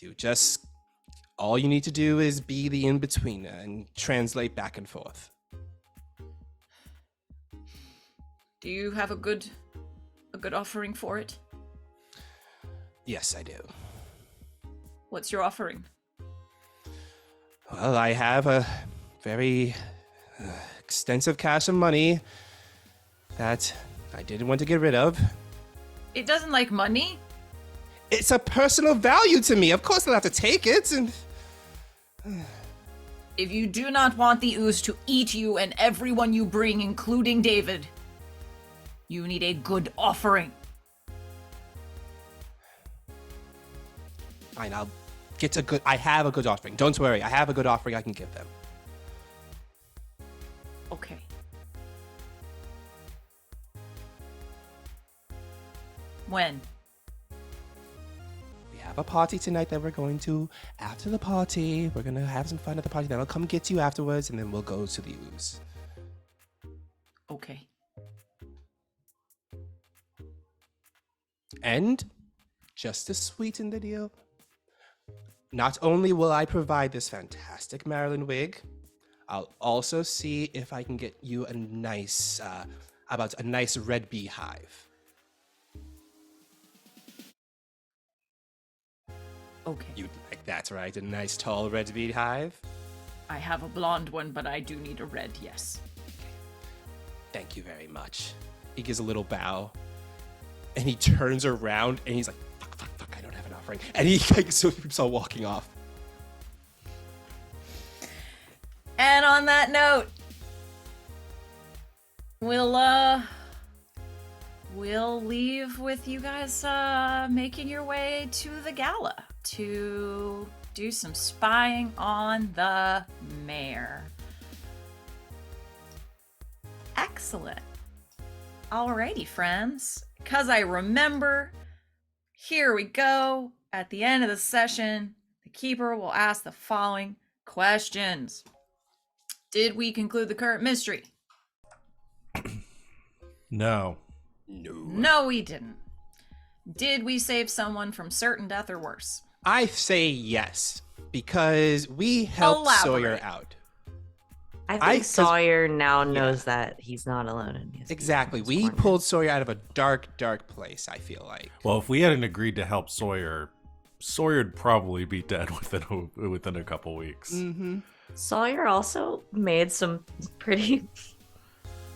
All you need to do is be the in-betweener and translate back and forth. Do you have a good offering for it? Yes, I do. What's your offering? Well, I have a very extensive cache of money that I didn't want to get rid of. It doesn't like money. It's a personal value to me. Of course, I'll have to take it. And If you do not want the ooze to eat you and everyone you bring, including David, you need a good offering. fine, I'll get a good. I have a good offering. Don't worry. I have a good offering I can give them. Okay. When? We have a party tonight that we're going to. After the party, we're going to have some fun at the party. Then I'll come get you afterwards, and then we'll go to the ooze. Okay. And just to sweeten the deal, not only will I provide this fantastic Maryland wig, I'll also see if I can get you a nice, a nice red beehive. Okay. You'd like that, right? A nice tall red beehive? I have a blonde one, but I do need a red, yes. Thank you very much. He gives a little bow, and he turns around, and he's like, fuck, I don't have an offering. And he so keeps on walking off. And on that note, we'll leave with you guys making your way to the gala to do some spying on the mayor. Excellent. Alrighty, friends. 'Cause I remember, here we go. At the end of the session, the keeper will ask the following questions. Did we conclude the current mystery? No. No, we didn't. Did we save someone from certain death or worse? I say yes, because we helped Sawyer Elaborate. out. I think 'cause- Sawyer now knows that he's not alone in his Exactly. his We corner. pulled Sawyer out of a dark, dark place, I feel like. Well, if we hadn't agreed to help Sawyer'd probably be dead within a couple weeks. Mm-hmm. Sawyer also made some pretty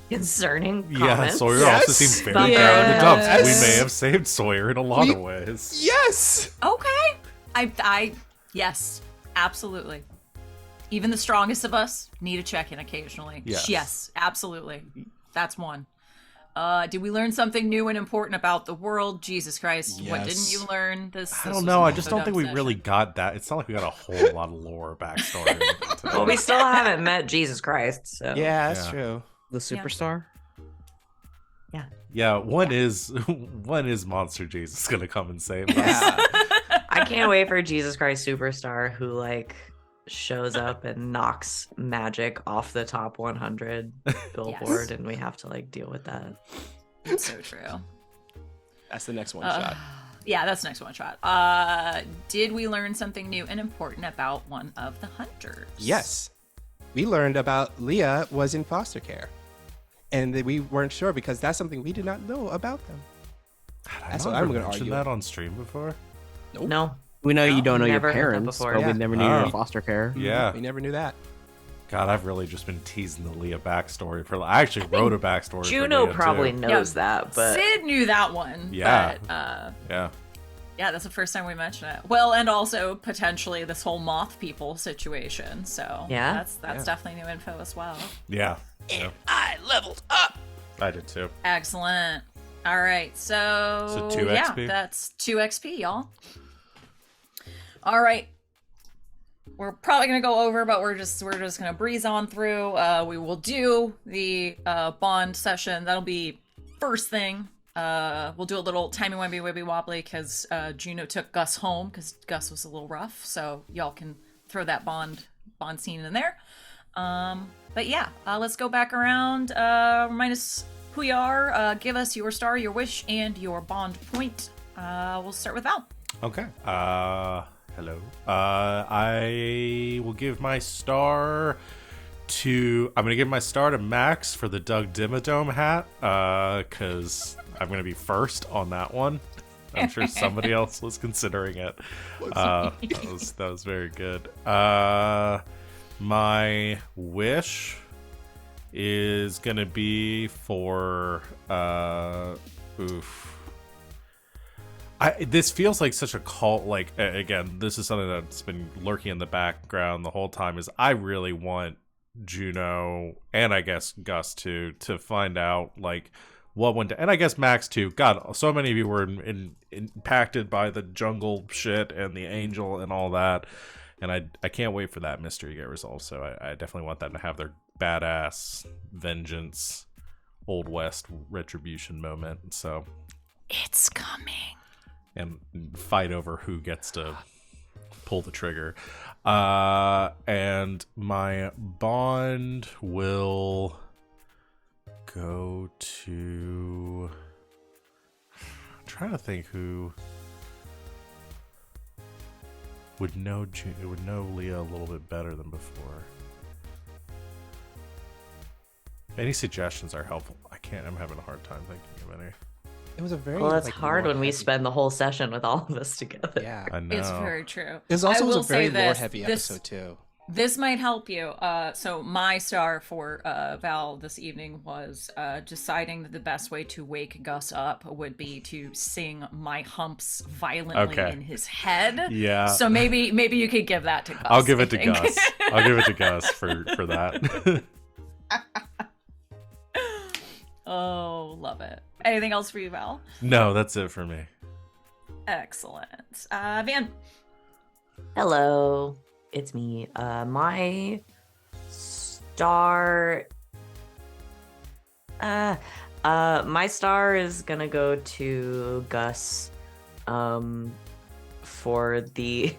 concerning Yeah, comments. Sawyer Yes. also seems very But- down in the dumps. Yes. We may have saved Sawyer in a lot of ways. Yes! Okay. Yes, absolutely. Even the strongest of us need a check-in occasionally. Yes. Absolutely. That's one. Did we learn something new and important about the world? Jesus Christ. What didn't Yes. you learn? This I was don't know. an I just don't think we episode really session. got that. It's not like we got a whole lot of lore backstory. Well, we still haven't met Jesus Christ, so Yeah, that's Yeah. true. The superstar? Yeah, one is Monster Jesus gonna come and save us. Yeah. I can't wait for Jesus Christ Superstar who like shows up and knocks magic off the top 100 billboard, and we have to like deal with that. It's so true. That's the next one shot. Yeah, that's the next one shot. Did we learn something new and important about one of the hunters? Yes. We learned about Leah was in foster care. and we weren't sure because that's something we did not know about them. That's what I'm going to argue. That on stream before. Nope. No. We know you don't know your Never heard that parents, before. but Yeah. we never knew Oh. your foster care. Yeah. We never knew that. God, I've really just been teasing the Leah backstory for. I actually wrote a backstory. Juno for Leah probably too. knows that, but Sid knew that one. Yeah. But, Yeah. yeah, that's the first time we mentioned it. Well, and also potentially this whole moth people situation. So Yeah? that's Yeah. definitely new info as well. Yeah. Yeah. I leveled up. I did too. Excellent. All right, so So 2 yeah, XP? that's 2 XP, y'all. All right, we're probably gonna go over, but we're just gonna breeze on through. We will do the bond session. That'll be first thing. We'll do a little timey wimey wobbly because Juno took Gus home because Gus was a little rough. So y'all can throw that bond scene in there. But yeah, let's go back around. Remind us who you are. Give us your star, your wish, and your bond point. We'll start with Val. Okay. Hello. I will give my star to. I'm gonna give my star to Max for the Doug Dimmadome hat. Because I'm gonna be first on that one. I'm sure somebody else was considering it. That was very good. My wish is gonna be for this feels like such a cult. Like again, this is something that's been lurking in the background the whole time. Is I really want Juno and I guess Gus to find out like what went down, and I guess Max too. God, so many of you were impacted by the jungle shit and the angel and all that, and I can't wait for that mystery to get resolved. So I definitely want them to have their badass vengeance, Old West retribution moment. So It's coming. and fight over who gets to pull the trigger. And my bond will go to. I'm trying to think who would know Leah a little bit better than before. Any suggestions are helpful. I'm having a hard time thinking of any. It was a very. Well, that's like, hard when we lore-heavy- spend the whole session with all of us together. Yeah. I know. It's very true. This I also was will a very say this, lore-heavy this- episode too. This might help you. So my star for Val this evening was deciding that the best way to wake Gus up would be to sing "My Humps" violently Okay. in his head. Yeah. So maybe you could give that to Gus. I'll give I it to think. Gus. I'll give it to Gus for that. Oh, love it. Anything else for you, Val? No, that's it for me. Excellent. Van. Hello, it's me. My star. My star is gonna go to Gus. For the.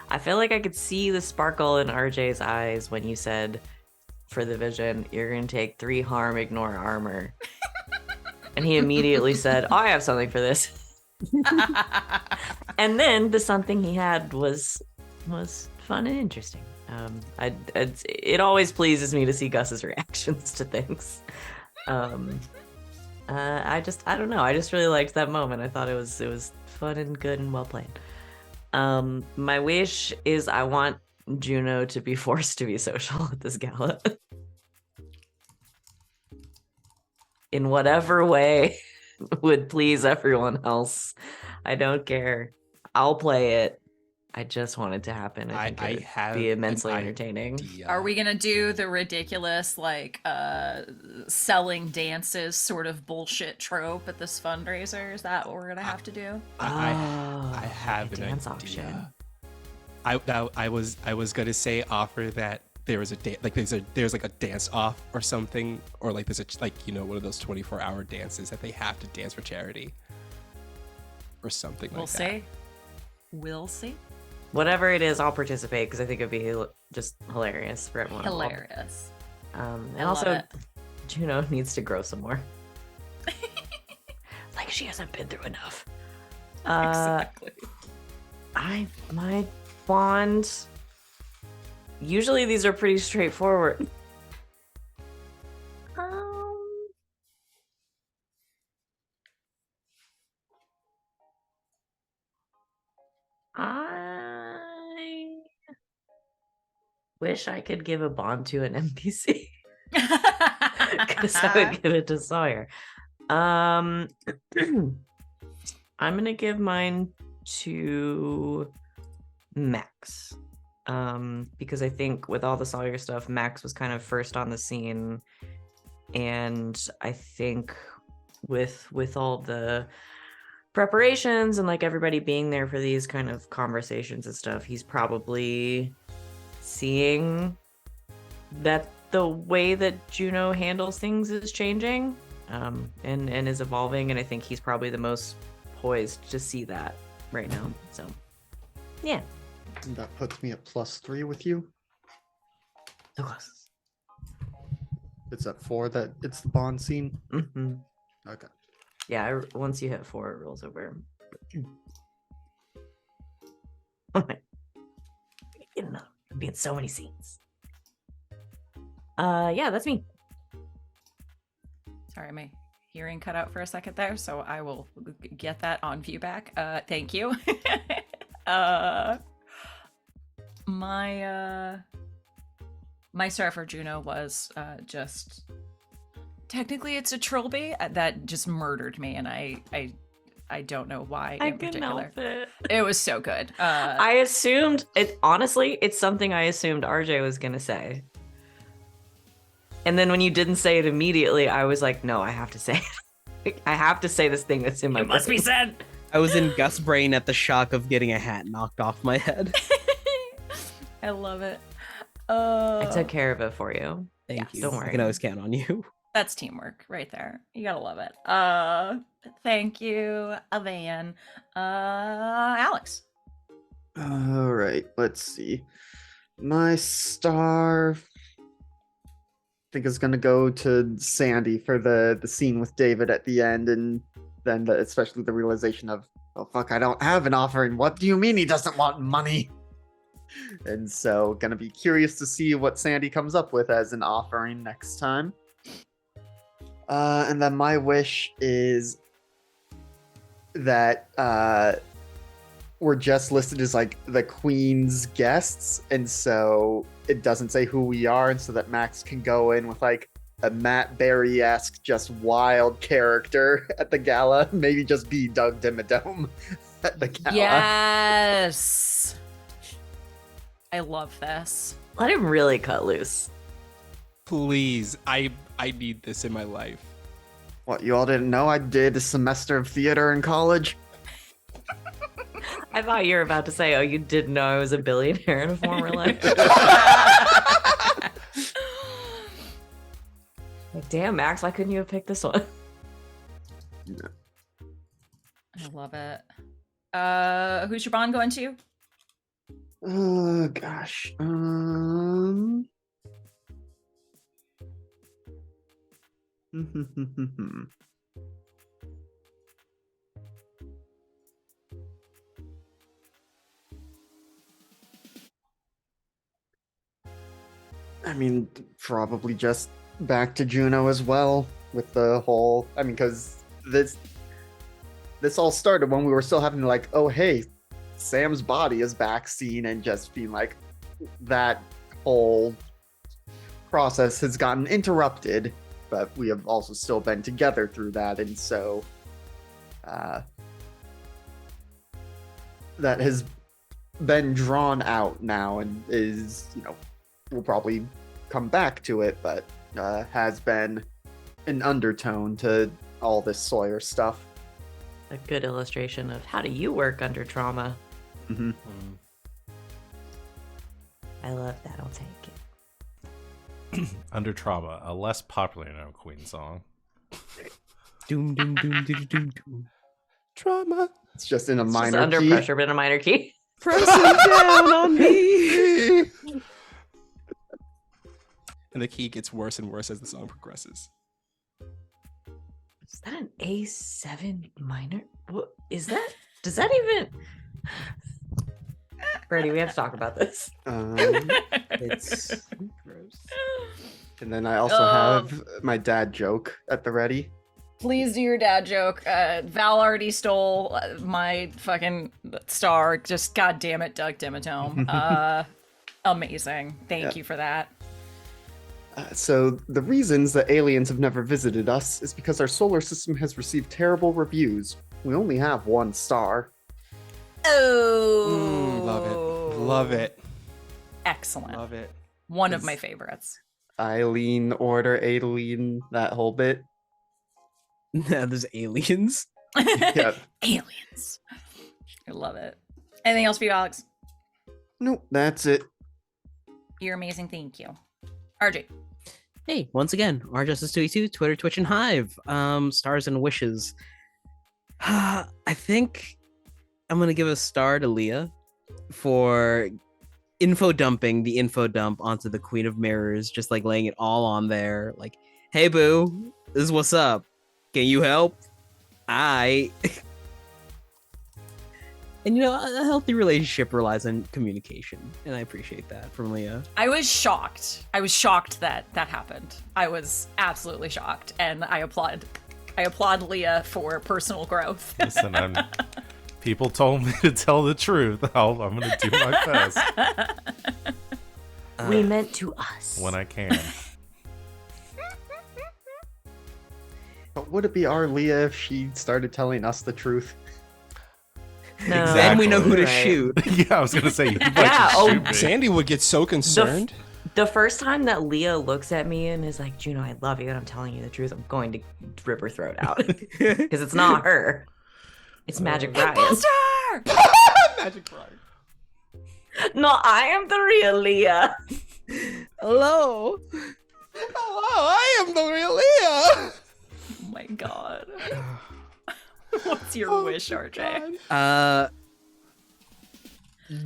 I feel like I could see the sparkle in RJ's eyes when you said, for the vision, you're gonna take 3 harm, ignore armor. And he immediately said, I have something for this. And then the something he had was fun and interesting. It always pleases me to see Gus's reactions to things. I don't know. I just really liked that moment. I thought it was fun and good and well played. My wish is I want Juno to be forced to be social at this gala. In whatever way would please everyone else. I don't care. I'll play it. I just want it to happen. I think it'd have be immensely an entertaining. idea. Are we gonna do the ridiculous like selling dances sort of bullshit trope at this fundraiser? Is that what we're gonna have to do? I Oh, have like a an dance idea. I was gonna say offer that there was there's like a dance off or something, or like there's one of those 24-hour dances that they have to dance for charity or something We'll like that. see. We'll see. Whatever it is, I'll participate because I think it'd be just hilarious for everyone. involved. Hilarious. And I love also, it. Juno needs to grow some more. Like she hasn't been through enough. Exactly. My bond. Usually these are pretty straightforward. I wish I could give a bond to an NPC because I would give it to Sawyer. I'm gonna give mine to Max. Because I think with all the Sawyer stuff, Max was kind of first on the scene, and I think with all the preparations and like everybody being there for these kind of conversations and stuff, he's probably seeing that the way that Juno handles things is changing, and is evolving, and I think he's probably the most poised to see that right now. So yeah. And that puts me at +3 with you. So close. It's at 4 that it's the Bond scene. Mm-hmm. Okay. Yeah, once you hit 4, it rolls over. Oh my. Get enough. I'm being so many scenes. Yeah, that's me. Sorry, my hearing cut out for a second there, so I will get that on viewback. Thank you. My star for Juno was just technically it's a trilby that just murdered me, and I don't know why in particular. Help it. It was so good. I assumed it. Honestly, it's something I assumed RJ was gonna say, and then when you didn't say it immediately, I was like, no, I have to say it. I have to say this thing that's in my it must brain. be said. I was in Gus' brain at the shock of getting a hat knocked off my head. I love it. I took care of it for you. Thank Yes. you. Don't I worry. can always count on you. That's teamwork right there. You gotta love it. Thank you, Van. Alex. All right, let's see. My star, I think, is gonna go to Sandy for the scene with David at the end, and then especially the realization of, oh fuck, I don't have an offering. What do you mean he doesn't want money? And so, gonna be curious to see what Sandy comes up with as an offering next time. And then my wish is that we're just listed as like the Queen's guests, and so it doesn't say who we are, and so that Max can go in with like a Matt Berry-esque, just wild character at the gala. Maybe just be Doug Dimmadome at the gala. Yes. I love this. Let him really cut loose. Please, I need this in my life. What, you all didn't know I did a semester of theater in college? I thought you were about to say, oh, you didn't know I was a billionaire in a former life. Like, damn, Max, why couldn't you have picked this one? I love it. Who's your bond going to? Oh gosh. I mean, probably just back to Juno as well with the whole. I mean, because this all started when we were still having like, oh hey, Sam's body is back scene, and just being like, that whole process has gotten interrupted, but we have also still been together through that, and so that has been drawn out now and is, we'll probably come back to it, but has been an undertone to all this Sawyer stuff. A good illustration of how do you work under trauma. Mm-hmm. I love that. I'll take it. Under Trauma, a less popular known Queen song. Doom, doom, doom, doom, doom, doom. Trauma. It's just in a It's minor just under key. pressure, but in a minor key. Pressing down on me. And the key gets worse and worse as the song progresses. Is that an A7 minor? What is that? Does that even? Brady, we have to talk about this. It's gross. And then I also have my dad joke at the ready. Please do your dad joke. Val already stole my fucking star. Just goddamn it, Doug Dimmatome. Amazing. Thank you for that. So the reasons that aliens have never visited us is because our solar system has received terrible reviews. We only have one star. Oh, Love it. Love it. Excellent. Love it. One of my favorites. Eileen, Order, Adeline, that whole bit. Now there's aliens. Yeah. Aliens. I love it. Anything else for you, Alex? Nope, that's it. You're amazing. Thank you. RJ. Hey, once again, rjustice22, Twitter, Twitch, and Hive. Stars and wishes. I think I'm gonna give a star to Leah for info dumping the info dump onto the Queen of Mirrors, just like laying it all on there. Like, hey boo, this is what's up. Can you help? And a healthy relationship relies on communication, and I appreciate that from Leah. I was shocked. I was shocked that that happened. I was absolutely shocked, and I applaud Leah for personal growth. Listen, people told me to tell the truth. I'm gonna do my best We meant to us. when I can. But would it be our Leah if she started telling us the truth? No, Then we know who to right. shoot. Yeah, I was gonna say. You'd like Yeah, to oh, shoot me. Sandy would get so concerned. The first time that Leah looks at me and is like, Juno, I love you, and I'm telling you the truth, I'm going to rip her throat out. Because it's not her. It's Magic Brian. Buster! Magic Brian. No, I am the real Leah. Hello. Hello, I am the real Leah. Oh my god. What's your Oh, wish, RJ? God.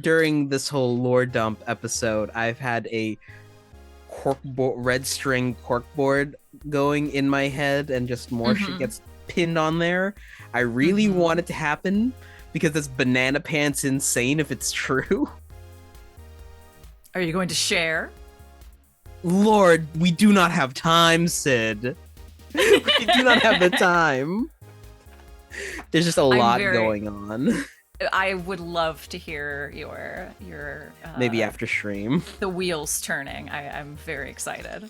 During this whole lore dump episode, I've had a red string corkboard going in my head, and just more shit gets pinned on there. I really want it to happen because it's banana pants insane if it's true. Are you going to share? Lord, we do not have time, Sid. We do not have the time. There's just a lot going on. I would love to hear your Maybe after stream. the wheels turning. I'm very excited.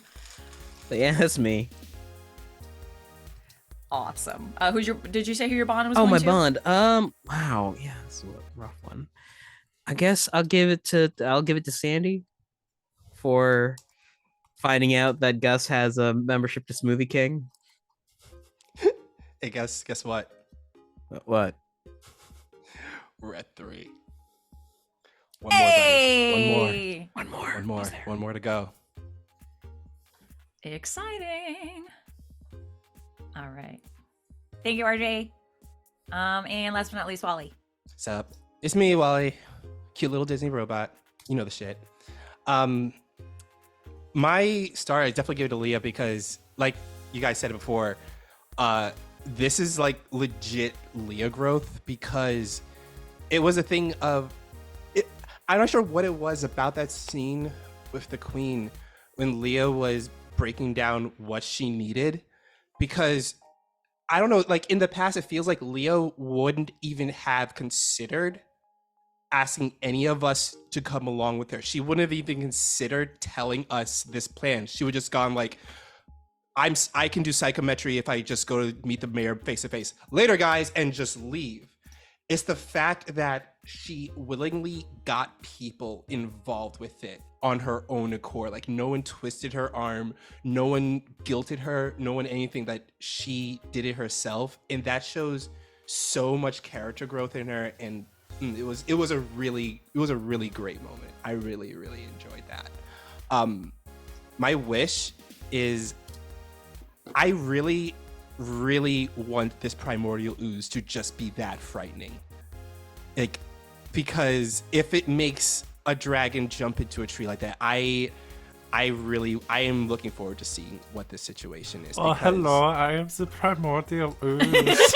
But yeah, that's me. Awesome. Did you say who your bond was? Oh, going my to? bond. Wow. Yeah, it's a rough one. I guess I'll give it to Sandy for finding out that Gus has a membership to Smoothie King. Hey, guess what? What? We're at 3. One more, guys. One more. One more. One more. One more to go. Exciting. All right. Thank you, RJ. And last but not least, Wally. What's up? It's me, Wally. Cute little Disney robot. You know the shit. My star, I definitely give it to Leah because, like you guys said it before, this is like legit Leah growth because it was a thing of I'm not sure what it was about that scene with the queen when Leah was breaking down what she needed, because I don't know, like in the past it feels like Leah wouldn't even have considered asking any of us to come along with her. She wouldn't have even considered telling us this plan. She would just gone like, I can do psychometry if I just go to meet the mayor face to face. Later, guys, and just leave. It's the fact that she willingly got people involved with it on her own accord. Like no one twisted her arm, no one guilted her, no one anything, that she did it herself. And that shows so much character growth in her. And it was a really great moment. I really enjoyed that. My wish is I really want this primordial ooze to just be that frightening. Like, because if it makes a dragon jump into a tree like that, I am looking forward to seeing what this situation is. Oh, because- hello, I am the primordial ooze.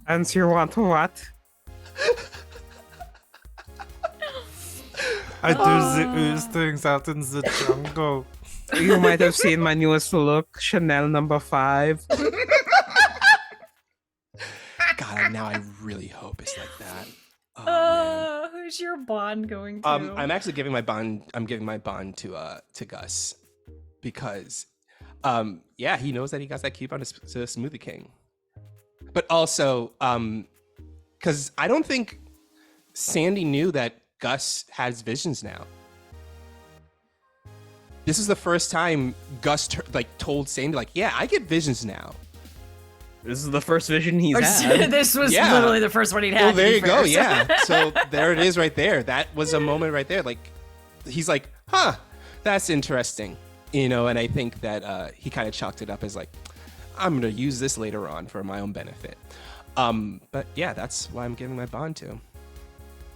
And you want what? I do the ooze things out in the jungle. You might have seen my newest look, Chanel number 5. God, now I really hope it's like that. Oh, man. Who's your bond going to? I'm actually giving my bond. I'm giving my bond to Gus, because, yeah, he knows that he got that coupon to Smoothie King, but also, because I don't think Sandy knew that Gus has visions now. This is the first time Gus told Sandy, like, yeah, I get visions now. This is the first vision he's Or had. this was Yeah. literally the first one he'd had. Well, to there be you go. fair, so- Yeah. So there it is right there. That was a moment right there. Like, he's like, huh, that's interesting. You know, and I think that he kind of chalked it up as like, I'm going to use this later on for my own benefit. But yeah, that's why I'm giving my bond to.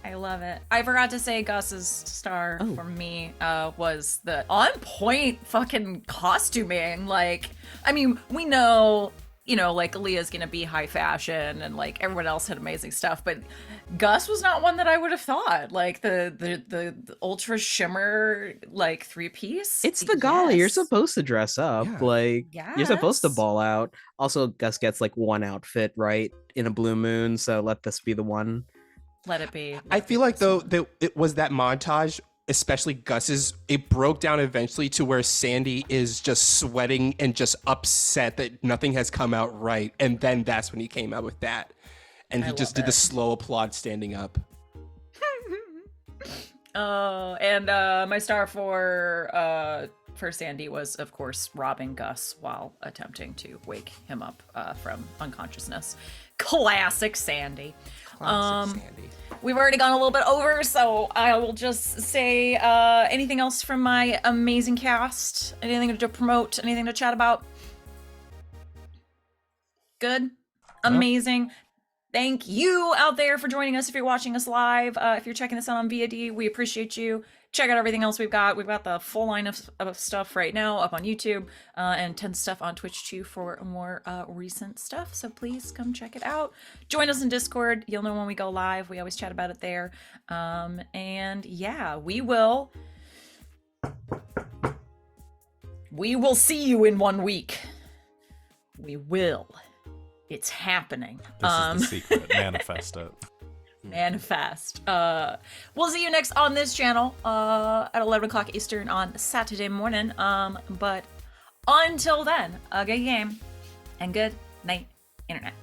I love it. I forgot to say Gus's star Oh. for me was the on point fucking costuming. Like, I mean, we know, you know, like Aaliyah's gonna be high fashion and like everyone else had amazing stuff, but Gus was not one that I would have thought. Like the ultra shimmer like 3-piece. It's the gala. You're Yes. supposed to dress up. Yeah. Like, you're supposed to Yes. ball out. Also, Gus gets like one outfit right in a blue moon, so let this be the one. Let it be. I feel like, though, that it was that montage, especially Gus's, it broke down eventually to where Sandy is just sweating and just upset that nothing has come out right. And then that's when he came out with that. And he I just love did the it. slow applaud standing up. And my star for Sandy was, of course, robbing Gus while attempting to wake him up from unconsciousness. Classic Sandy. Classic Sandy. We've already gone a little bit over, so I will just say anything else from my amazing cast? Anything to promote? Anything to chat about? Good? Amazing. Thank you out there for joining us if you're watching us live. If you're checking this out on VOD, we appreciate you. Check out everything else we've got. We've got the full line of stuff right now up on YouTube and tons of stuff on Twitch too for more recent stuff. So please come check it out. Join us in Discord. You'll know when we go live. We always chat about it there. And yeah, we will see you in 1 week. We will. It's happening. This is the secret. Manifest it. Manifest. We'll see you next on this channel at 11 o'clock Eastern on Saturday morning. But until then, a good game and good night, Internet.